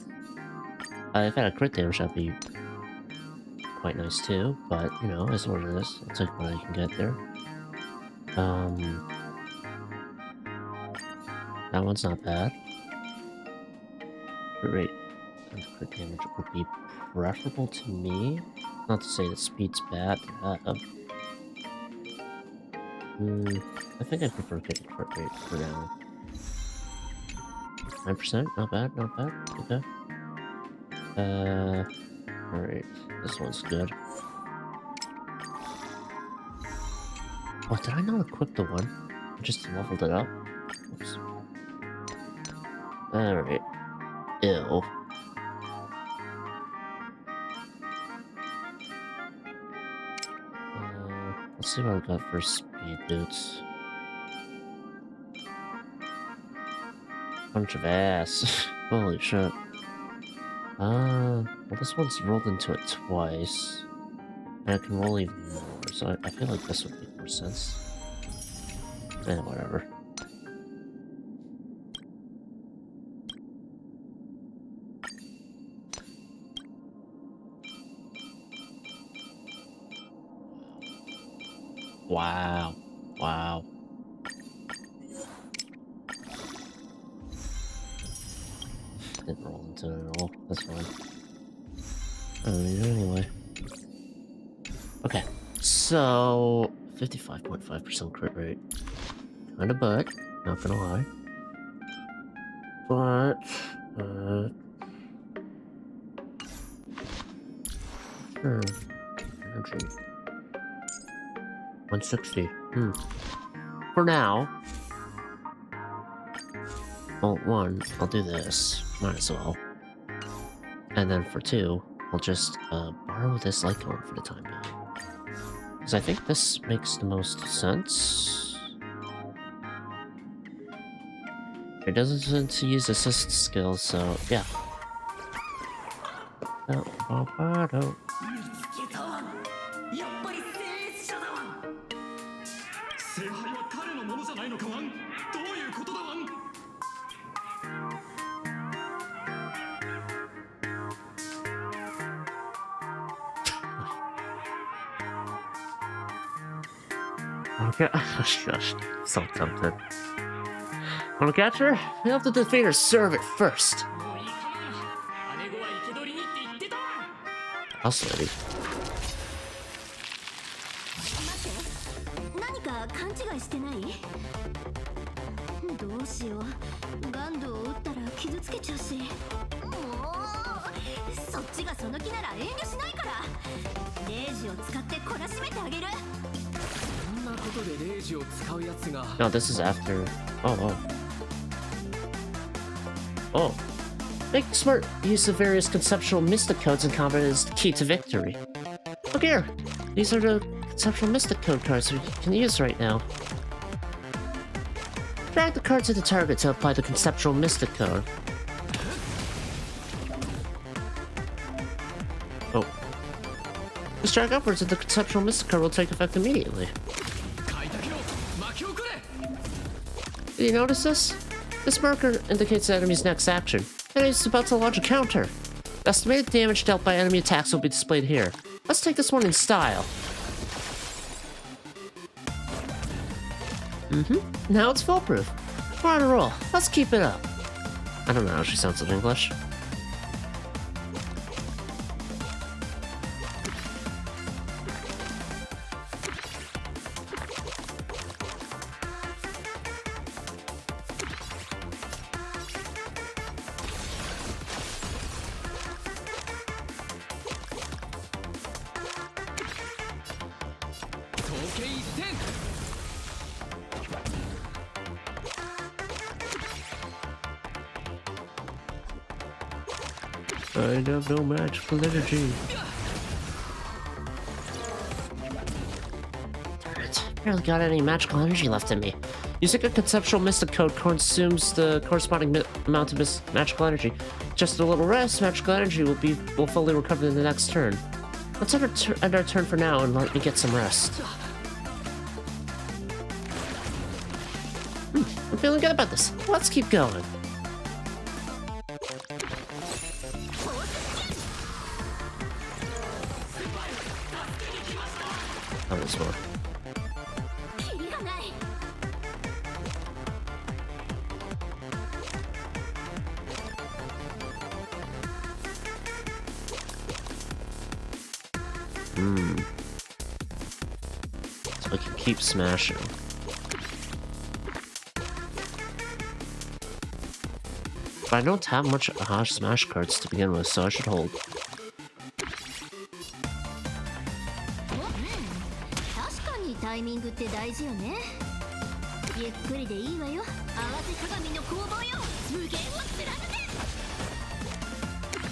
If I had a crit damage, that'd be quite nice too, but, you know, it's what it is. I'll take what I can get there. That one's not bad. Crit rate and crit damage would be preferable to me. Not to say that speed's bad. I think I prefer getting crit rate for now. 9%? Not bad, not bad. Okay. Alright. This one's good. Oh, did I not equip the one? I just leveled it up? Oops. Alright. Ew. Let's see what I got for speed boots. Bunch of ass. Holy shit. Well, this one's rolled into it twice. And I can roll even more, so I feel like this would make more sense. Whatever. Wow. Wow. Didn't roll into it at all. That's fine. I don't need it anyway. Okay. So 55.5% crit rate. Kinda butt, not gonna lie. But sure. Energy. 160. For now. Well, one, I'll do this. Might as well. And then for two, I'll just borrow this light cone for the time being. Because I think this makes the most sense. It doesn't want to use assist skills, so yeah. Okay, gosh, so tempted. Wanna catch her? You have to defeat her servant first. I'll study. 何か勘違いしてない？どうしよう。ガンドを撃ったら傷つけちゃうし。もうそっちがその気なら遠慮しないから。レイジを使って懲らしめてあげる。 No, this is after. Oh. Make smart use of various conceptual mystic codes in combat is the key to victory. Look here! These are the conceptual mystic code cards we can use right now. Drag the card to the target to apply the conceptual mystic code. Oh. Just drag upwards and the conceptual mystic code will take effect immediately. Did you notice this? This marker indicates the enemy's next action. The enemy is about to launch a counter. The estimated damage dealt by enemy attacks will be displayed here. Let's take this one in style. Now it's foolproof. We're on a roll. Let's keep it up. I don't know how she sounds in English. I have no magical energy. Darn it. Barely got any magical energy left in me. Using a conceptual mystic code consumes the corresponding amount of magical energy. Just a little rest, magical energy will fully recover in the next turn. Let's end our turn for now and let me get some rest. I'm feeling good about this. Let's keep going. Oh, this one. So I can keep smashing. But I don't have much smash cards to begin with, so I should hold.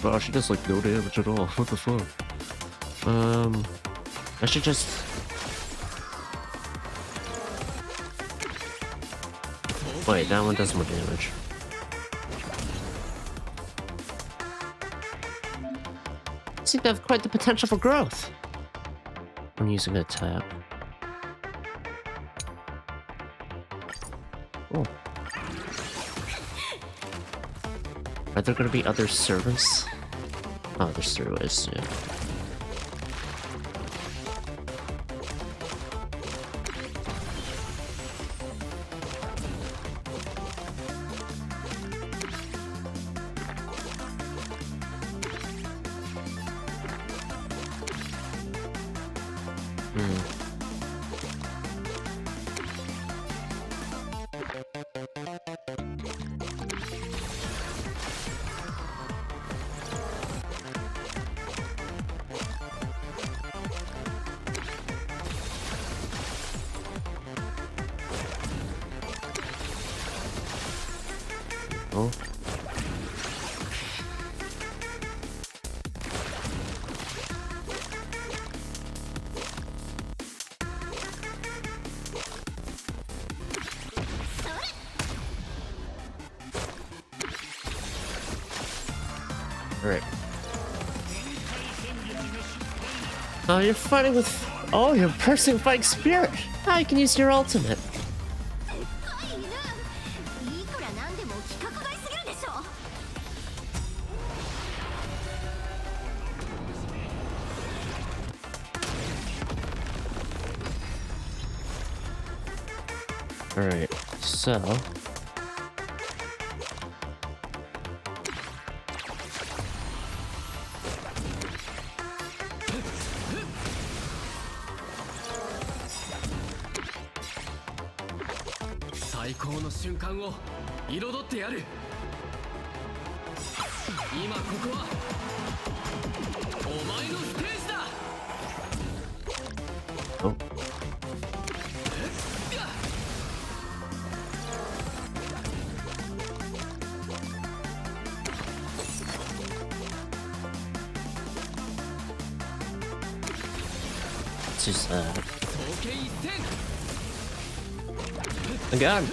Wow, she does like no damage at all. What the fuck? I should just Wait, that one does more damage. Seem to have quite the potential for growth when using a tap. Oh. Are there gonna be other servants? Oh, there's 3 ways, yeah. Oh. Alright. Oh, you're fighting with... Oh, you're bursting fighting spirit! Now you can use your ultimate. Alright, so... Oh. It's just, Again!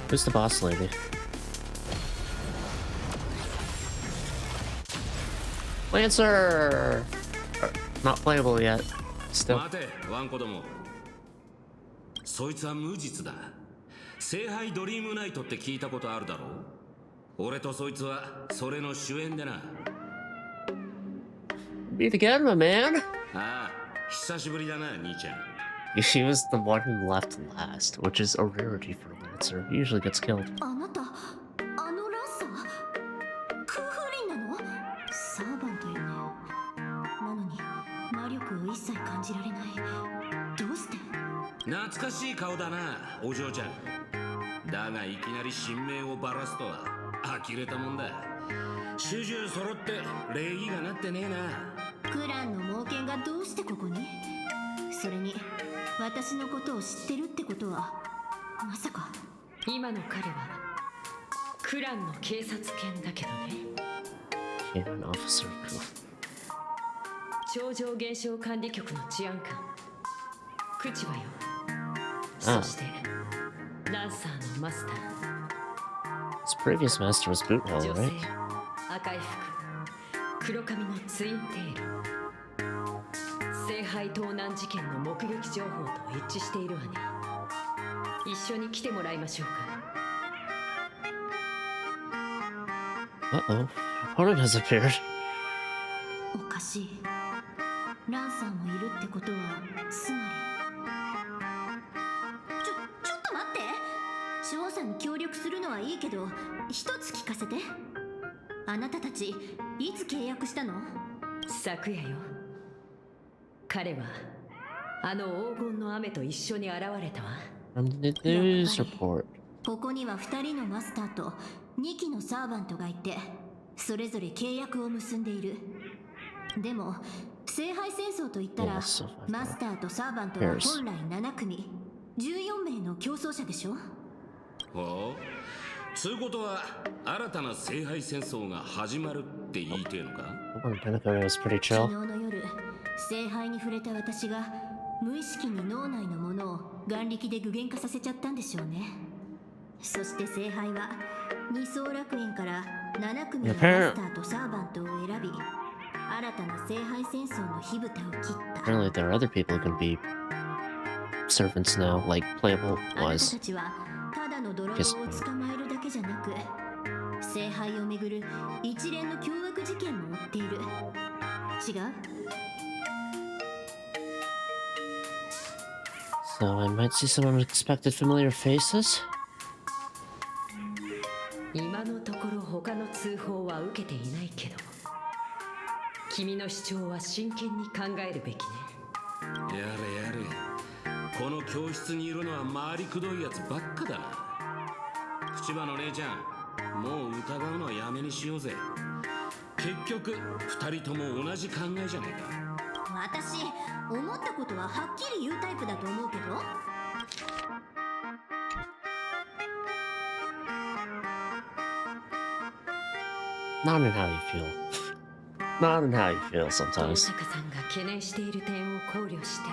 Who's the boss lady? Lancer! Not playable yet. Still. そいつは無実だ。聖杯ドリームナイトって聞いたことあるだろう？俺とそいつはそれの主演でな。Be the good, my man. ああ、久しぶりだな、兄ちゃん。She was the one who left last, which is a rarity for Lancer. He usually gets killed. あなた、あのランサー、空風林なの？サーバントよね。なのに魔力を一切感じられない。どうして？懐かしい顔だな、お嬢ちゃん。だがいきなり神明をばらすとは呆れたもんだ。主従揃って礼儀がなってねえな。クランの猛犬がどうしてここに？それに私のことを知ってるってことはまさか。今の彼はクランの警察犬だけどね。Canon officer. 超常現象管理局の治安官クチバよ。そしてランサーのマスター。His previous master was Boothell, 女性、 right? 赤い服、黒髪のツインテール。聖杯盗難事件の目撃情報と一致しているわね。一緒に来てもらいましょうか。Uh-oh. Opponent has appeared. おかしい。ランサーもいるってことはつまり。ちょっと待って。調査に協力するのはいいけど、一つ聞かせて。あなたたちいつ契約したの？昨夜よ。彼はあの黄金の雨と一緒に現れたわ。From the news report. ここには2人のマスターと2機のサーバントがいて、それぞれ契約を結んでいる。でも聖杯戦争といったら、マスターとサーバントは本来7組14名の競争者でしょ。ほう、つうことは新たな聖杯戦争が始まるって言いてえのか？ was pretty 昨 chill. 日の夜、聖杯に触れた私が無意識に脳内のものを眼力で具現化させちゃったんでしょうね。そして聖杯は二層楽園から7組のマスターとサーバントを選び、新たな聖杯戦争の火蓋を切った。 Apparently there are other people who can be servants now, like playable あなた was. たちはただの泥棒を捕まえるだけじゃなく、聖杯をめぐる一連の凶悪事件も追っている。違う？ So I might see some unexpected familiar faces? 今のところ他の通報は受けていないけど、君の主張は真剣に考えるべきね。やれやれ、この教室にいるのは回りくどいやつばっかだな。口場の姉ちゃん、もう疑うのはやめにしようぜ。結局二人とも同じ考えじゃねえか。私、思ったことははっきり言うタイプだと思うけど。 Not in how you feel. Not in how you feel sometimes. 坂さんが懸念している点を考慮して、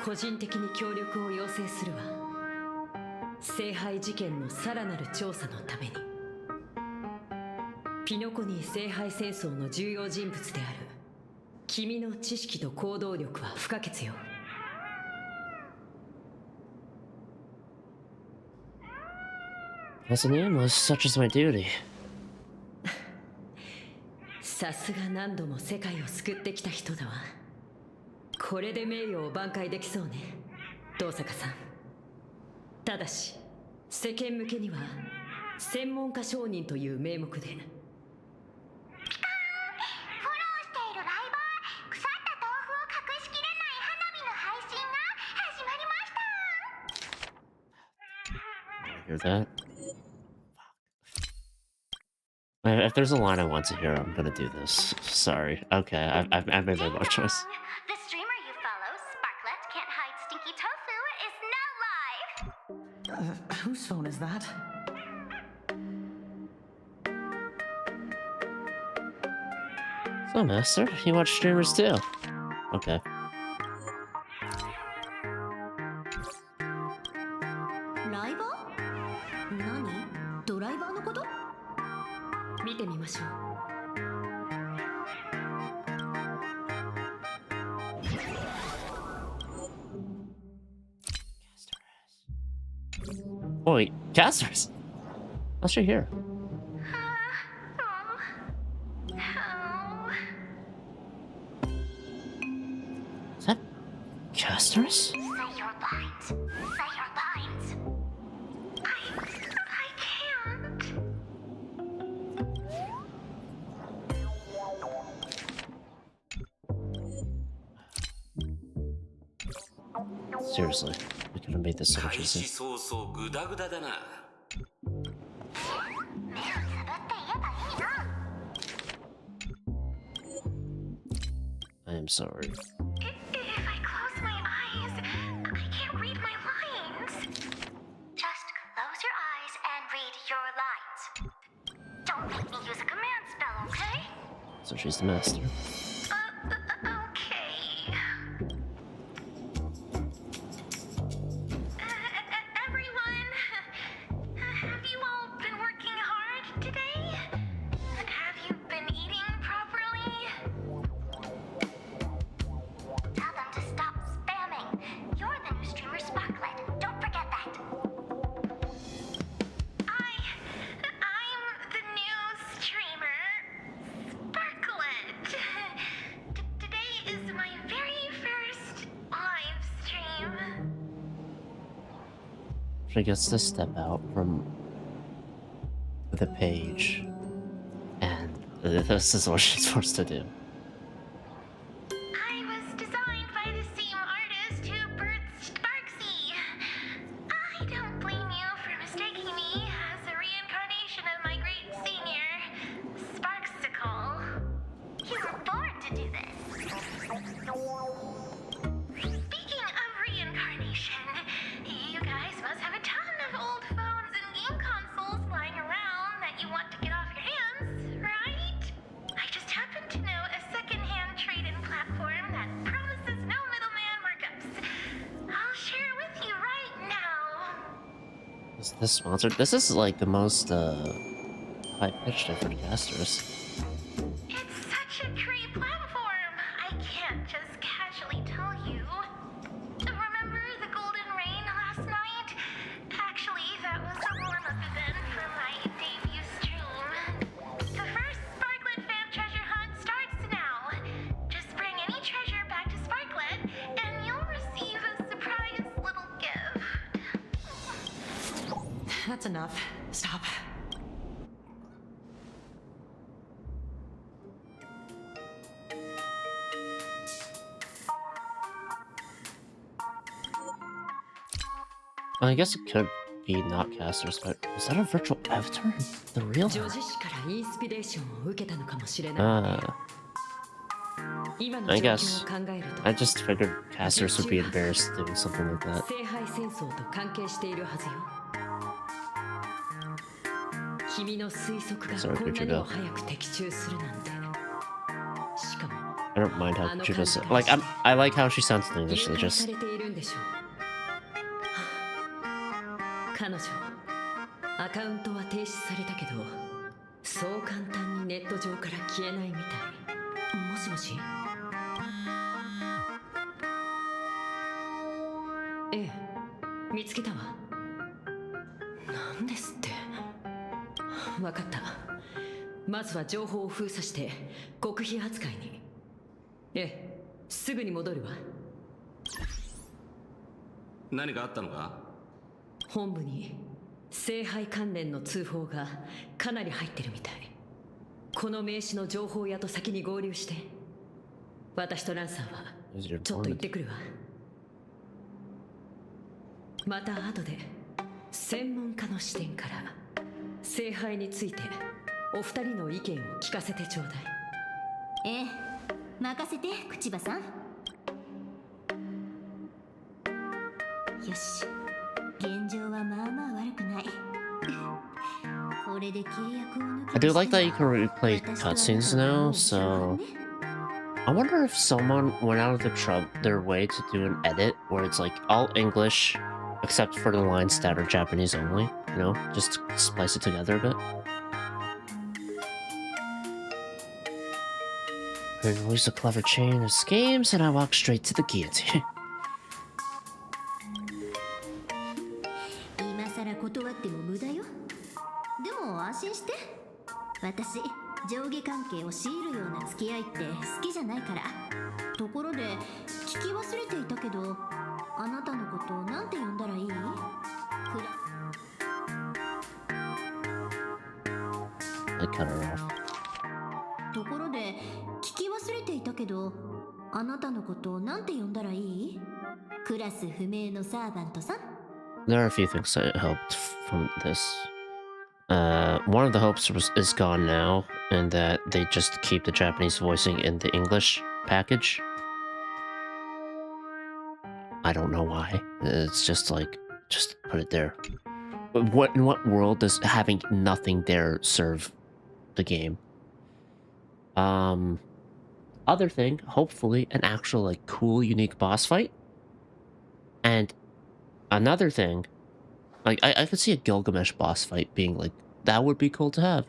個人的に協力を要請するわ。聖杯事件のさらなる調査のために。ピノコニー聖杯戦争の重要人物である君の知識と行動力は不可欠よ。As an analyst, such is my duty. さすが何度も世界を救ってきた人だわ。これで名誉を挽回できそうね、遠坂さん。ただし世間向けには専門家承認という名目で。Hear that? If there's a line I want to hear, I'm gonna do this. Sorry. Okay, I've made my choice. The streamer you follow, Sparklet Can't Hide Stinky Tofu, is now live! Whose phone is that? So, Master, you watch streamers too? Okay. ライバー？何？ドライバーのこと？見てみましょう。Oh wait, casters! What's right here? Is that casters? Say your lines. Say your lines. I can't. Seriously, we could have made this so much 開始 easier. 早々グダグダだな。 I am sorry. If I close my eyes, I can't read my lines. Just close your eyes and read your lines. Don't make me use a command spell, okay? So she's the master. Okay. Everyone, have you all been working hard today? Have you been eating properly? Tell them to stop spamming. You're the new streamer Sparklet. Don't forget that. I'm the new streamer Sparklet. Today is my very first live stream. She gets to step out from the page, and this is what she's supposed to do. I was designed by the same artist who birthed Sparksy. I don't blame you for mistaking me as a reincarnation of my great senior, Sparksicle. You were born to do this. Speaking of reincarnation, you guys must have a ton of old phones and game This sponsored. This is like the most high-pitched I've heard casters. It's such a great platform. I can't just casually tell you. Remember the Golden Rain last night? Actually, that was a warm-up event for my debut stream. The first Sparklet fan treasure hunt starts now. Just bring any treasure back to Sparklet, and you'll receive a surprise little gift. That's enough. Stop. I guess it could be not casters, but is that a virtual avatar? The real? I guess. I just figured casters would be embarrassed doing something like that. Sorry, Kuchuga. I don't mind how Kuchuga's like. I like how she sounds in English. They just. 彼女アカウントは停止されたけどそう簡単にネット上から消えないみたい。もしもし。ええ、見つけたわ。なんですって。わかった。まずは情報を封鎖して極秘扱いに。ええ、すぐに戻るわ。何かあったのか？本部に聖杯関連の通報がかなり入ってるみたい。この名刺の情報屋と先に合流して。私とランさんはちょっと行ってくるわ。また後で専門家の視点から聖杯についてお二人の意見を聞かせてちょうだい。ええ、任せて口場さん。よし。現状はまあまあ悪くない。これで契約を抜け I do like that you can replay cutscenes now, so I wonder if someone went out of their way to do an edit where it's like all English except for the lines that are Japanese only, you know, just to splice it together a bit. I release a clever chain of schemes and I walk straight to the guillotine. 今さら断っても無駄よ。でも安心して。私、上下関係を強いるような付き合いって好きじゃないから。ところで、聞き忘れていたけど、あなたのことをなんて呼んだらいい？I cut her off. ところで、聞き忘れていたけど、あなたのことをなんて呼んだらいい？クラス不明のサーバントさん。There are a few things that helped from this. One of the hopes is gone now, and that they just keep the Japanese voicing in the English package. I don't know why. It's just like, just put it there. But in what world does having nothing there serve the game? Other thing, hopefully an actual like cool, unique boss fight. And another thing, like I could see a Gilgamesh boss fight being like, that would be cool to have.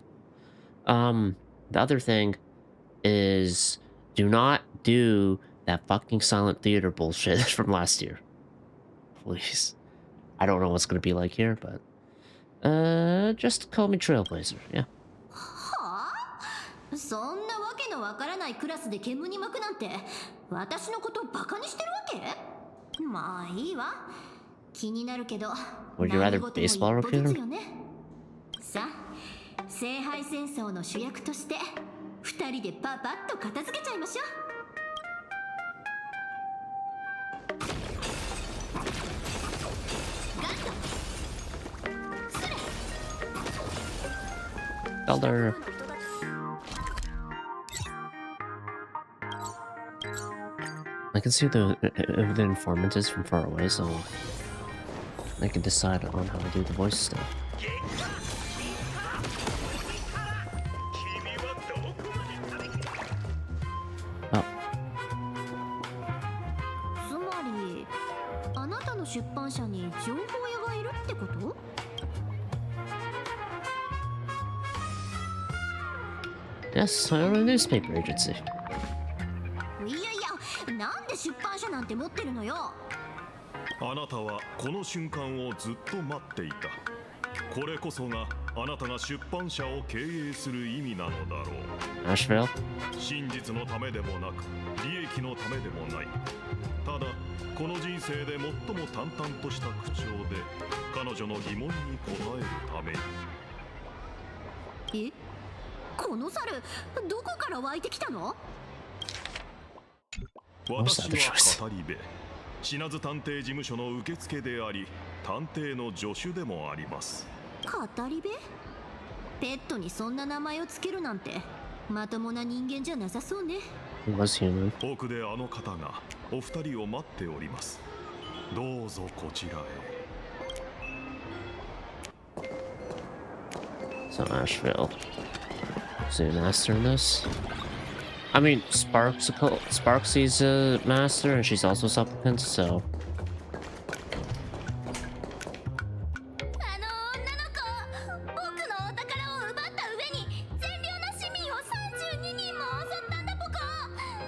The other thing is, do not do that fucking silent theater bullshit from last year. Please. I don't know what's gonna be like here, but just call me Trailblazer, yeah. はあ？そんなわけのわからないクラスで煙に巻くなんて、私のことをバカにしてるわけ？まあいいわ。気になるけど、 Would you rather baseball raccoon? さあ、聖杯戦争の主役として二人でパパッと片付けちゃいましょう。Elder. I can see who the informant is from far away, so I can decide on how to do the voice stuff. Oh. つまり、あなたの出版社に情報屋がいるってこと？ Yes, I own a newspaper agency. いやいや、なんで出版社なんて持ってるのよ。あなたはこの瞬間をずっと待っていた。これこそがあなたが出版社を経営する意味なのだろう。Nashville? 真実のためでもなく、利益のためでもない。ただ、この人生で最も淡々とした口調で彼女の疑問に答えるために。え？この猿、どこから湧いてきたの？私は語り部。品津探偵事務所の受付であり、探偵の助手でもあります。語り部？ペットにそんな名前をつけるなんてまともな人間じゃなさそうね。奥であの方がお二人を待っております。どうぞこちらへ。So Nashville. Is he a master in this? I mean, Sparksy's a master, and she's also a supplicant, so.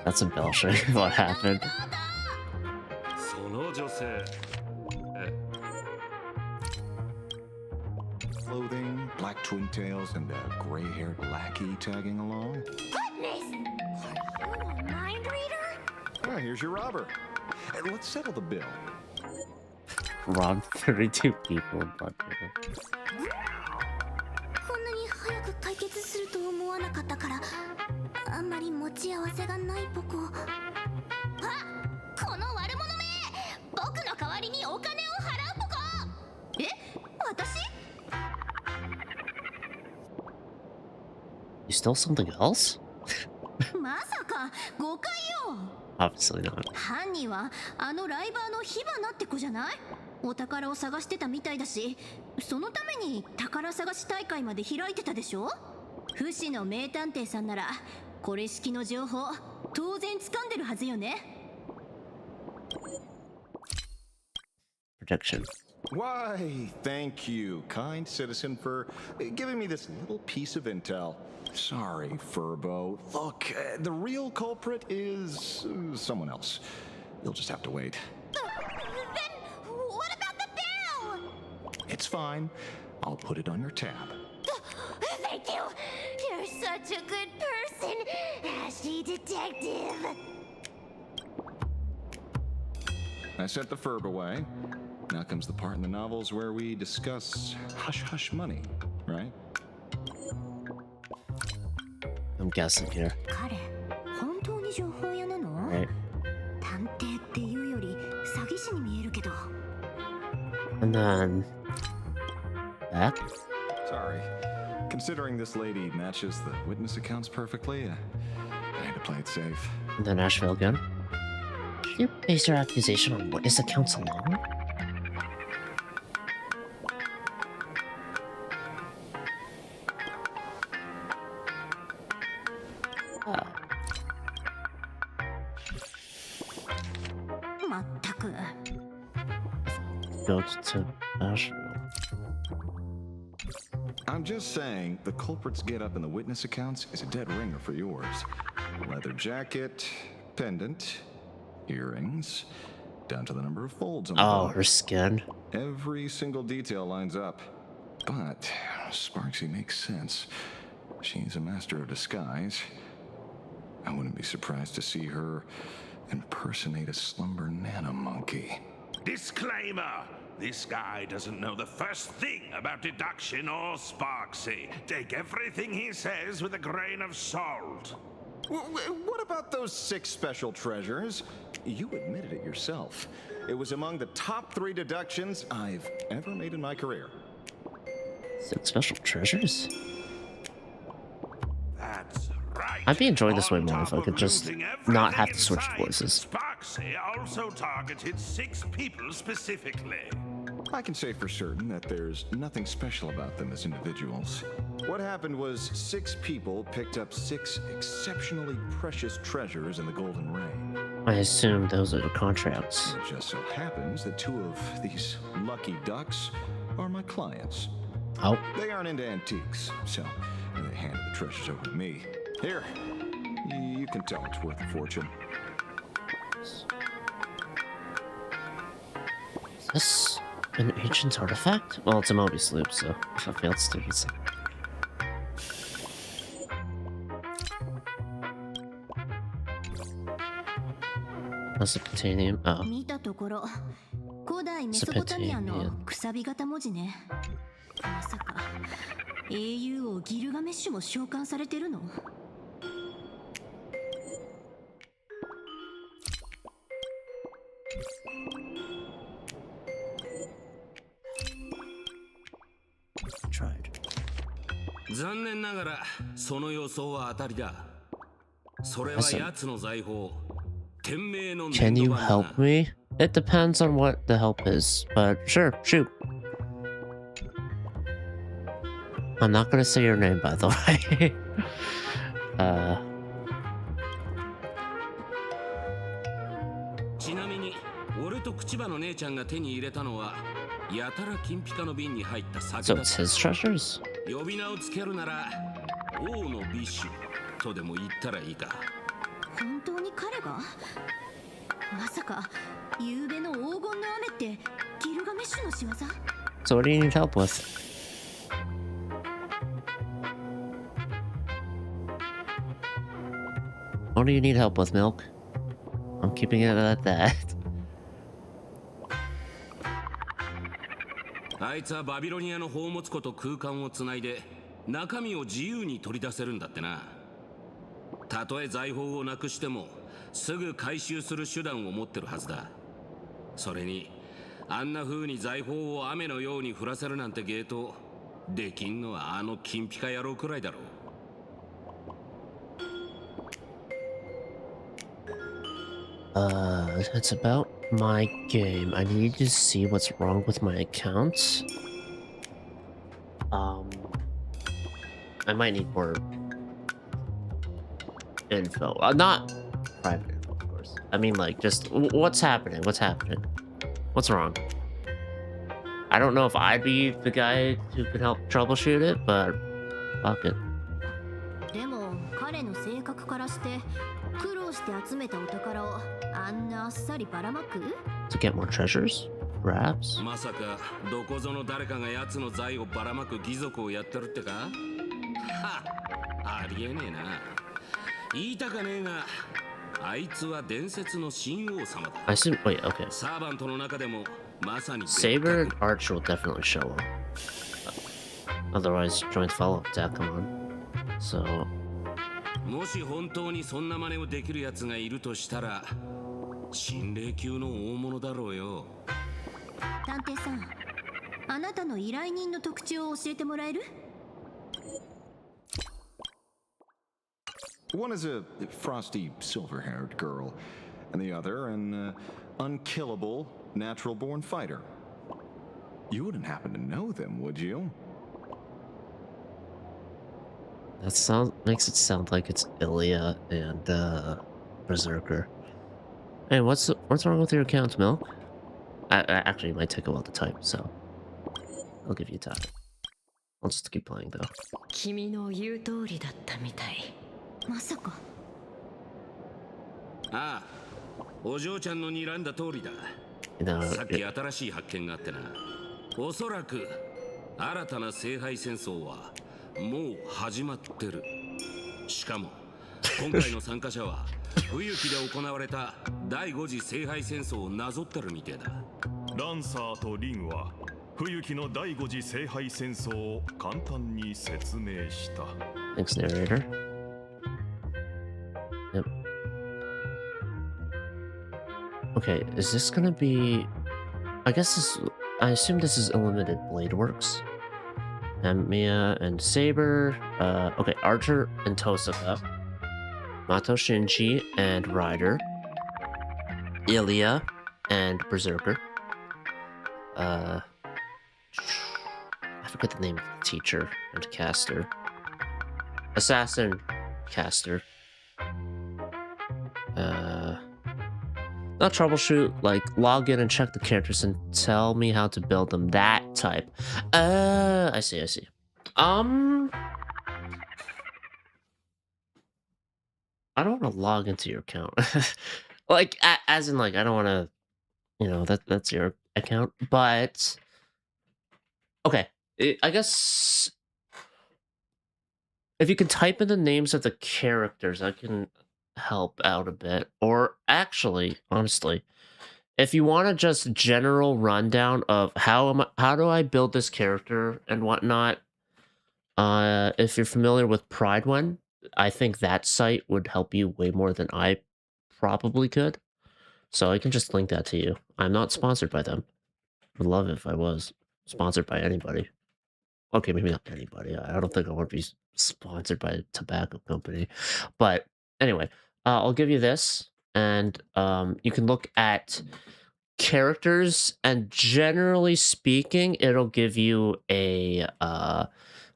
That's embellishing what happened. Clothing, black twin tails, and a gray-haired lackey tagging along. Goodness! You a mind reader? Ah, here's your robber. Hey, let's settle the bill. Rob 32 people in Blood River. こんなに早く解決すると思わなかったから、あんまり持ち合わせがないポコ。あ、この悪者め！僕の代わりにお金を払うポコ！え？私？ You stole something else? まさか誤解よ。 Obviously not. 犯人はあのライバーの火花って子じゃない？お宝を探してたみたいだし、そのために宝探し大会まで開いてたでしょ？不死の名探偵さんならこれ式の情報当然掴んでるはずよね。 Protection. Why, thank you, kind citizen, for giving me this little piece of intel. Sorry, Furbo. Look, the real culprit is someone else. You'll just have to wait. Then what about the bill? It's fine. I'll put it on your tab. Thank you. You're such a good person, Ashy Detective. I sent the Furb away. Now comes the part in the novels where we discuss hush-hush money, right? I'm guessing here. 彼、本当に情報屋なの？ Right. 探偵っていうより詐欺師に見えるけど。 And then back. Sorry. Considering this lady matches the witness accounts perfectly, I had to play it safe. And then Nashville again. Did you base your accusation on witness accounts alone? Go to Nashville. I'm just saying, the culprit's get-up in the witness accounts is a dead ringer for yours. Leather jacket, pendant, earrings, down to the number of folds on the Oh, belt. her skin. Every single detail lines up. But Sparksy makes sense. She's a master of disguise. I wouldn't be surprised to see her impersonate a slumber nana monkey. Disclaimer! This guy doesn't know the first thing about deduction or Sparksy. Take everything he says with a grain of salt. What about those 6 special treasures? You admitted it yourself. It was among the top 3 deductions I've ever made in my career. 6 special treasures? That's right. I'd be enjoying this way more if I could just not have to switch voices. Sparksy also targeted 6 people specifically. I can say for certain that there's nothing special about them as individuals. What happened was 6 people picked up 6 exceptionally precious treasures in the Golden Ring. I assume those are the contracts. It just so happens that 2 of these lucky ducks are my clients. Oh. They aren't into antiques, so they handed the treasures over to me. Here, you can tell it's worth a fortune. Is this an ancient artifact? Well, it's a Mobius loop, so if I failed students. Mesopotamian. Oh. 見たところ古代メソポタミアのくさび型文字ね。まさか英雄王ギルガメッシュも召喚されてるの？ 残念ながらその予想は当たりだ。それは奴の財宝。天命の Can you help me? It depends on what the help is, but sure, shoot. I'm not gonna say your name, by the way. ちなみに俺と口場の姉ちゃんが手に入れたのはやたら金ピカの瓶に入った酒 So だ。 it's his treasures? 呼び名をつけるなら王のビッシュとでも言ったらいいか。本当に彼が？まさか夕べの黄金の雨ってギルガメッシュの仕業？ So what do you need help with? What do you need help with, Milk? I'm keeping it at that. あいつはバビロニアの宝物庫と空間をつないで中身を自由に取り出せるんだってな。たとえ財宝をなくしてもすぐ回収する手段を持ってるはずだ。それにあんな風に財宝を雨のように降らせるなんて芸当できんのはあの金ピカ野郎くらいだろう。 It's about my game. I need to see what's wrong with my account. I might need more info. Not private info, of course. I mean, like, just what's happening? What's happening? What's wrong? I don't know if I'd be the guy who could help troubleshoot it, but fuck it. でも彼の性格からして苦労して集めたお宝をあんなあっさりばらまく？ To get more treasures? Perhaps? まさかどこぞの誰かが奴の財をばらまく義賊をやってるってか？はありえねえな。言いたかねえがあいつは伝説の新王様だ。 I assume. Wait, okay. サーバントの中でもまさに Saber and Archer will definitely show up. Otherwise, join the follow-up deck, come on. So. もし本当にそんな真似をできる奴がいるとしたら心霊級の大物だろうよ。探偵さん、あなたの依頼人の特徴を教えてもらえる？ One is a frosty, silver-haired girl, and the other an unkillable, natural-born fighter. You wouldn't happen to know them, would you? That makes it sound like it's Ilya and Berserker. Hey, what's wrong with your account, Milk? Actually, it might take a while to type, so I'll give you time. I'll just keep playing though. 君の言う通りだったみたい。まさか。ああ、お嬢ちゃんの睨んだ通りだ。さっき新しい発見があってな。おそらく新たな聖杯戦争はもう始まってる。しかも今回の参加者は冬季で行われた第5次聖杯戦争をなぞってるみてえだ。ランサーとリンは冬季の第5次聖杯戦争を簡単に説明した。Thanks, narrator. Yep. Okay, is this gonna be? I assume this is Unlimited Blade Works. And Mia and Saber. Okay, Archer and Tosaka. Mato Shinji and Ryder. Ilya and Berserker. I forget the name of the teacher and caster. Assassin caster. Not troubleshoot, like log in and check the characters and tell me how to build them. That type. I see. I don't want to log into your account. Like, as in, like, I don't want to, you know, that's your account. But, okay. I guess if you can type in the names of the characters, I can help out a bit. Or actually, honestly, if you want to just general rundown of how do I build this character and whatnot, if you're familiar with Pride One, I think that site would help you way more than I probably could. So I can just link that to you. I'm not sponsored by them. Would love it if I was sponsored by anybody. Okay, maybe not anybody. I don't think I want to be sponsored by a tobacco company. But anyway, I'll give you this, and you can look at characters, and generally speaking, it'll give you a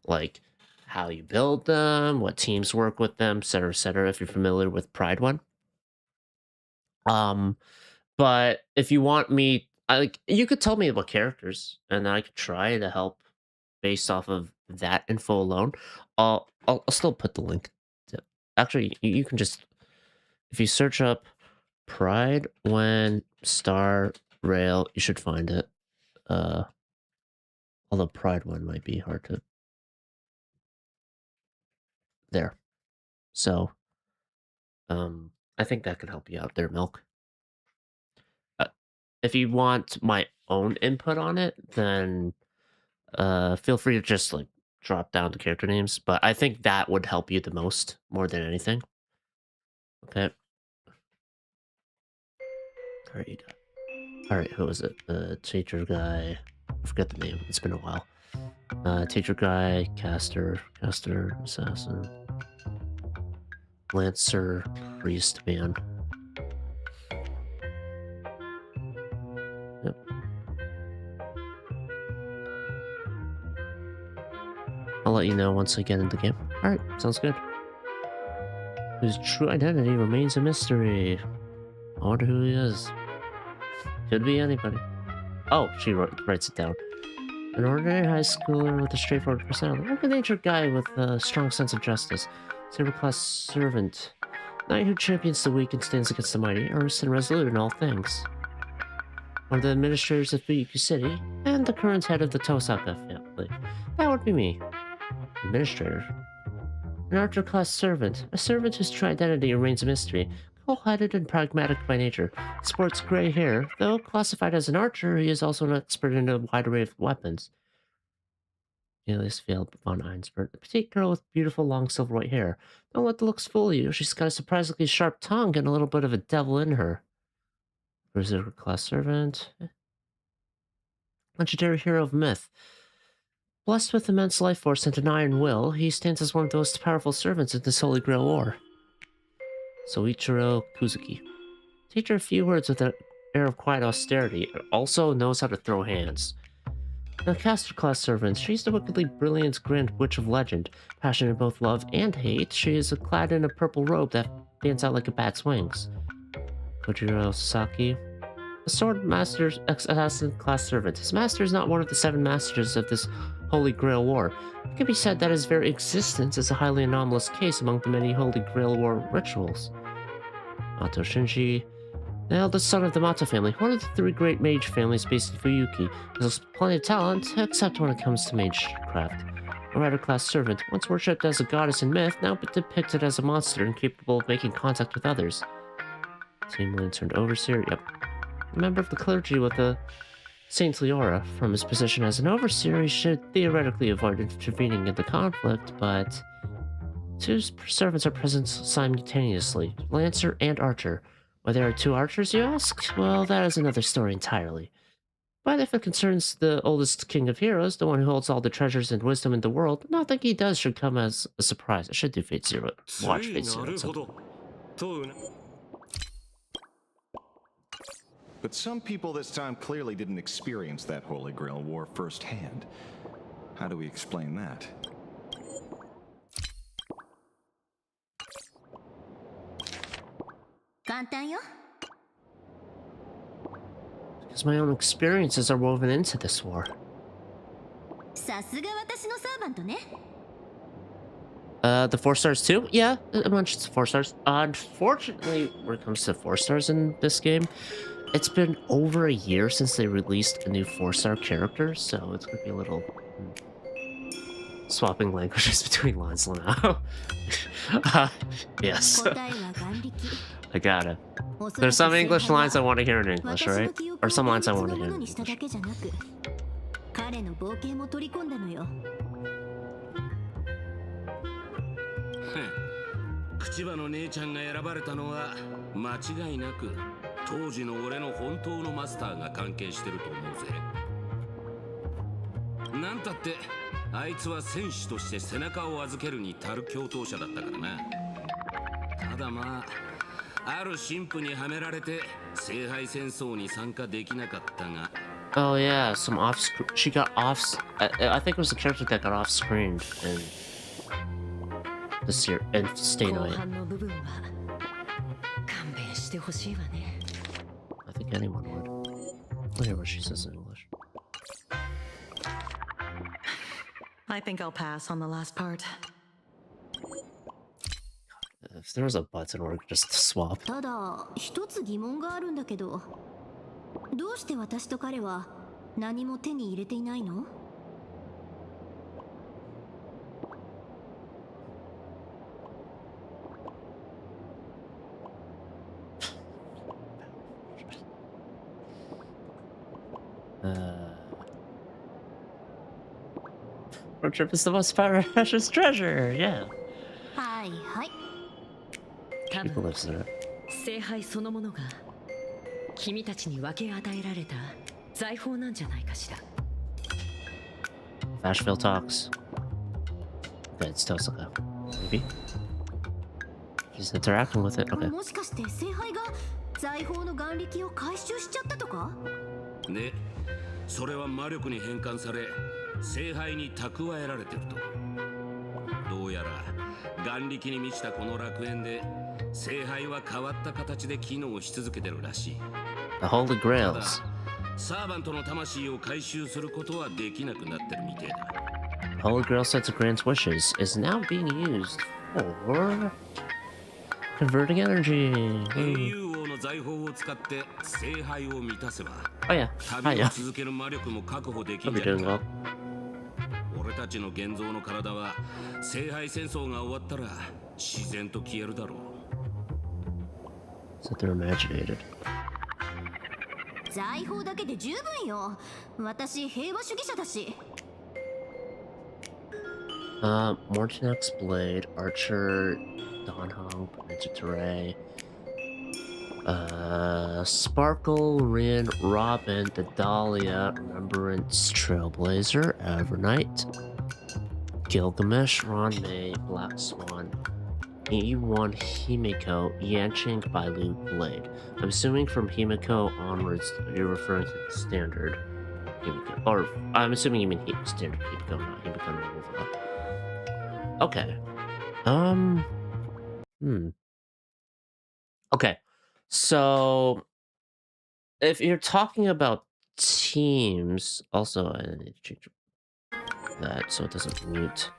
like how you build them, what teams work with them, etc., if you're familiar with Pride One. But if you want me, you could tell me about characters, and I could try to help based off of that info alone. I'll still put the link. Actually, you can just, if you search up Pride When Star Rail, you should find it. Although Pride One might be hard to. There. So, I think that could help you out there, Milk. If you want my own input on it, then feel free to just like drop down the character names. But I think that would help you the most, more than anything. Okay. Great. All right, who is it? Teacher guy. I forget the name. It's been a while. Teacher guy, caster, assassin, lancer, priest, man. Yep. I'll let you know once I get into the game. All right, sounds good. Whose true identity remains a mystery. I wonder who he is. Could be anybody. Oh, she writes it down. An ordinary high schooler with a straightforward personality. A good-natured guy with a strong sense of justice. Saber-class servant. Knight who champions the weak and stands against the mighty. Earnest and resolute in all things. One of the administrators of Fuyuki City. And the current head of the Tosaka family. That would be me. Administrator. An archer-class servant. A servant whose true identity remains a mystery. Cool-headed and pragmatic by nature. Sports gray hair. Though classified as an archer, he is also an expert in a wide array of weapons. Alias Veiled von Einsberg. A petite girl with beautiful long silver white hair. Don't let the looks fool you. She's got a surprisingly sharp tongue and a little bit of a devil in her. Berserker-class servant. Legendary hero of myth. Blessed with immense life force and an iron will, he stands as one of the most powerful servants in this Holy Grail War. Soichiro Kuzuki. Teach her a few words with an air of quiet austerity, also knows how to throw hands. A caster-class servant, she's the wickedly brilliant Grand Witch of Legend. Passionate in both love and hate, she is clad in a purple robe that stands out like a bat's wings. Kojiro Sasaki. A sword master's assassin class servant. His master is not one of the 7 masters of this Holy Grail War. It can be said that his very existence is a highly anomalous case among the many Holy Grail War rituals. Mato Shinji, the eldest son of the Mato family, one of the 3 great mage families based in Fuyuki, has plenty of talent, except when it comes to magecraft. A rider-class servant, once worshipped as a goddess in myth, now depicted as a monster incapable of making contact with others. Seemingly turned overseer, yep. A member of the clergy with a saintly aura. From his position as an overseer, he should theoretically avoid intervening in the conflict, but 2 servants are present simultaneously, Lancer and Archer. Why there are 2 archers, you ask? Well, that is another story entirely. But if it concerns the oldest king of heroes, the one who holds all the treasures and wisdom in the world, nothing he does should come as a surprise. I should do Fate Zero. Watch Fate Zero. But some people this time clearly didn't experience that Holy Grail War firsthand. How do we explain that? Because my own experiences are woven into this war. The 4 stars too? Yeah, a bunch of 4 stars. Unfortunately, when it comes to 4 stars in this game, it's been over a year since they released a new 4-star character, so it's gonna be a little swapping languages between lines now. Yes. I gotta. There's some English lines I want to hear in English, right? Or some lines I want to hear in English. 彼の冒険も取り込んだのよ。口場の姉ちゃんが選ばれたのは間違いなく当時の俺の本当のマスターが関係してると思うぜ。なんたってあいつは戦士として背中を預けるに足る共闘者だったからな。ただまあ、ある神父にはめられて聖杯戦争に参加できなかったが。Oh yeah, some off. She got off. I think it was the character that got off screened in the Snezhnaya. I think anyone would. Look at what she says in English. I think I'll pass on the last part. If there was a button where we could just swap. ただ一つ疑問があるんだけど、どうして私と彼は何も手に入れていないのRoad trip is the most precious treasure, yeah. はいはい。People lives there. 聖杯そのものが君たちに分け与えられた財宝なんじゃないかしら。Asheville talks. Okay, it's Tosaka. Maybe? She's interacting with it. Okay. もしかして聖杯が財宝の眼力を回収しちゃったとか？で、それは魔力に変換され、聖杯に蓄えられてると。どうやら眼力に満ちたこの楽園で聖杯は変わった形で機能し続けてるらしい。The Holy Grails. サーバントの魂を回収することはできなくなってるみてえだ。The Holy Grail set to grant wishes is now being used for converting energy. 英雄王の財宝を使って聖杯を満たせば、旅を続ける魔力も確保できるんじゃないか。俺たちの現像の体は聖杯戦争が終わったら自然と消えるだろう。So they're imaginated. 財宝だけで十分よ。私平和主義者だし。Mortonak's Blade, Archer, Donhong, Peninsula, Sparkle, Rin, Robin, the Dahlia, Remembrance, Trailblazer, Evernight, Gilgamesh, Ranmei, Black Swan, E1, Himiko, Yanqing, Bailu, Blade. I'm assuming from Himiko onwards, you're referring to the standard Himiko. Or, I'm assuming you mean standard Himiko, not Himiko normal. Okay. Okay. So, if you're talking about teams, also, I need to change that so it doesn't mute.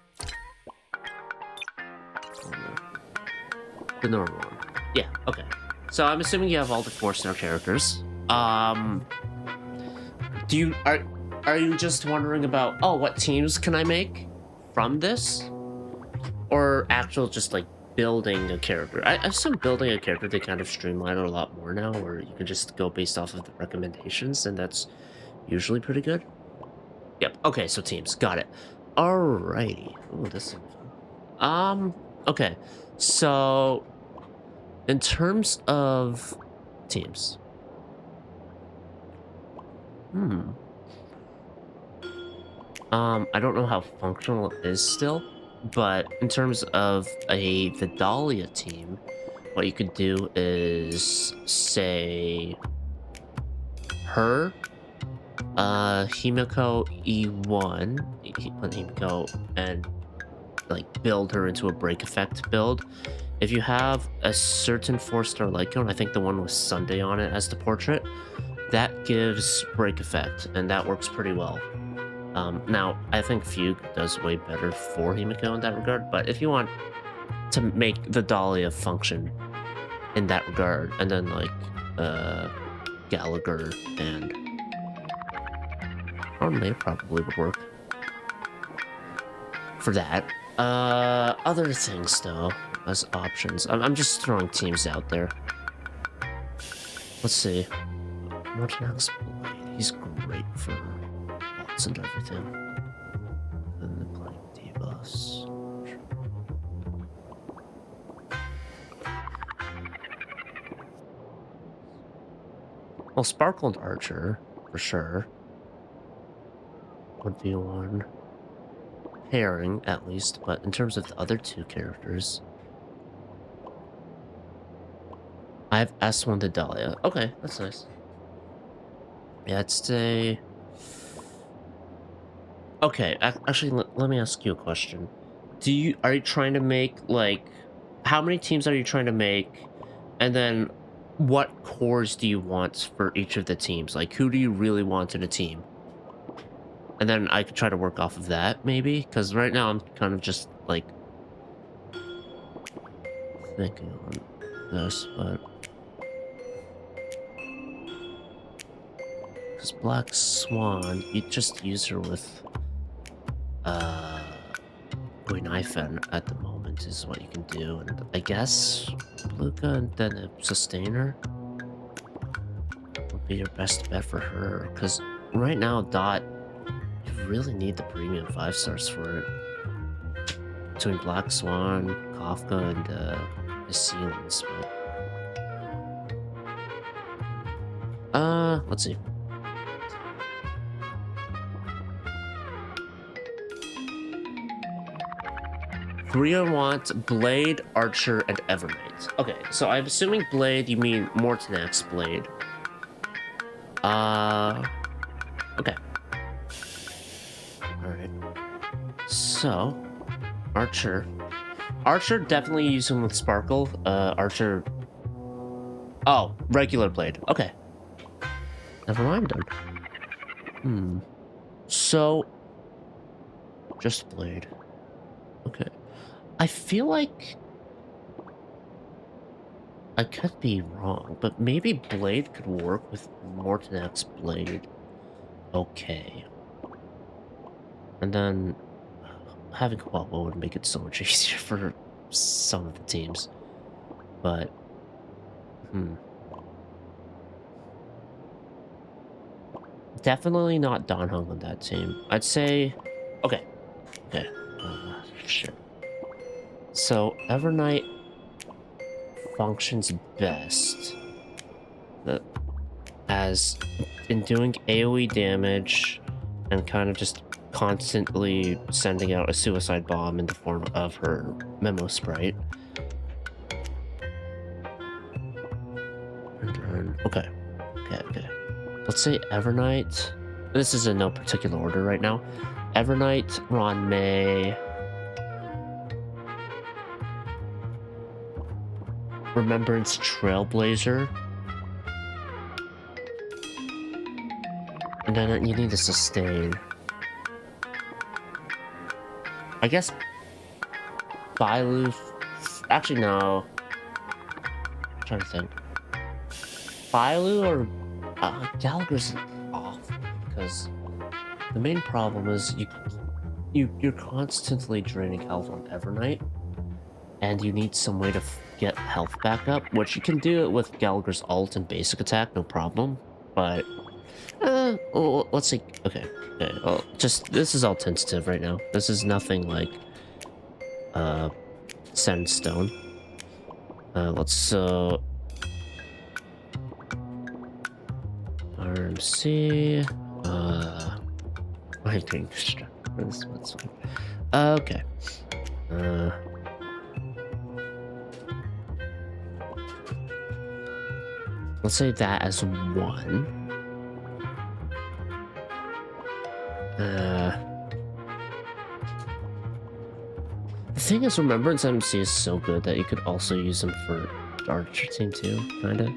The normal one. Yeah, okay. So I'm assuming you have all the 4-star characters. Are you just wondering about, oh, what teams can I make from this? Or actual just like building a character? I assume building a character, they kind of streamline it a lot more now, where you can just go based off of the recommendations, and that's usually pretty good. Yep, okay, so teams, got it. Alrighty. Ooh, this is fun. Okay, so in terms of teams, I don't know how functional it is still, but in terms of the Dahlia team, what you could do is say her, Himiko E1, Himiko, and like build her into a break effect build. If you have a certain 4-star Lycone, I think the one with Sunday on it as the portrait, that gives break effect, and that works pretty well. Now, I think Fugue does way better for Himiko in that regard, but if you want to make the Dahlia function in that regard, and then, like, Gallagher and May probably would work for that. Other things, though, as options. I'm just throwing teams out there. Let's see. Mortonax Blade. He's great for bots and everything. And then playing debuffs. Well, Sparkle and Archer, for sure. 1v1 pairing, at least, but in terms of the other two characters, I have S1 to Dahlia. Okay, that's nice. Yeah, I'd say... Okay, actually, let me ask you a question. Are you trying to make, like... How many teams are you trying to make? And then, what cores do you want for each of the teams? Like, who do you really want in a team? And then I could try to work off of that, maybe? Because right now I'm kind of just, like... thinking on this, but... Because Black Swan, you just use her with... Guinaifen at the moment is what you can do. And I guess Luca and then a Sustainer would be your best bet for her. Because right now, Dot... You really need the premium 5 stars for it. Between Black Swan, Kafka, and his ceilings, but... let's see. Three want Blade, Archer, and Evernight. Okay, so I'm assuming Blade, you mean Mortonax Blade. Okay. Alright. So, Archer. Archer, definitely use him with Sparkle. Archer... Oh, regular Blade. Okay. Never mind then. So... Just Blade. Okay. I feel like... I could be wrong, but maybe Blade could work with Mortonax Blade. Okay. And then... Having Quabble would make it so much easier for some of the teams. But... Definitely not Don Hung on that team. I'd say... Okay. Okay. Shit. So, Evernight functions best as in doing AoE damage and kind of just constantly sending out a suicide bomb in the form of her Memo Sprite. Okay. Okay. Let's say Evernight. This is in no particular order right now. Evernight, Ron May, Remembrance Trailblazer, and then you need a sustain. I guess Bailu. Actually, no. I'm trying to think. Bailu or Gallagher's off because the main problem is you're constantly draining health on Evernight, and you need some way to get health back up, which you can do it with Gallagher's ult and basic attack, no problem. But well, let's see. Okay. Well, just this is all tentative right now. This is nothing like set in stone. Let's RMC. I'm getting distracted. This one's fine. Okay. Let's say that as 1. The thing is, Remembrance MC is so good that you could also use him for Archer team too, kinda.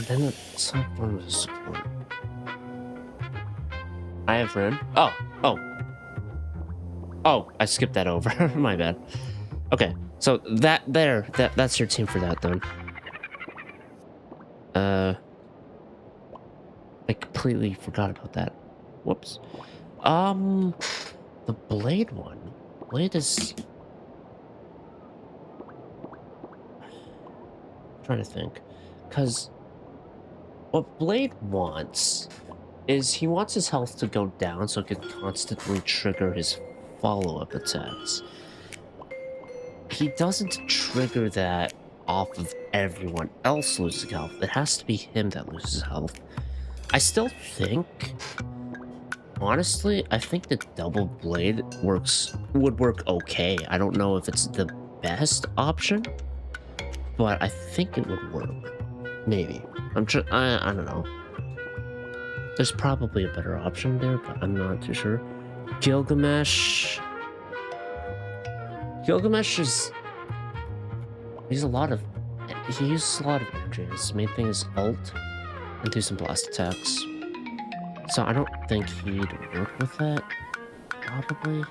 And then some form of support. I have Rin. Oh, I skipped that over. My bad. Okay, so that's your team for that then. I completely forgot about that. Whoops. The Blade one. Blade is... I'm trying to think. Because what Blade wants is he wants his health to go down so it can constantly trigger his follow-up attacks. He doesn't trigger that off of everyone else losing health. It has to be him that loses health. I still think, honestly, I think the double blade would work okay. I don't know if it's the best option, but I think it would work. Maybe. I don't know. There's probably a better option there, but I'm not too sure. Gilgamesh is... He uses a lot of energy. His main thing is ult and do some blast attacks. So I don't think he'd work with that. Probably.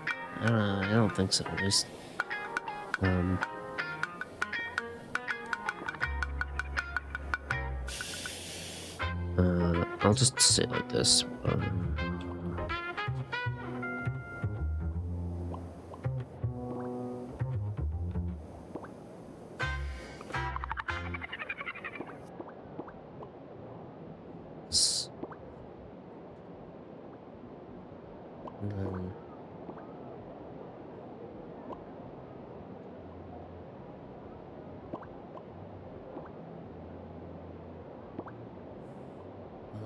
I don't think so, at least. I'll just say it like this.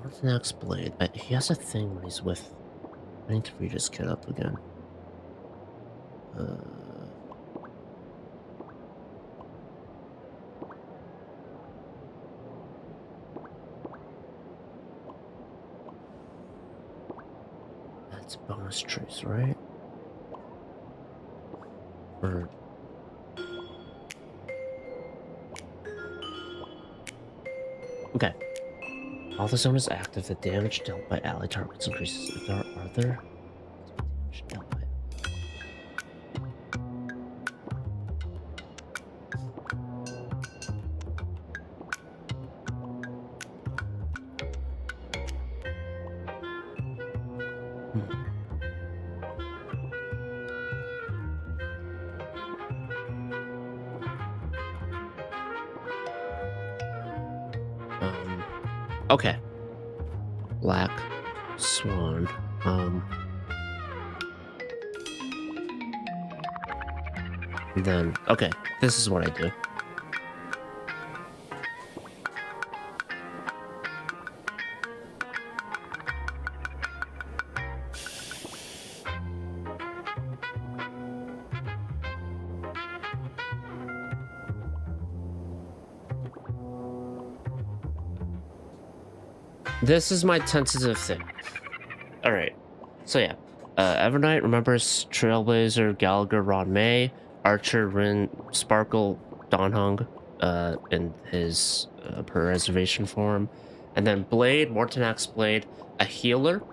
What's the next blade? He has a thing when he's with... I need to read his kit up again. That's bonus trees, right? Or... Okay. While the zone is active, the damage dealt by ally targets increases. If there are there damage dealt by... Okay. Black Swan. Then, okay, this is what I do. This is my tentative thing. Alright. So yeah. Evernight remembers Trailblazer, Gallagher, Ron May, Archer, Rin, Sparkle, Donhung, in his per reservation form. And then Blade, Mortonax Blade, a healer.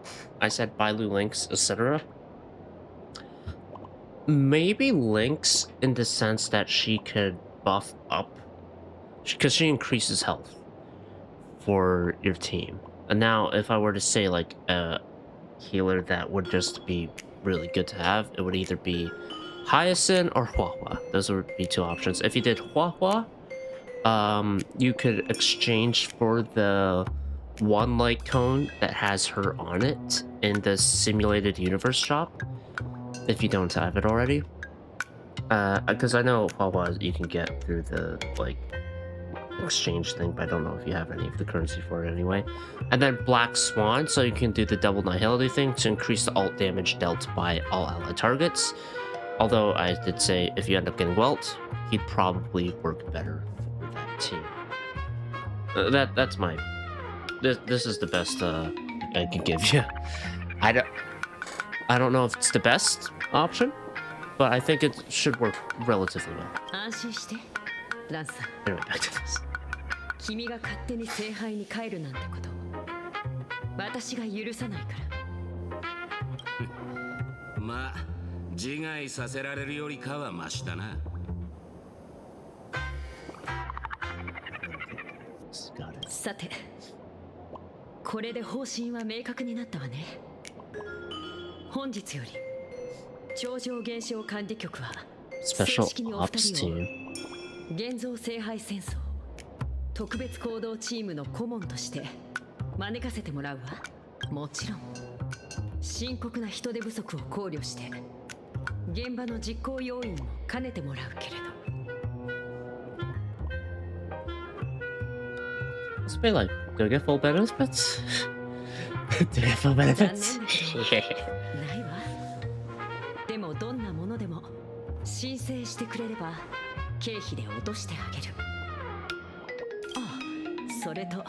I said Bailu Lynx, etc. Maybe Lynx in the sense that she could buff up. Because she increases health for your team. And now, if I were to say, like, a healer that would just be really good to have, it would either be Hyacinth or Huahua. Those would be two options. If you did Huahua, you could exchange for the one light cone that has her on it in the simulated universe shop, if you don't have it already. Because I know Huahua you can get through the, like, exchange thing, but I don't know if you have any of the currency for it anyway. And then Black Swan, so you can do the double nihility thing to increase the ult damage dealt by all allied targets. Although I did say if you end up getting Welt, he'd probably work better for that team. That's my... This is the best I can give you. I don't know if it's the best option, but I think it should work relatively well. Anyway, back to this. 君が勝手に聖杯に帰るなんてこと、私が許さないから。まあ、自害させられるよりかはマシだな。さて、これで方針は明確になったわね。本日より超常現象管理局は正 Special 式にお二 Ops 人を Team. 現像聖杯戦争特別行動チームの顧問として招かせてもらうわ。もちろん深刻な人手不足を考慮して現場の実行要員も兼ねてもらうけれど。Let's be like, do I get full benefits? Do I get full benefits? ないわ。でもどんなものでも申請してくれれば経費で落としてあげる。あ、それと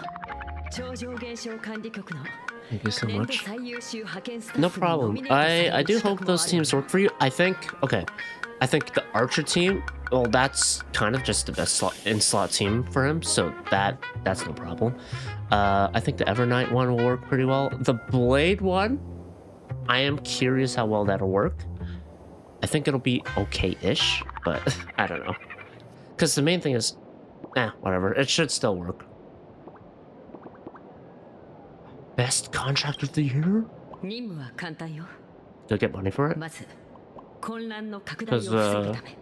超常現象管理局の Thank you so 年度 much. 最優秀派遣スタッ No フにノ problem. ミネートされ I る do 資 hope 格も those ある teams work for you. I think the Archer team, well, that's kind of just the best slot team for him, so that's no problem. I think the Evernight one will work pretty well. The Blade one, I am curious how well that'll work. I think it'll be okay-ish, but I don't know. Because the main thing is, whatever. It should still work. Best contract of the year? 任務は簡単よ。 Do I get money for it? まず混乱の拡大を防ぐため、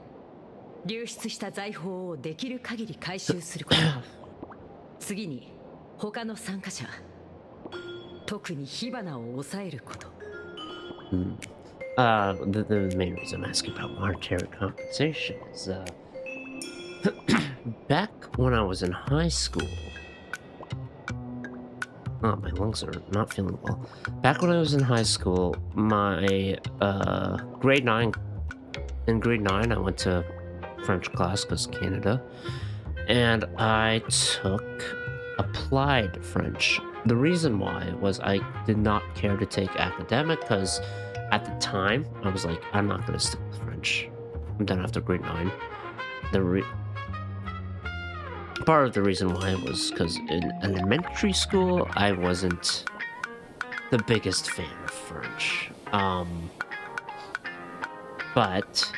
流出した財宝をできる限り回収すること。次に他の参加者、特に火花を抑えること。The main reason I'm asking about monetary compensation is back when I was in high school. Oh, my lungs are not feeling well. Back when I was in high school, my grade 9, in grade 9, I went to French class because Canada, and I took applied French. The reason why was I did not care to take academic because at the time I was like, I'm not going to stick with French. I'm done after grade 9. Part of the reason why was because in elementary school I wasn't the biggest fan of French. But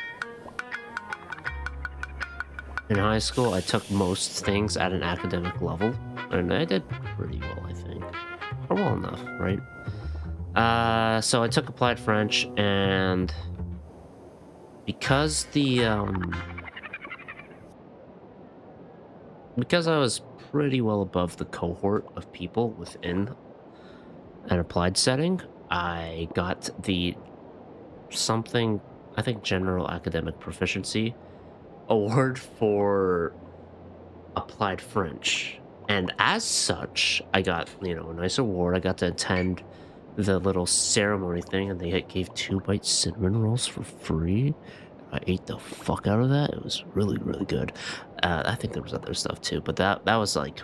in high school I took most things at an academic level, and I did pretty well, I think. Or well enough, right? So I took applied French, and because because I was pretty well above the cohort of people within an applied setting, I got the something, I think, general academic proficiency award for applied French. And as such, I got, a nice award. I got to attend the little ceremony thing, and they gave 2-bite cinnamon rolls for free. I ate the fuck out of that. It was really, really good. I think there was other stuff too, but that was like,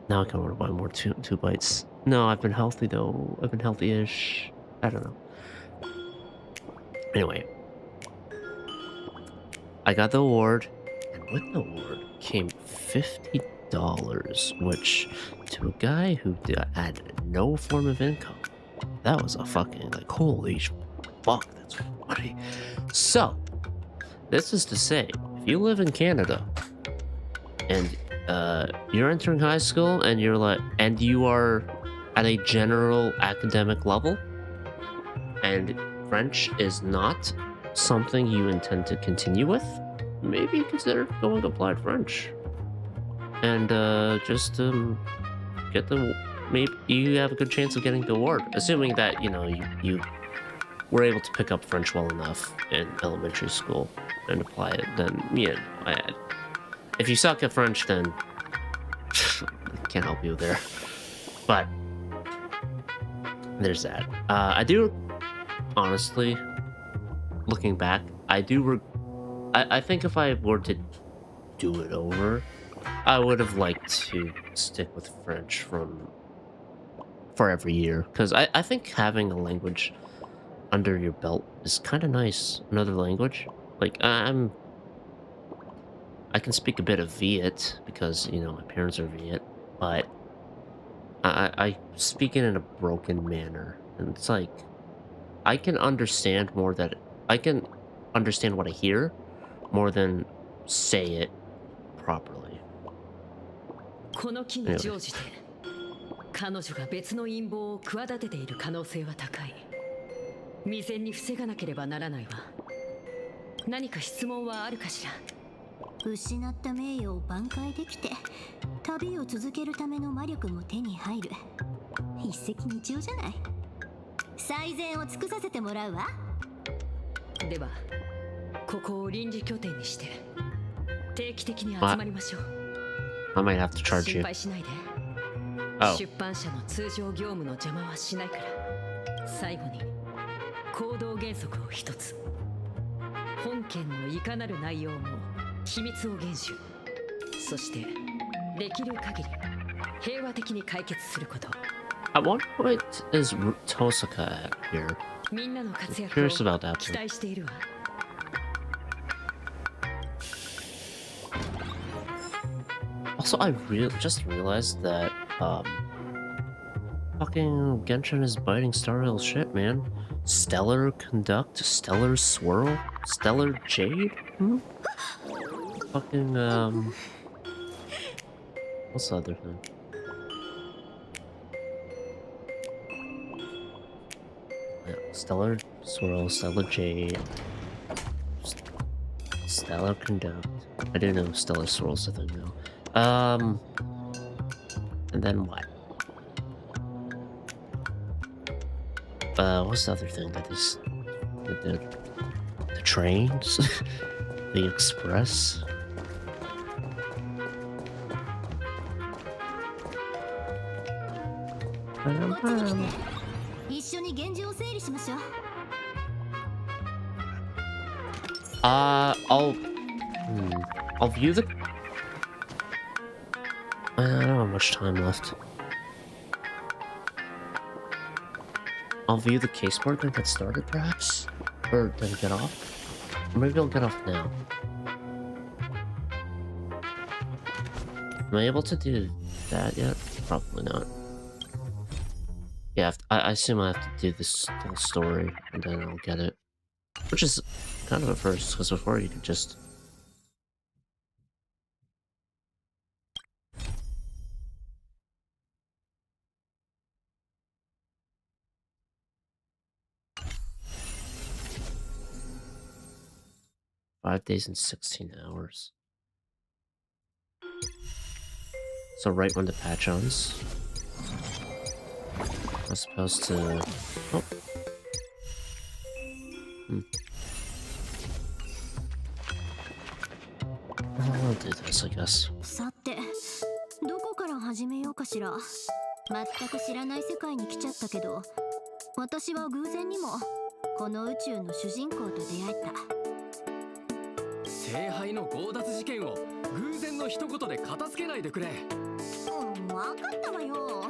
now I kind of want to buy more two bites. No, I've been healthy though. I've been healthy-ish. I don't know. Anyway, I got the award, and with the award came $50, which to a guy who had no form of income, that was a fucking, like, holy fuck, that's funny. So, this is to say, if you live in Canada and you're entering high school and you are at a general academic level and French is not something you intend to continue with, maybe consider going applied French and just get maybe you have a good chance of getting the award, assuming that you were able to pick up French well enough in elementary school and apply it. Then if you suck at French, then can't help you there. But there's that. I do, honestly, looking back, I think if I were to do it over, I would have liked to stick with French for every year, because I think having a language under your belt is kind of nice. Another language, like I can speak a bit of Viet because, you know, my parents are Viet, but I speak it in a broken manner. And it's like, I can understand more that I can understand what I hear more than say it properly. この機に乗じて彼女が別の陰謀を企てている可能性は高い。未然に防がなければならないわ。何か質問はあるかしら。失った名誉を挽回できて旅を続けるための魔力も手に入る。一石二鳥じゃない。最善を尽くさせてもらうわ。ではここを臨時拠点にして定期的に集まりましょう。I might have to charge you. 心配しないで。出版社の通常業務の邪魔はしないから。最後に行動原則を一つ。本件のいかなる内容も秘密を厳守。そしてできる限り平和的に解決すること。At what point is Tosaka at here? みんなの活躍 Curious about を that 期 too. 待しているわ。Also, I just realized that fucking Genshin is biting Star Rail's shit, man. Stellar Conduct, Stellar Swirl, Stellar Jade? Fucking what's the other thing? Yeah, Stellar Swirl, Stellar Jade, Stellar Conduct. I didn't know Stellar Swirl's a thing though. And then what? What's the other thing that is the trains? The express? I'll view the... I don't have much time left. I'll view the case board then get started, perhaps? Or then get off? Or maybe I'll get off now. Am I able to do that yet? Probably not. Yeah, I assume I have to do this whole story, and then I'll get it. Which is kind of a first, because before you could just... "5 days and 16 hours. So right when the patch ends. I'm supposed to... Oh. I'll do this, I guess. さて、どこから始めようかしら。全く知らない世界に来ちゃったけど、私は偶然にもこの宇宙の主人公と出会えた。聖杯の強奪事件を偶然の一言で片付けないでくれ。わかったわよ。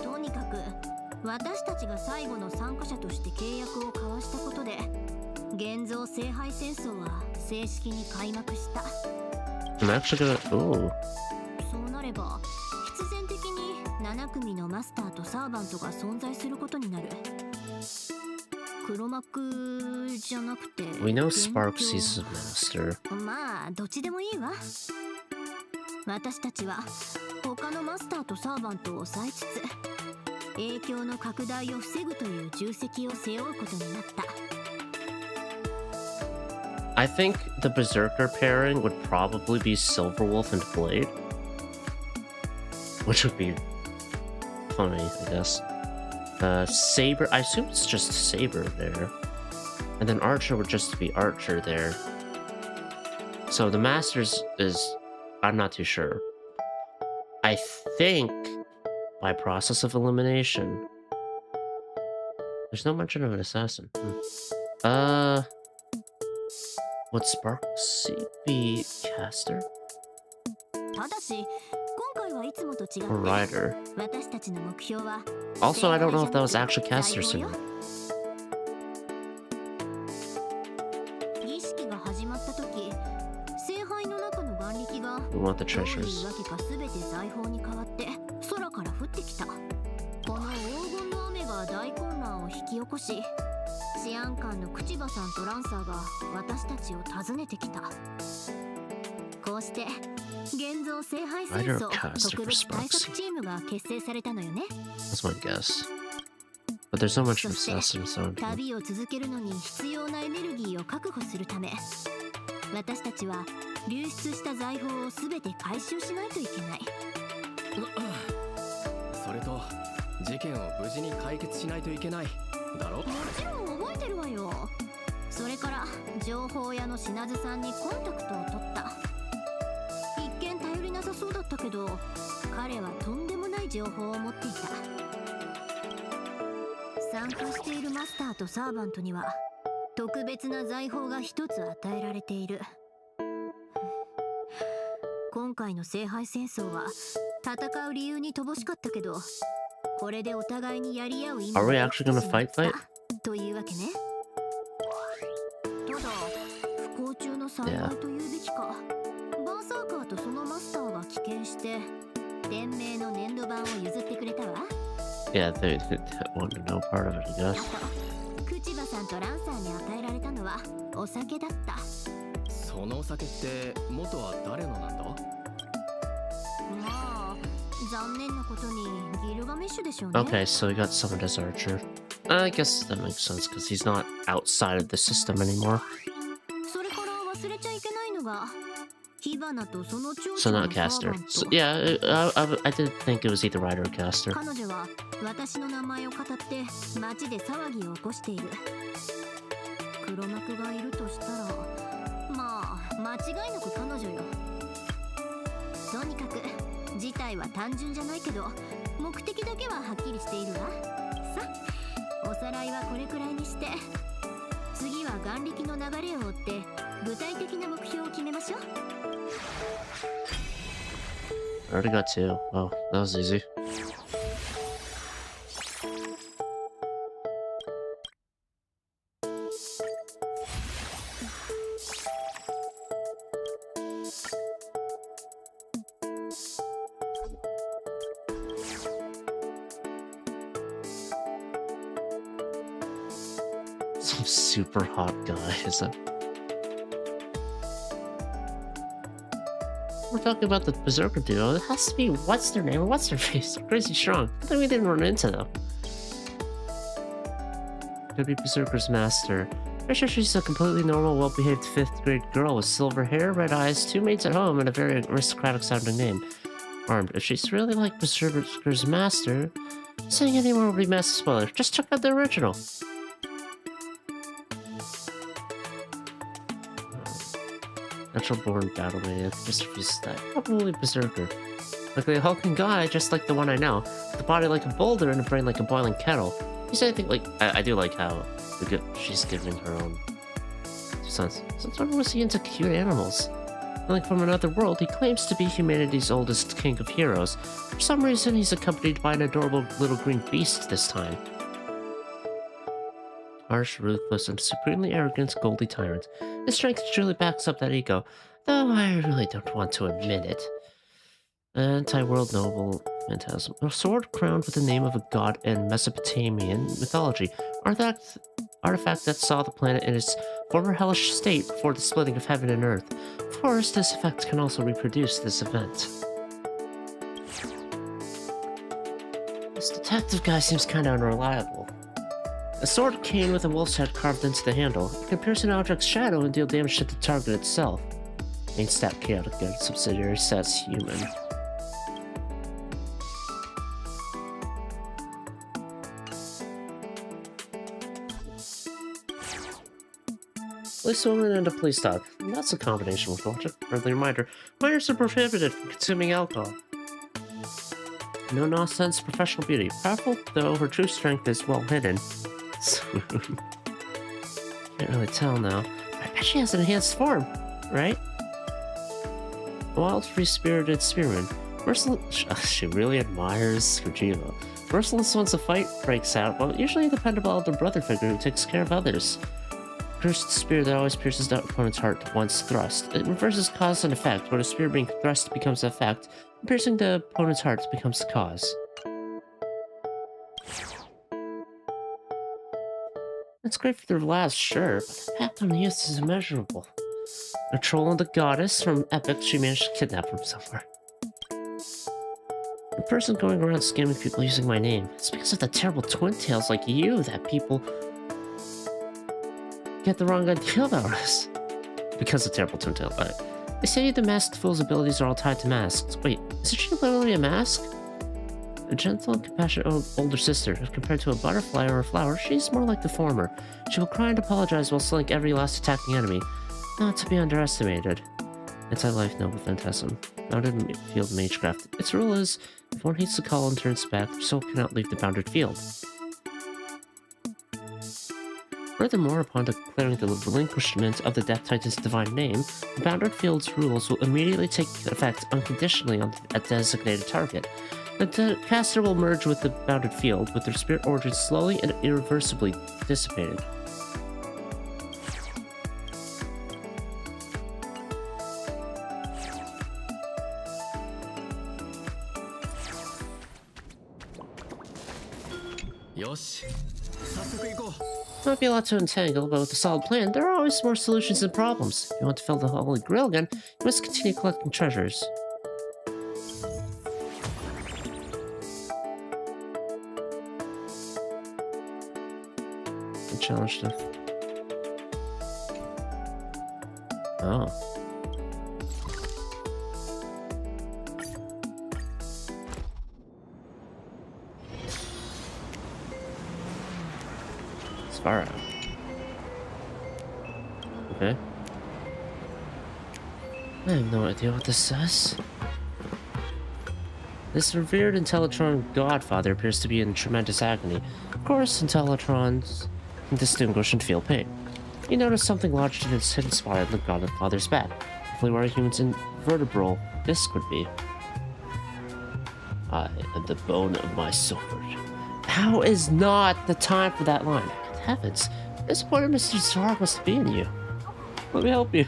とにかく私たちが最後の参加者として契約を交わしたことで、現像聖杯戦争は正式に開幕した。I'm actually gonna... Ooh. そうなれば必然的に7組のマスターとサーバントが存在することになる。黒幕じゃなくて We know Sparksy's a master. まあどっちでもいいわ。私たちは他のマスターとサーバントを抑えつつ影響の拡大を防ぐという重責を背負うことになった。I think the Berserker pairing would probably be Silverwolf and Blade. Which would be funny, I guess. Saber, I assume it's just Saber there. And then Archer would just be Archer there. So the Masters is... I'm not too sure. I think by process of elimination... There's no mention of an assassin. Would Sparksy be caster? ただし今回はいつもと違って Or rider? 私たちの目標は Also, I don't know if that was actually caster soon. 儀式が始まった時聖杯の中のガ want the treasures. どういうわけか全て財宝に変わって空から降ってきた。この黄金の雨が大混乱を引き起こし、治安官の口場さんとランサーが私たちを訪ねてきた。こうして現像聖杯戦争特別対策チームが結成されたのよね。 That's my guess. But there's so much そして obsessive sound. 旅を続けるのに必要なエネルギーを確保するため、私たちは流出した財宝を全て回収しないといけない。それと事件を無事に解決しないといけないだろ。もちろん覚えてるわよ。それから情報屋の品津さんにコンタクトを取った。一見頼りなさそうだったけど、彼はとんでもない情報を持っていた。参加しているマスターとサーバントには特別な財宝が一つ与えられている。今回の聖杯戦争は戦う理由に乏しかったけど、これでお互いにやり合う意味 Are we actually gonna fight? というわけね。ただ不幸中の幸いというべきか、バーサーカーとそのマスターが棄権して天命の粘土板を譲ってくれたわ。 Yeah, they wanted no part of it, I guess. 口場さんとランサーに与えられたのはお酒だった。そのお酒って元は誰のなんだ？まあ残念なことにギルガメッシュでしょうね。 Okay, so he got summoned as Archer. I guess that makes sense because he's not outside of the system anymore. それから忘れちゃいけないのが、火花とその長 So 女 not のサー caster. バン So, ト。 yeah, I did think it was either writer or caster. 彼女は私の名前を語って街で騒ぎを起こしている。黒幕がいるとしたら、まあ間違いなく彼女よ。とにかく事態は単純じゃないけど、目的だけははっきりしているわ。さあ、おさらいはこれくらいにして、次は眼力の流れを追って具体的な目標を決めましょう。 I already got two. Oh, that was easy. Some super hot guy, is that? We're talking about the Berserker duo. It has to be what's their name or what's their face. They're crazy strong. I think we didn't run into them. Could be Berserker's master. I'm sure she's a completely normal, well-behaved 5th grade girl with silver hair, red eyes, 2 maids at home, and a very aristocratic sounding name. Armed. If she's really like Berserker's master, saying any more would be massive spoiler. Just check out the original. Natural born battle maniac, just refused that. Probably Berserker. Like a hulking guy, just like the one I know. With a body like a boulder and a brain like a boiling kettle. You say anything like I do like how she's giving her own sense. Since when was he into cute animals? Like from another world, he claims to be humanity's oldest king of heroes. For some reason, he's accompanied by an adorable little green beast this time. Harsh, ruthless, and supremely arrogant Goldie tyrant. His strength truly backs up that ego, though I really don't want to admit it. Anti-world noble phantasm. A sword crowned with the name of a god in Mesopotamian mythology. Artifact that saw the planet in its former hellish state before the splitting of heaven and earth. Of course, this effect can also reproduce this event. This detective guy seems kinda unreliable. A sword cane with a wolf's head carved into the handle. It can pierce an object's shadow and deal damage to the target itself. Main stat chaotic good, subsidiary stats human. Police woman and a police dog. That's a combination with logic. Friendly reminder, minors are prohibited from consuming alcohol. No nonsense professional beauty. Powerful, though her true strength is well hidden. Swoon. Can't really tell now. I bet she has an enhanced form, right? A wild, free-spirited spearman. She really admires Kojima. Merciless once a fight breaks out, while usually a dependable elder brother figure who takes care of others. Cursed spear that always pierces the opponent's heart once thrust. It reverses cause and effect. When a spear being thrust becomes the effect, piercing the opponent's heart becomes the cause. It's great for the last, sure, but the impact on the youth is immeasurable. A troll and the goddess from Epic she managed to kidnap from somewhere. The person going around scamming people using my name. It's because of the terrible twin tails like you that people get the wrong idea about us. Because of terrible twin tail. They say the masked fool's abilities are all tied to masks. Wait, isn't she literally a mask? A gentle and compassionate older sister. If compared to a butterfly or a flower, she's more like the former. She will cry and apologize while slaying every last attacking enemy. Not to be underestimated. Anti-life noble phantasm. Bounded field magecraft. Its rule is, if one hits the call and turns back, the soul cannot leave the bounded field. Furthermore, upon declaring the relinquishment of the Death Titan's divine name, the bounded field's rules will immediately take effect unconditionally on a designated target. The caster will merge with the bounded field, with their spirit origin slowly and irreversibly dissipated. Might be a lot to entangle, but with a solid plan, there are always more solutions than problems. If you want to fill the Holy Grail again, you must continue collecting treasures. The challenge stuff. Oh. Sparrow. Okay. I have no idea what this says. This revered Intellitron godfather appears to be in tremendous agony. Of course, Intellitrons can distinguish and feel pain. You notice something lodged in its hidden spot in the godfather's back. Hopefully where a human's invertebral disc would be. I am the bone of my sword. How is not the time for that line? Heavens, this point of Mr. Zorg must be in you. Let me help you.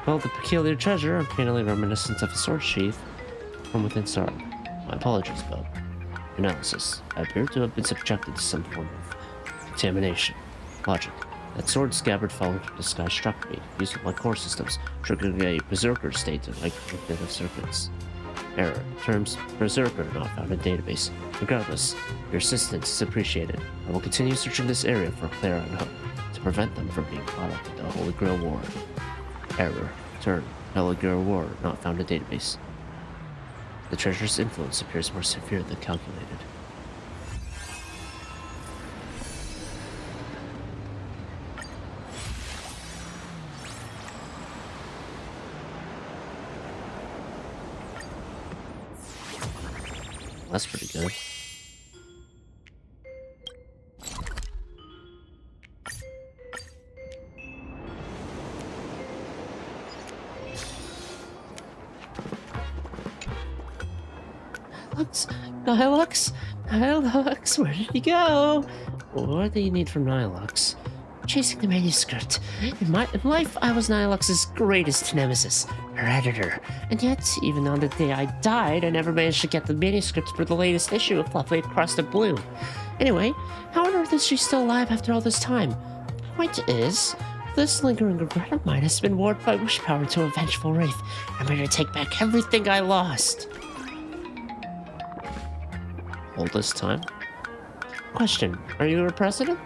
Well, the peculiar treasure, uncannily reminiscent of a sword sheath from within Zorg. My apologies, Bob. Analysis. I appear to have been subjected to some form of contamination. Logic. That sword scabbard falling from the sky struck me, used with my core systems, triggering a berserker state of microcognitive circuits. Error. Terms berserker not found in database. Regardless, your assistance is appreciated. I will continue searching this area for Clara and Hook to prevent them from being caught up in the Holy Grail War. Error. Term Holy Grail War not found in database. The treasure's influence appears more severe than calculated. That's pretty good. Nihilux, where did he go? What do you need from Nihilux? Chasing the manuscript. In life, I was Nihilux's greatest nemesis, her editor. And yet, even on the day I died, I never managed to get the manuscript for the latest issue of Fluffy Across the Blue. Anyway, how on earth is she still alive after all this time? The point is, this lingering regret of mine has been warped by wish power to a vengeful wraith. I'm ready to take back everything I lost. All this time? Question, are you a president?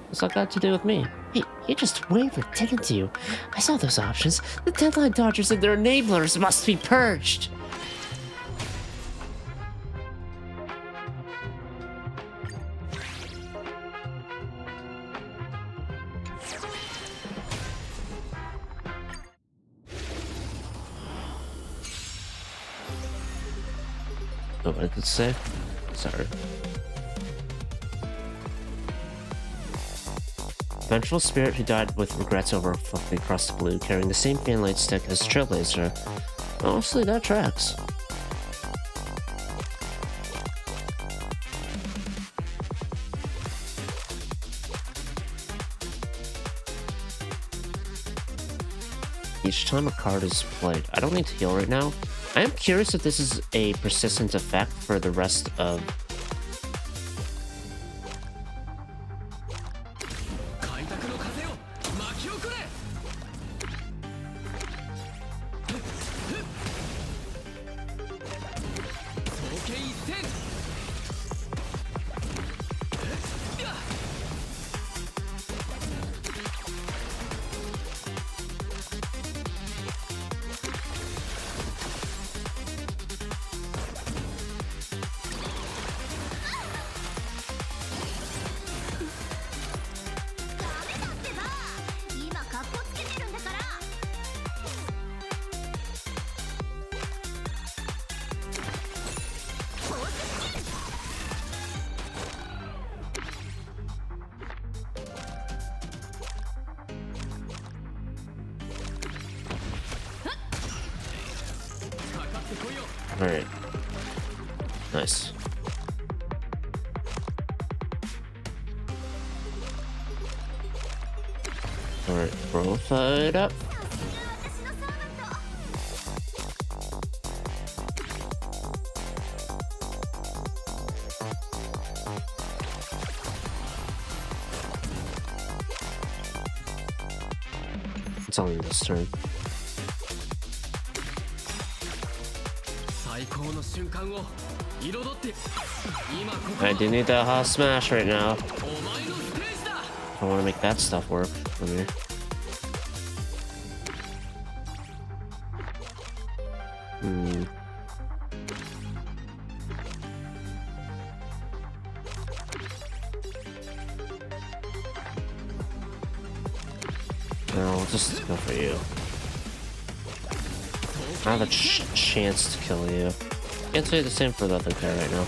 What's that got to do with me? Hey, you just wavered, didn't you? I saw those options. The deadline dodgers and their enablers must be purged. Oh, what did it say? Sorry. Vengeful spirit who died with regrets over Fluffy Across the Blue, carrying the same fanlight stick as Trailblazer. Honestly, that tracks. each time a card is played. I don't need to heal right now. I am curious if this is a persistent effect for the rest of... Alright. Nice. Alright, profile it up. It's only this turn. I do need that hot smash right now. I want to make that stuff work for me. No, I'll just go for you. I have a chance to kill you. Can't say the same for the other guy right now.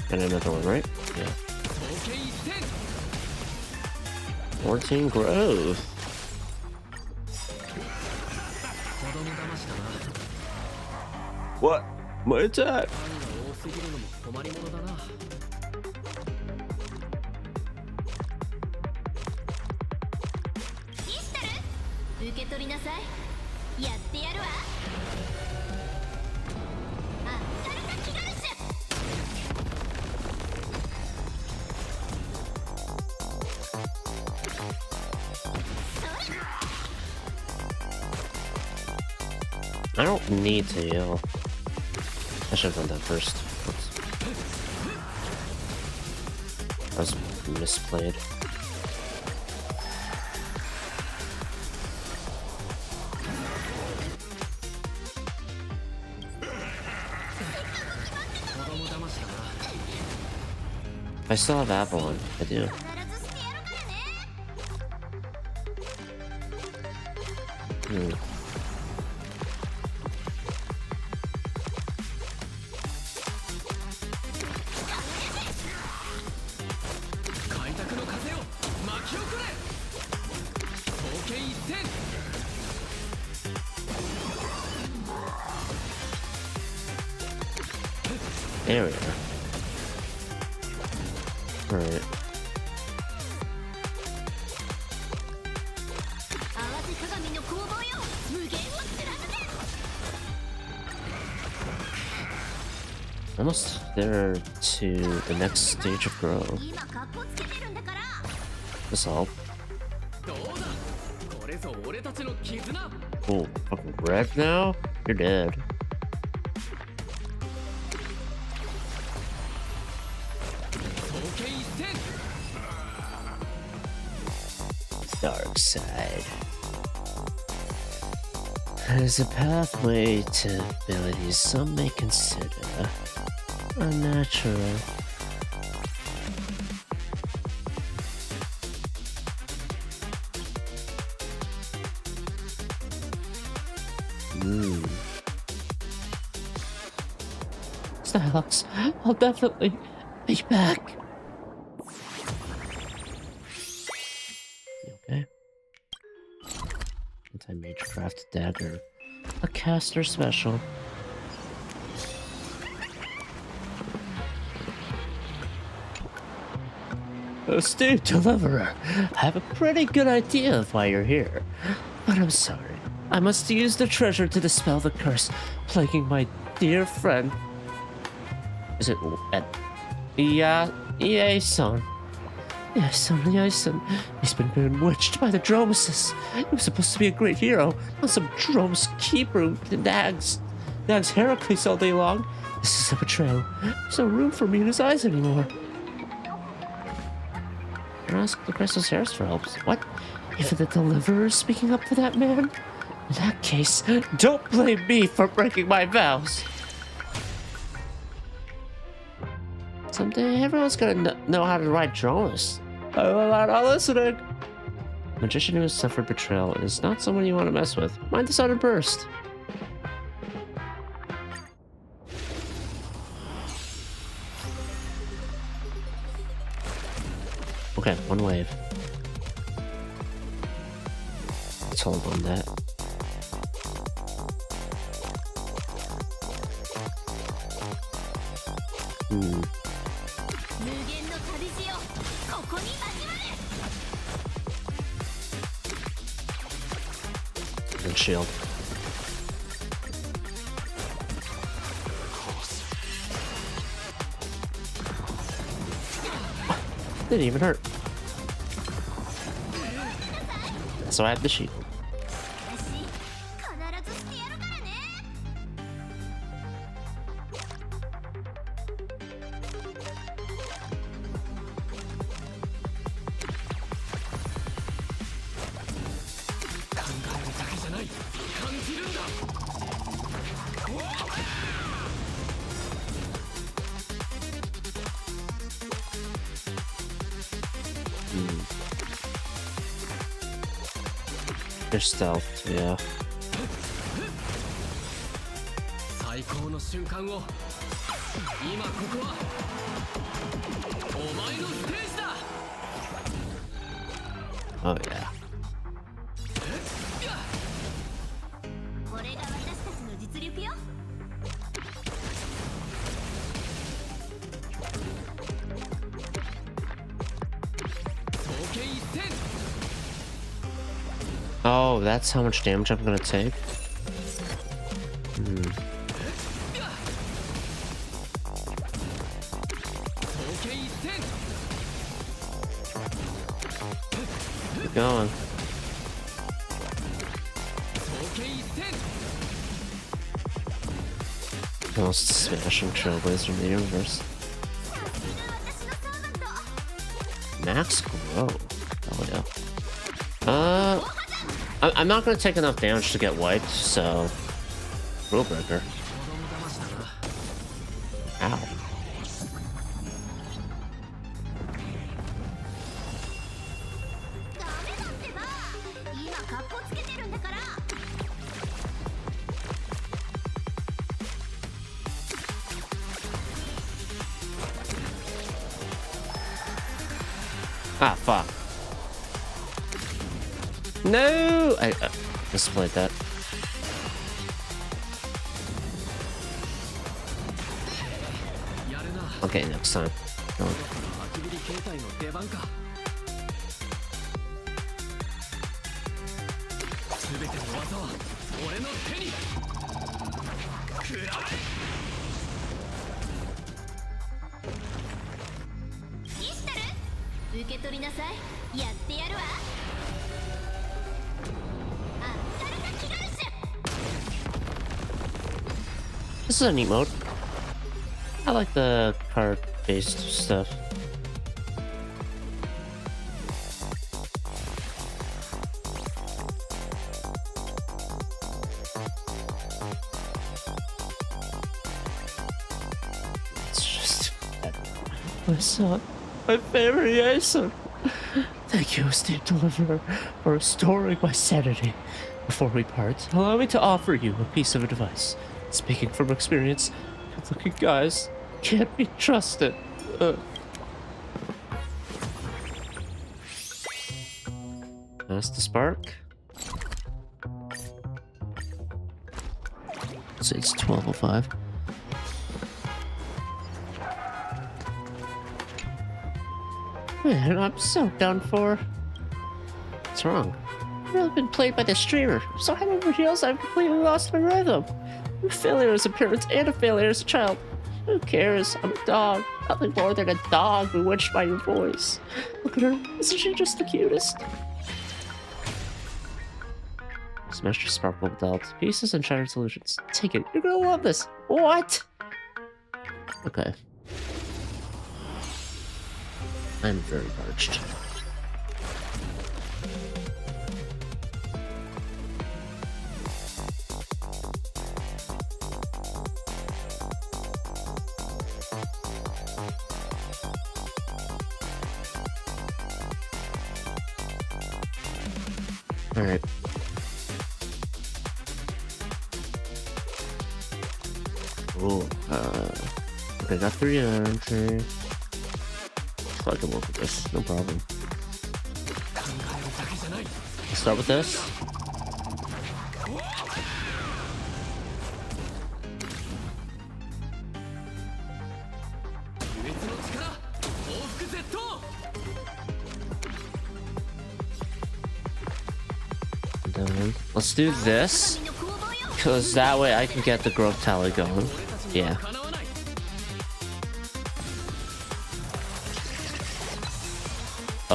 And another one, right? Yeah. 14 growth. What? My attack! 受け取りなさい。やってやるわ。あ、カルタキガルシュ。 I don't need to heal. I should have done that first. That was misplayed. I still have Avalon. I do. There we are. Alright. Almost there to the next stage of growth. This help. Oh, fucking red now? You're dead. Dark side. As a pathway to abilities some may consider unnatural. Stylox, I'll definitely be back. You okay? crafted dagger. A caster special. Esteemed Deliverer, I have a pretty good idea of why you're here, but I'm sorry. I must use the treasure to dispel the curse plaguing my dear friend. Is it Yason? Yason. He's been bewitched by the Dromeses. He was supposed to be a great hero, not some Dromes keeper who nags Heracles all day long. This is a betrayal. There's no room for me in his eyes anymore. Ask the Crystal Stairs for help. What? Even the Deliverer is speaking up for that man? In that case, don't blame me for breaking my vows. Someday, everyone's gonna know how to ride drones. I'm not listening. Magician who has suffered betrayal is not someone you want to mess with. Mind the sudden burst. Okay, one wave. Let's hold on that. Good shield. Didn't even hurt. So I have the shield. They're stealth, yeah. Oh yeah. Oh, that's how much damage I'm gonna take? Keep going. Most smashing trailblazer in the universe. Max Grow. Oh yeah. I'm not gonna take enough damage to get wiped, so Rule Breaker. Ow. Ah, fuck. No! I misplayed that. Okay, next time. Go on. This is a neat mode. I like the card-based stuff. It's just my son, my favorite Jason. Thank you, esteemed Deliverer, for restoring my sanity. Before we part, allow me to offer you a piece of advice. Speaking from experience, good-looking guys can't be trusted. That's the spark. So it's 12:05. Man, I'm so done for. What's wrong? I've really been played by the streamer. I'm so head over heels, I've completely lost my rhythm. I'm a failure as a parent and a failure as a child. Who cares? I'm a dog. Nothing more than a dog bewitched by your voice. Look at her. Isn't she just the cutest? Smash your sparkle belt. Pieces and shattered solutions. Take it. You're gonna love this. What? Okay. I'm very parched. All right. Oh, okay, got 3 energy. So I can work with this, no problem. Let's start with this. And then let's do this, because that way I can get the growth tally going. Yeah.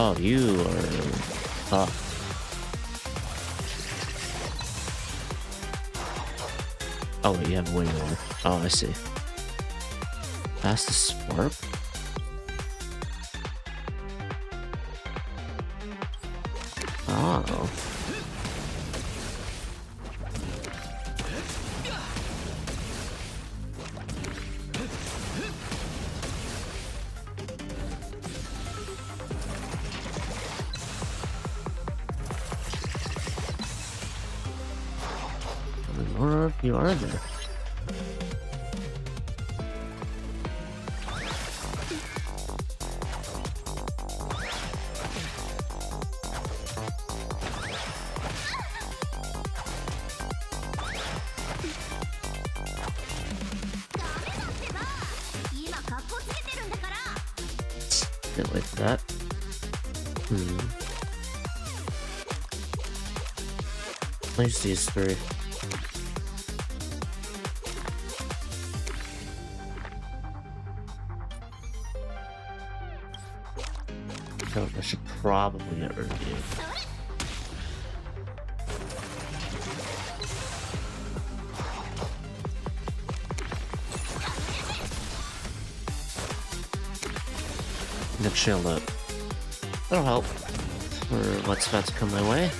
Oh, you are tough. Oh wait, you have way more. Oh, I see. Fastest spark? Oh. You are there. Didn't wait for that. Place these 3. I should probably get rid of you. Get chilled up. That'll help for what's about to come my way.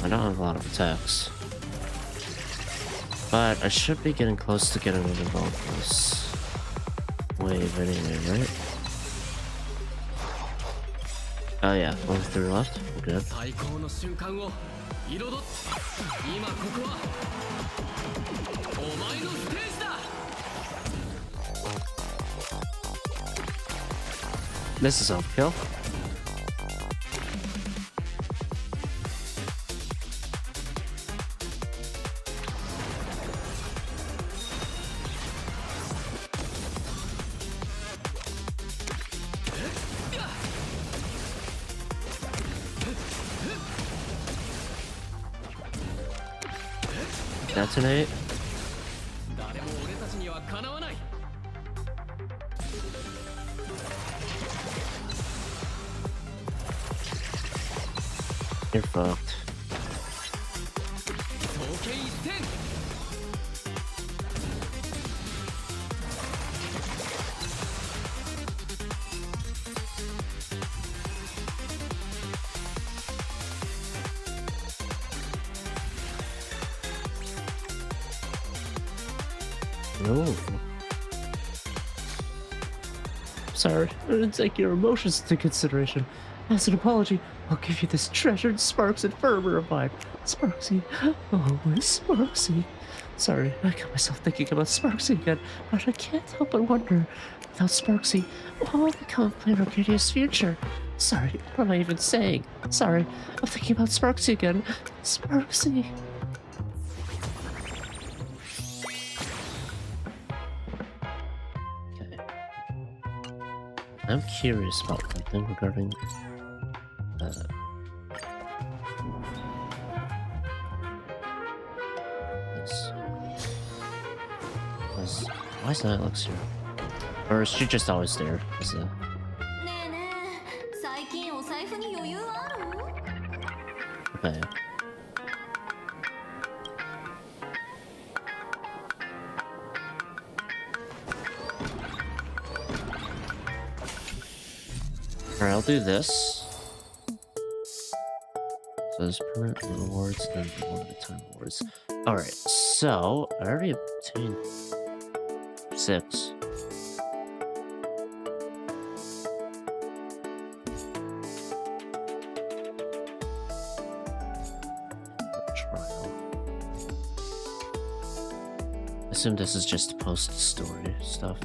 I don't have a lot of attacks, but I should be getting close to getting rid of all this wave anyway, right? Oh yeah, only 3 left. We're good. This is overkill. Detonate. You're fucked. Oh. Sorry, I didn't take your emotions into consideration. As an apology, I'll give you this treasured Sparks and Fervor of mine. Sparksy, always Sparksy. Sorry, I got myself thinking about Sparksy again, but I can't help but wonder, without Sparksy, what will become of Plain Arcadia's future? Sorry, what am I even saying? Sorry, I'm thinking about Sparksy again. Sparksy. Okay. I'm curious about something regarding this. Why is Nylex here? Or is she just always there? Is it? Okay. Alright, I'll do this. So there's permanent rewards, then one at a time rewards. Alright, so I already obtained 6. Trial. I assume this is just post-story stuff.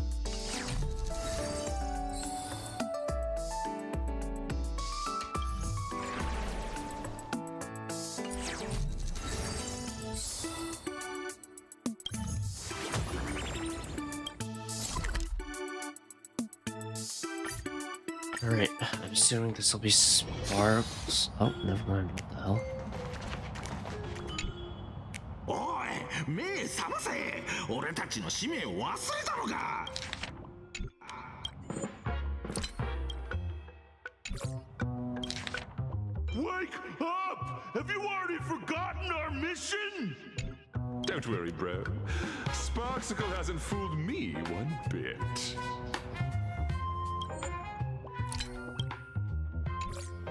Alright, I'm assuming this will be Sparks. Oh, never mind. What the hell? おい、目覚ませ。俺たちの使命を忘れたのか。Wake up! Have you already forgotten our mission? Don't worry, bro. Sparksicle hasn't fooled me one bit.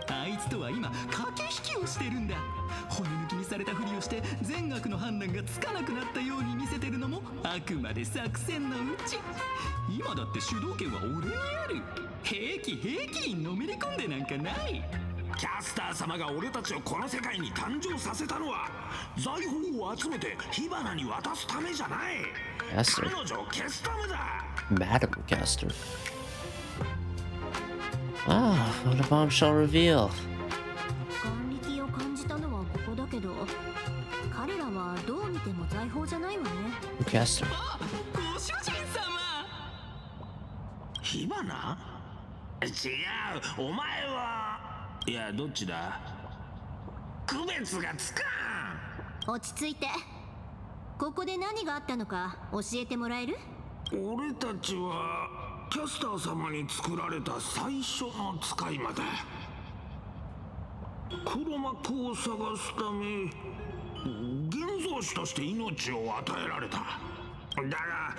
あいつとは今駆け引きをしてるんだ。骨抜きにされたふりをして善悪の判断がつかなくなったように見せてるのもあくまで作戦のうち。今だって主導権は俺にある。平気のめり込んでなんかない。キャスター様が俺たちをこの世界に誕生させたのは財宝を集めて火花に渡すためじゃない。彼女を消すためだ。Madam Caster. Ah, what a bombshell reveal. 眼力を感じたのはここだけど、彼らはどう見ても財宝じゃないわね。Caster. ご主人様。火花？違う、お前は。いや、どっちだ？区別がつかん。落ち着いて。ここで何があったのか教えてもらえる？俺たちはキャスター様に作られた最初の使い魔だ。黒幕を探すため現像師として命を与えられた。だが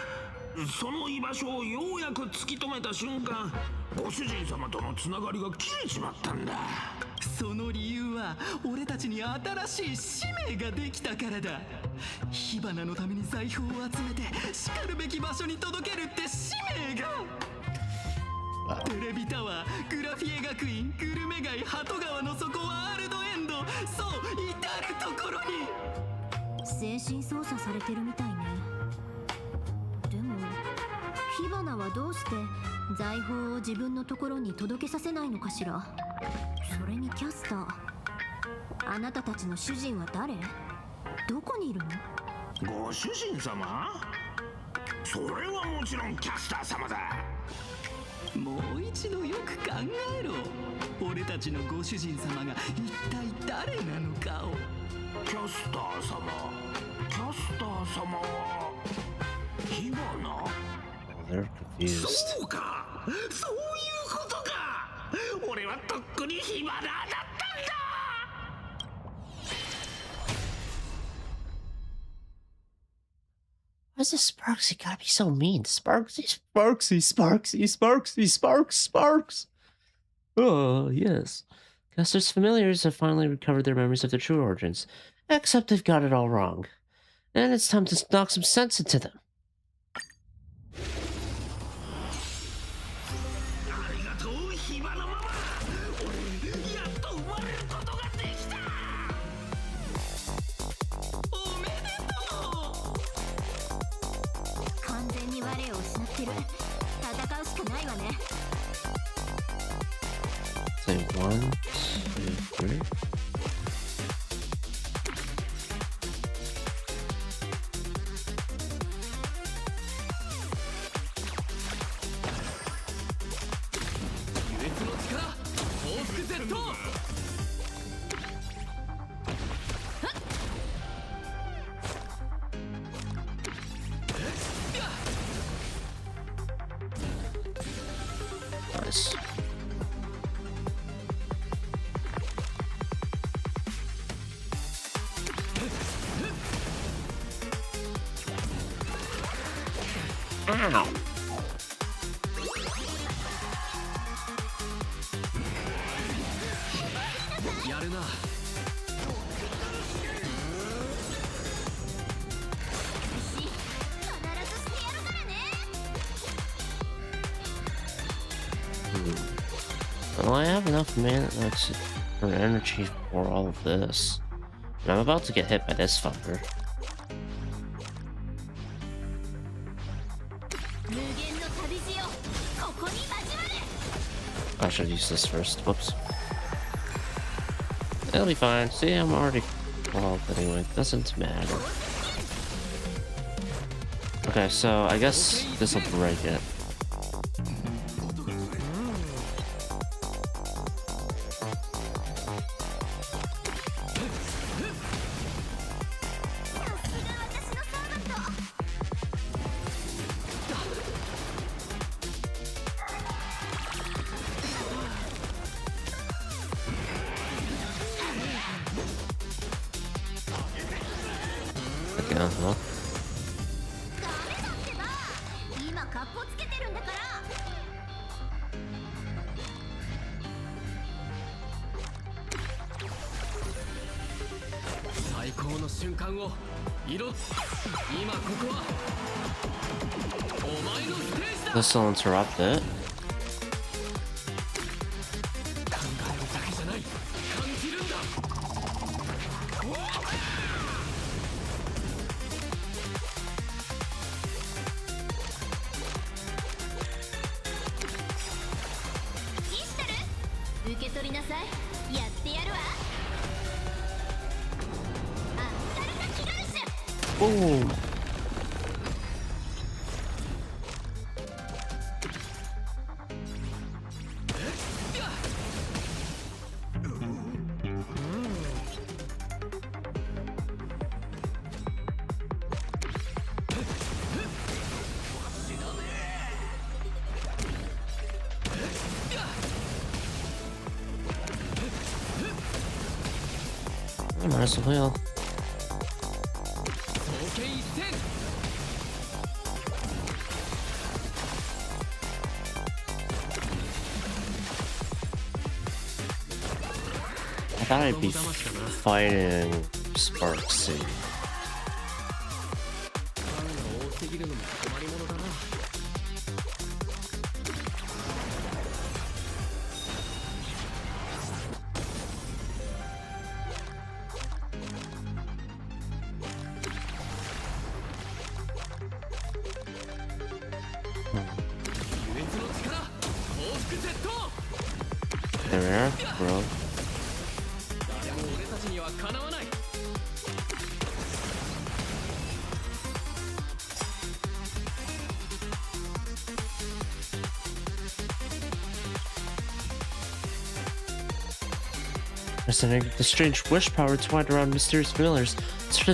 その居場所をようやく突き止めた瞬間、ご主人様とのつながりが切れちまったんだ。その理由は俺たちに新しい使命ができたからだ。火花のために財宝を集めてしかるべき場所に届けるって使命が。テレビタワー、グラフィエ学院、グルメ街、鳩川の底、ワールドエンド、そう至るところに。精神操作されてるみたいね。でも火花はどうして財宝を自分のところに届けさせないのかしら。それにキャスター、あなたたちの主人は誰？どこにいるの？ご主人様？それはもちろんキャスター様だ。もう一度よく考えろ。俺たちのご主人様が一体誰なのかを。キャスター様、キャスター様は火花？ They're confused. そうか、そういうことか。俺はとっくに火花だったんだ。Why's this Sparksy gotta be so mean? Sparksy. Sparks. Oh, yes. Custer's familiars have finally recovered their memories of their true origins. Except they've got it all wrong. And it's time to knock some sense into them. 火花ママ、俺やっと生まれることができた。おめでとう。完全に我を失ってる。戦うしかないわね。Say 1, 2, 3. Nice. Ow! Well, I have enough mana for energy for all of this. And I'm about to get hit by this fucker. I should use this first. Whoops. It'll be fine. See, I'm already involved anyway. Doesn't matter. Okay, so I guess this will break it. Again, huh? This will interrupt it. Boom! I might as well. I thought I'd be fighting Sparksy. There we are, bro. The strange wish power twined around mysterious millers.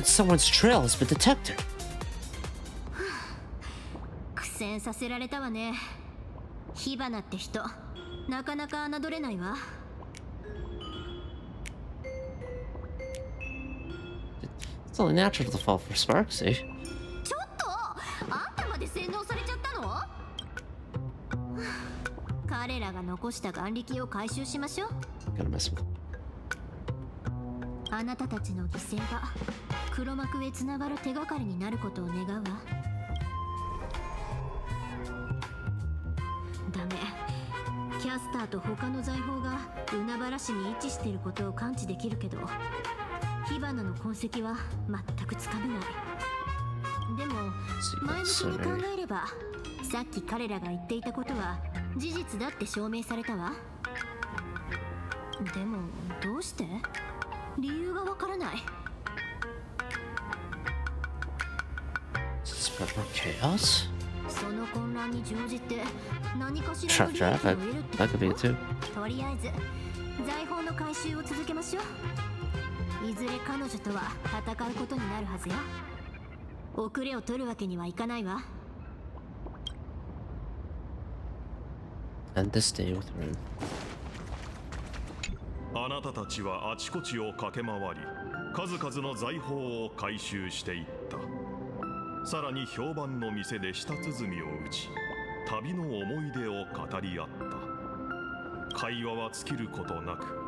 Someone's trail has been detected. 苦戦させられたわね。火花って人、なかなか侮れないわ。It's only natural to fall for Sparksy. ちょっと、あんたまで洗脳されちゃったの？彼らが残した眼力を回収しましょう。Gotta mess with. あなたたちの犠牲が黒幕へつながる手がかりになることを願うわ。ダメ、キャスターと他の財宝が海原市に位置していることを感知できるけど、火花の痕跡は全くつかめない。でも前向きに考えれば、さっき彼らが言っていたことは事実だって証明されたわ。でもどうして？理由がわからない。Chaos? その混乱に乗じて何かしらの利益を得るってこと？とりあえず財宝の回収を続けましょう。いずれ彼女とは戦うことになるはずよ。遅れを取るわけにはいかないわ。 And this day with Rune. あなたたちはあちこちを駆け回り、数々の財宝を回収していった。さらに評判の店で舌鼓を打ち、旅の思い出を語り合った。会話は尽きることなく、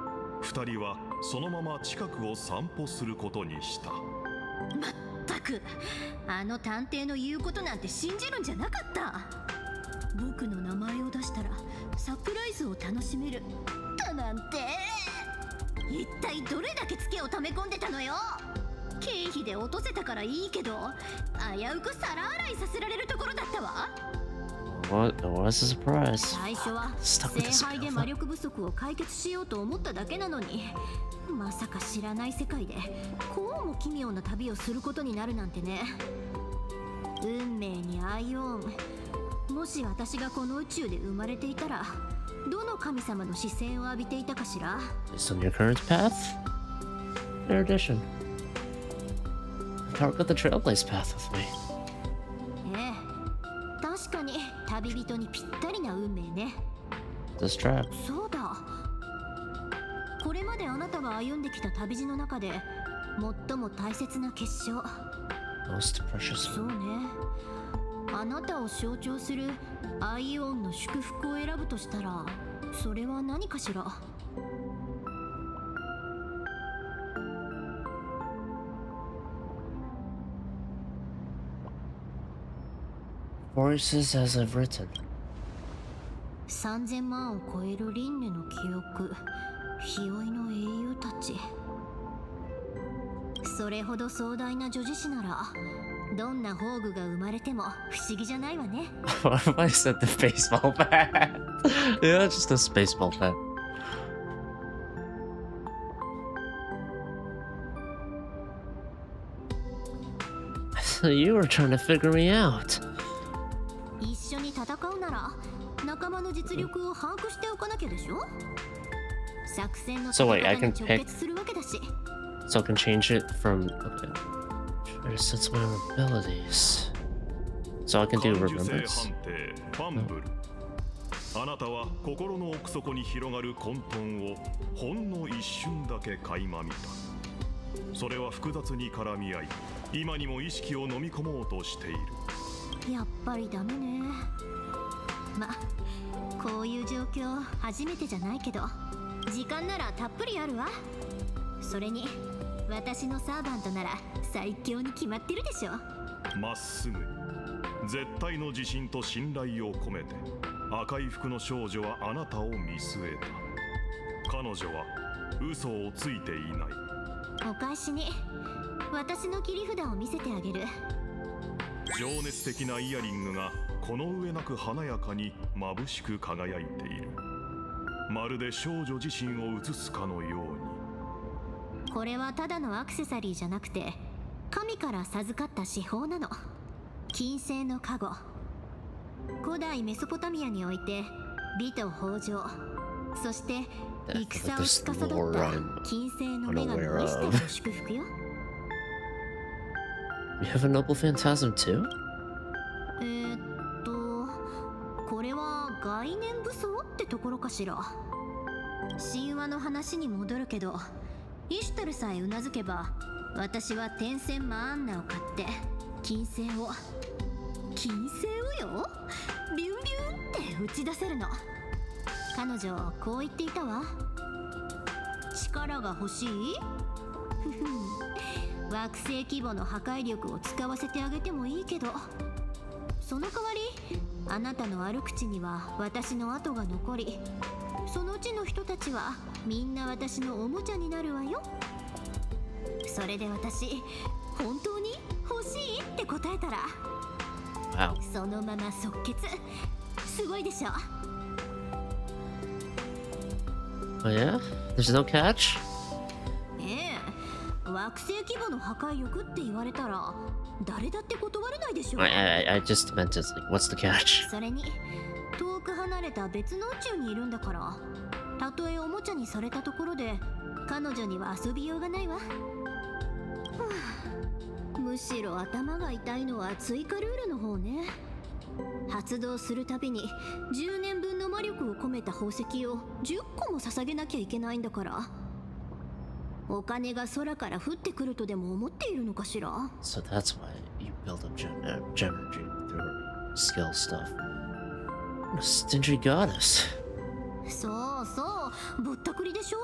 二人はそのまま近くを散歩することにした。まったく、あの探偵の言うことなんて信じるんじゃなかった。僕の名前を出したらサプライズを楽しめるだなんて。一体どれだけツケを溜め込んでたのよ。経費で落とせたからいいけど、危うく皿洗いさせられるところだったわ。What was the surprise? 最初は聖杯で魔力不足を解決しようと思っただけなのに、まさか知らない世界でこうも奇妙な旅をすることになるなんてね。運命にアイオン。もし私がこの宇宙で生まれていたら、どの神様の視線を浴びていたかしら。 Based on your current path? Fair addition. I've got the Trailblaze path with me. ええ、確かに旅人にぴったりな運命ね。 This trap. そうだ。これまであなたが歩んできた旅路の中で最も大切な結晶。 Most precious. そうね。あなたを象徴するアイオンの祝福を選ぶとしたら、それは何かしら。 Voices as I've written. 3000万を超える輪廻の記憶、日追いの英雄たち。それほど壮大な女子誌なら、どんな宝具が生まれても不思議じゃないわね。What if I said the baseball bat? Yeah, just a baseball bat. So you were trying to figure me out. 一緒に戦うなら仲間の実力を把握しておかなきゃでしょ。作戦の戦い方に直結するわけだし。So I can change it from okay. Try to sense my abilities. So I can do remembrance. あなたは心の奥底に広がる混沌をほんの一瞬だけ垣間見た。それは複雑に絡み合い、今にも意識を飲み込もうとしている。やっぱりダメね。ま、こういう状況初めてじゃないけど、時間ならたっぷりあるわ。それに私のサーバントなら最強に決まってるでしょ。まっすぐ絶対の自信と信頼を込めて、赤い服の少女はあなたを見据えた。彼女は嘘をついていない。お返しに私の切り札を見せてあげる。情熱的なイヤリングがこの上なく華やかに眩しく輝いている。まるで少女自身を映すかのように。これはただのアクセサリーじゃなくて、神から授かった至宝なの。金星の加護。古代メソポタミアにおいて美と豊穣、そして戦を司った金星の女神イスタルの祝福よ。You have a noble phantasm too? これは概念武装ってところかしら。神話の話に戻るけど、イシュタルさえうなずけば、私は天線マアンナを買って金星をよビュンビュンって打ち出せるの。彼女こう言っていたわ。力が欲しい？惑星規模の破壊力を使わせてあげてもいいけど、その代わりあなたの悪口には私の跡が残り、そのうちの人たちはみんな私のおもちゃになるわよ。それで私、本当に欲しいって答えたら、Wow. そのまま即決。すごいでしょ。 Oh yeah? There's no catch? ええ、惑星規模の破壊力って言われたら誰だって断れないでしょ。I just meant it's like, what's the catch? それに遠く離れた別の宇宙にいるんだから、たとえおもちゃにされたところで彼女には遊びようがないわ。はあ、むしろ頭が痛いのは追加ルールの方ね。発動するたびに10年分の魔力を込めた宝石を10個も捧げなきゃいけないんだから、お金が空から降ってくるとでも思っているのかしら。 So that's why you build up gem energy through skill stuff. What a stingy goddess. そうそう、ぼったくりでしょ。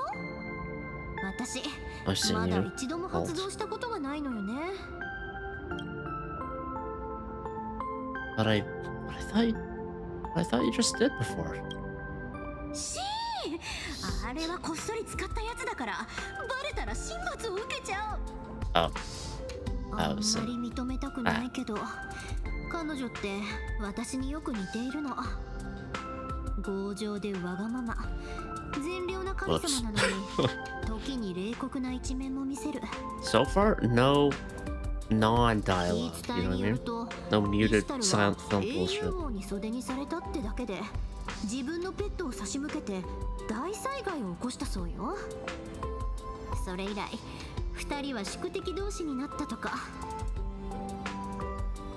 私 I've seen まだ you 一度も発動したことがないのよね。 But I thought you just did before. しー、あれはこっそり使ったやつだから、バレたら神罰を受けちゃう。 Oh. あんまり認めたくないけど、彼女って私によく似ているの。強情でわがまま、善良な神様なのに時に冷酷な一面も見せる。 So far, no non-dialogue, you know what I mean? No muted silent film bullshit. に袖にされたってだけで自分のペットを差し向けて大災害を起こしたそうよ。それ以来二人は宿敵同士になったとか。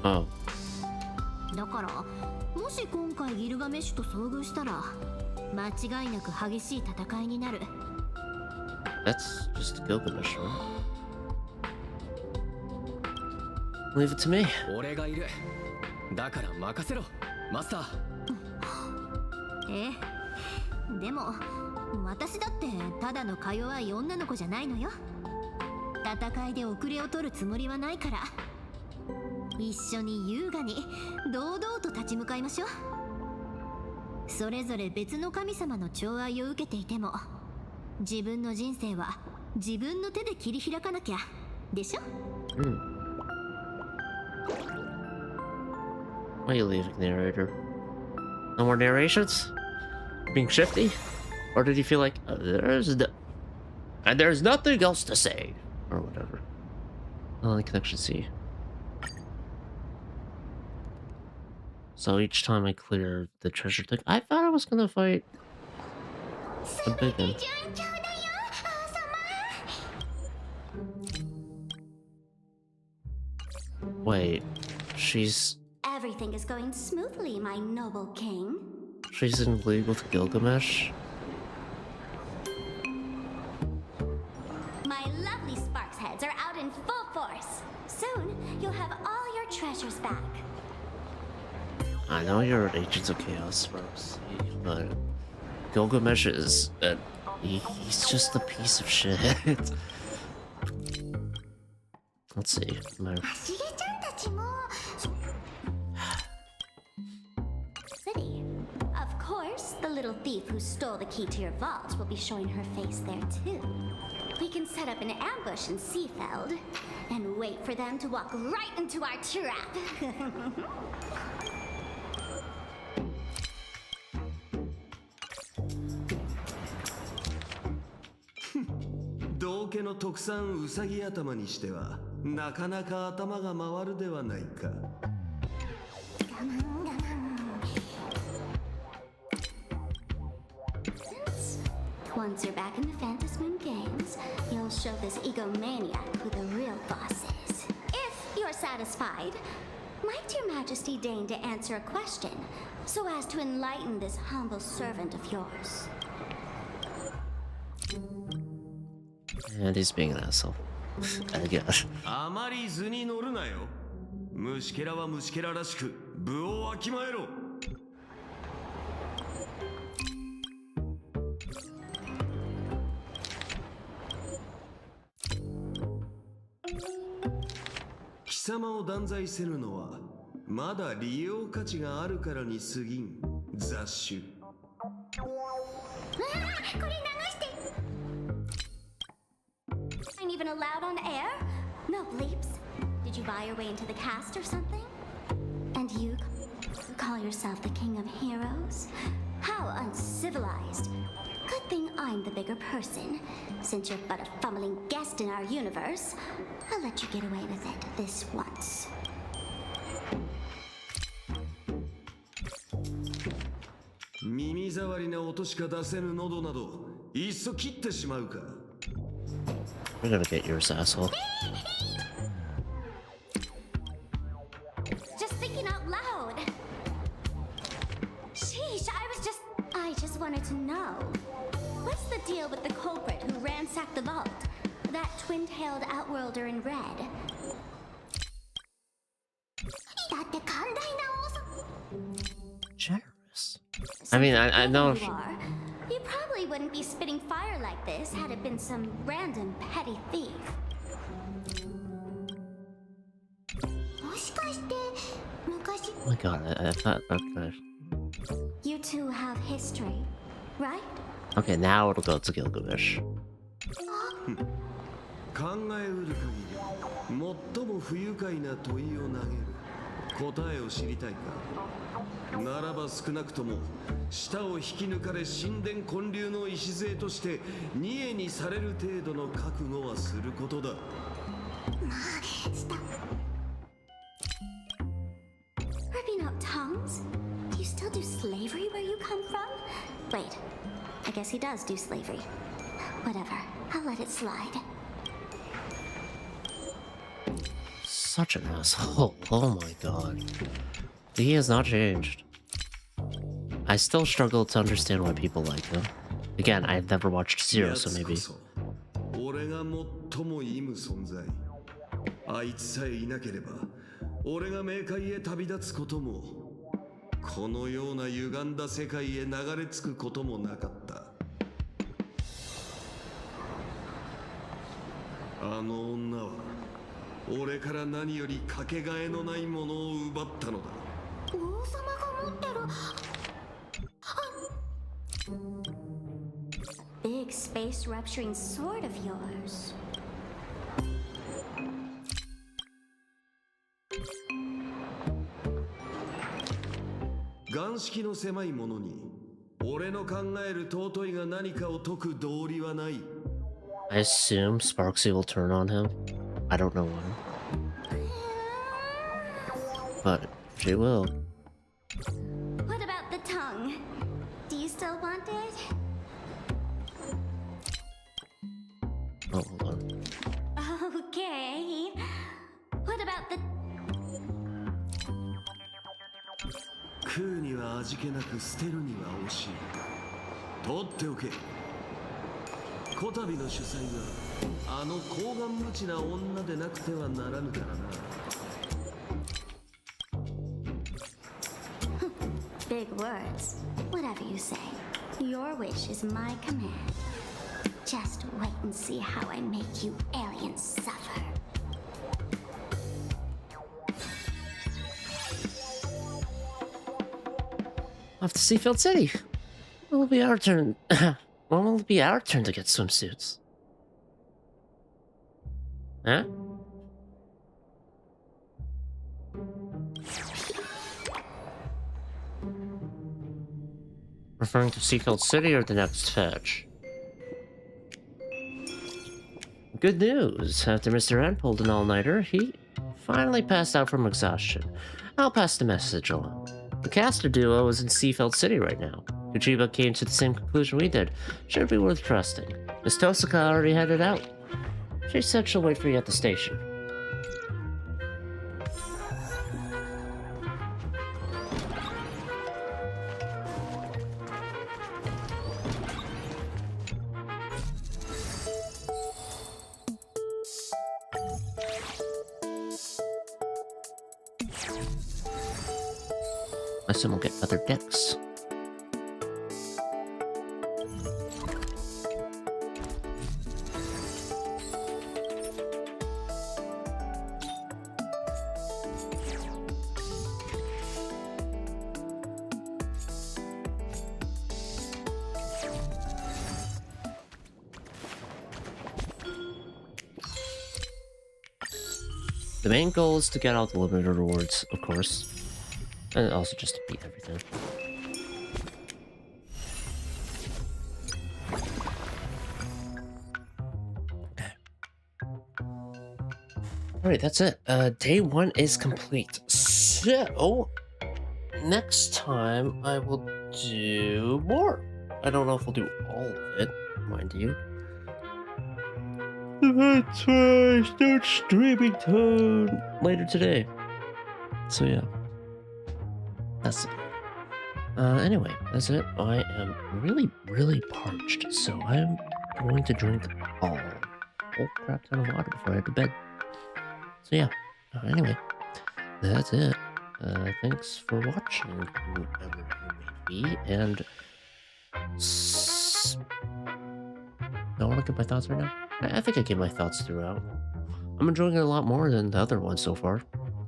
Oh. だからもし今回ギルガメッシュと遭遇したら間違いなく激しい戦いになる。 That's just Gilgamesh, right? Leave it to me. 俺がいる。だから任せろ、マスター。ええ、でも私だってただのか弱い女の子じゃないのよ。戦いで遅れを取るつもりはないから、一緒に優雅に堂々と立ち向かいましょう。それぞれ別の神様の寵愛を受けていても、自分の人生は自分の手で切り開かなきゃでしょ。 Why are you leaving, narrator? No more narrations? Being shifty? Or did you feel like there's nothing else to say? Or whatever. Only connection C. So each time I clear the treasure thing, I thought I was gonna fight a big one. Wait, she's Everything is going smoothly, my noble king. in league with Gilgamesh? My lovely Sparks heads are out in full force. Soon, you'll have all your treasures back. I know you're an Agents of Chaos, Rose, but Gilgamesh is he's just a piece of shit. Let's see. City. Of course, the little thief who stole the key to your vault will be showing her face there too. We can set up an ambush in Seafeld and wait for them to walk right into our trap. 道家の特産ウサギ頭にしてはなかなか頭が回るではないか。Once you're back in the Phantasmoon games, you'll show this egomaniac who the real boss is. If you're satisfied, might your majesty deign to answer a question so as to enlighten this humble servant of yours? And he's being an asshole. I guess. あまり図に乗るなよ。虫けらは虫けららしく部をわきまえろ。貴様を断罪せぬのはまだ利用価値があるからに過ぎん雑種。これ流して。Ain't even allowed on air? No bleeps. Did you buy your way into the cast or something? And you call yourself the king of heroes? How uncivilized. Good thing I'm the bigger person. Since you're but a fumbling guest in our universe, I'll let you get away with it this once. 耳障りな音しか出せぬ喉などいっそ切ってしまうか。 We're gonna get yours, asshole. Just thinking out loud. Sheesh, I just wanted to know. What's the deal with the culprit who ransacked the vault? That twin-tailed outworlder in red. Generous. I mean, I know. You probably wouldn't be spitting fire like this had it been some random petty thief. Oh my god, I thought. Okay. You two have history, right? Okay, now it'll go to Gilgamesh. 考えうる限り最も不愉快な問いを投げる。答えを知りたいか。ならば少なくとも舌を引き抜かれ神殿建立の礎として二重にされる程度の覚悟はすることだ。Ripping out tongues? Do you still do slavery where you come from? Wait, I guess he does do slavery. Whatever, I'll let it slide. Such an asshole. Oh my god. He has not changed. I still struggle to understand why people like him. Again, I've never watched Zero, so maybe. 俺が最も忌む存在。あいつさえいなければ、俺が冥界へ旅立つことも、このような歪んだ世界へ流れ着くこともなかった。あの女は、俺から何よりかけがえのないものを奪ったのだ。王様が持ってる。Big space rupturing sword of yours. 眼識の狭い者に俺の考える尊いが何かを解く道理はない。 I assume Sparksy will turn on him. I don't know when. But she will. What about the tongue? Do you still want it? Oh, hold on. Okay. What about the... 食うには味気なく捨てるには惜しい。取っておけ。こたびの主催はあの高顔無知な女でなくてはならぬからな。Big words. Whatever you say. Your wish is my command. Just wait and see how I make you aliens suffer. Off to Seafield City. When will be our turn? When will it be our turn to get swimsuits? Huh? Referring to Seafield City or the next fetch? Good news. After Mr. N pulled an all-nighter, he finally passed out from exhaustion. I'll pass the message along. The caster duo is in Seafield City right now. Kuchiba came to the same conclusion we did. Should be worth trusting. Miss Tosaka already headed out. She said she'll wait for you at the station. I assume we'll get other decks. The main goal is to get out the limited rewards, of course. And also just to beat everything. Alright, that's it. Day 1 is complete. So, next time I will do more. I don't know if we'll do all of it, mind you. That's why I start streaming time later today. So yeah. That's it. Anyway, that's it. I am really, really parched, so I'm going to drink a whole crap ton of water before I head to bed. So yeah, anyway, that's it. Thanks for watching, whoever you may be, and I want to get my thoughts right now. I think I give my thoughts throughout. I'm enjoying it a lot more than the other one so far,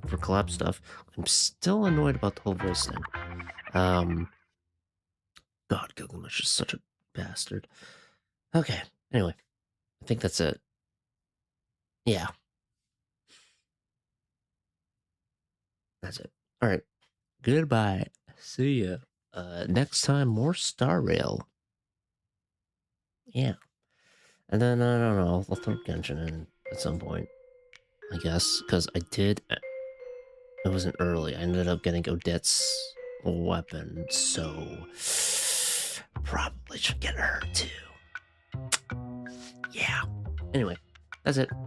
for collab stuff. I'm still annoyed about the whole voice thing. God, Gilgamesh is such a bastard. Okay, anyway, I think that's it. Yeah. That's it. Alright. Goodbye. See ya. Next time, more Star Rail. Yeah. And then, I don't know, I'll throw Genshin in at some point. I guess, because I did... It wasn't early. I ended up getting Odette's weapon, so... Probably should get her, too. Yeah. Anyway, that's it.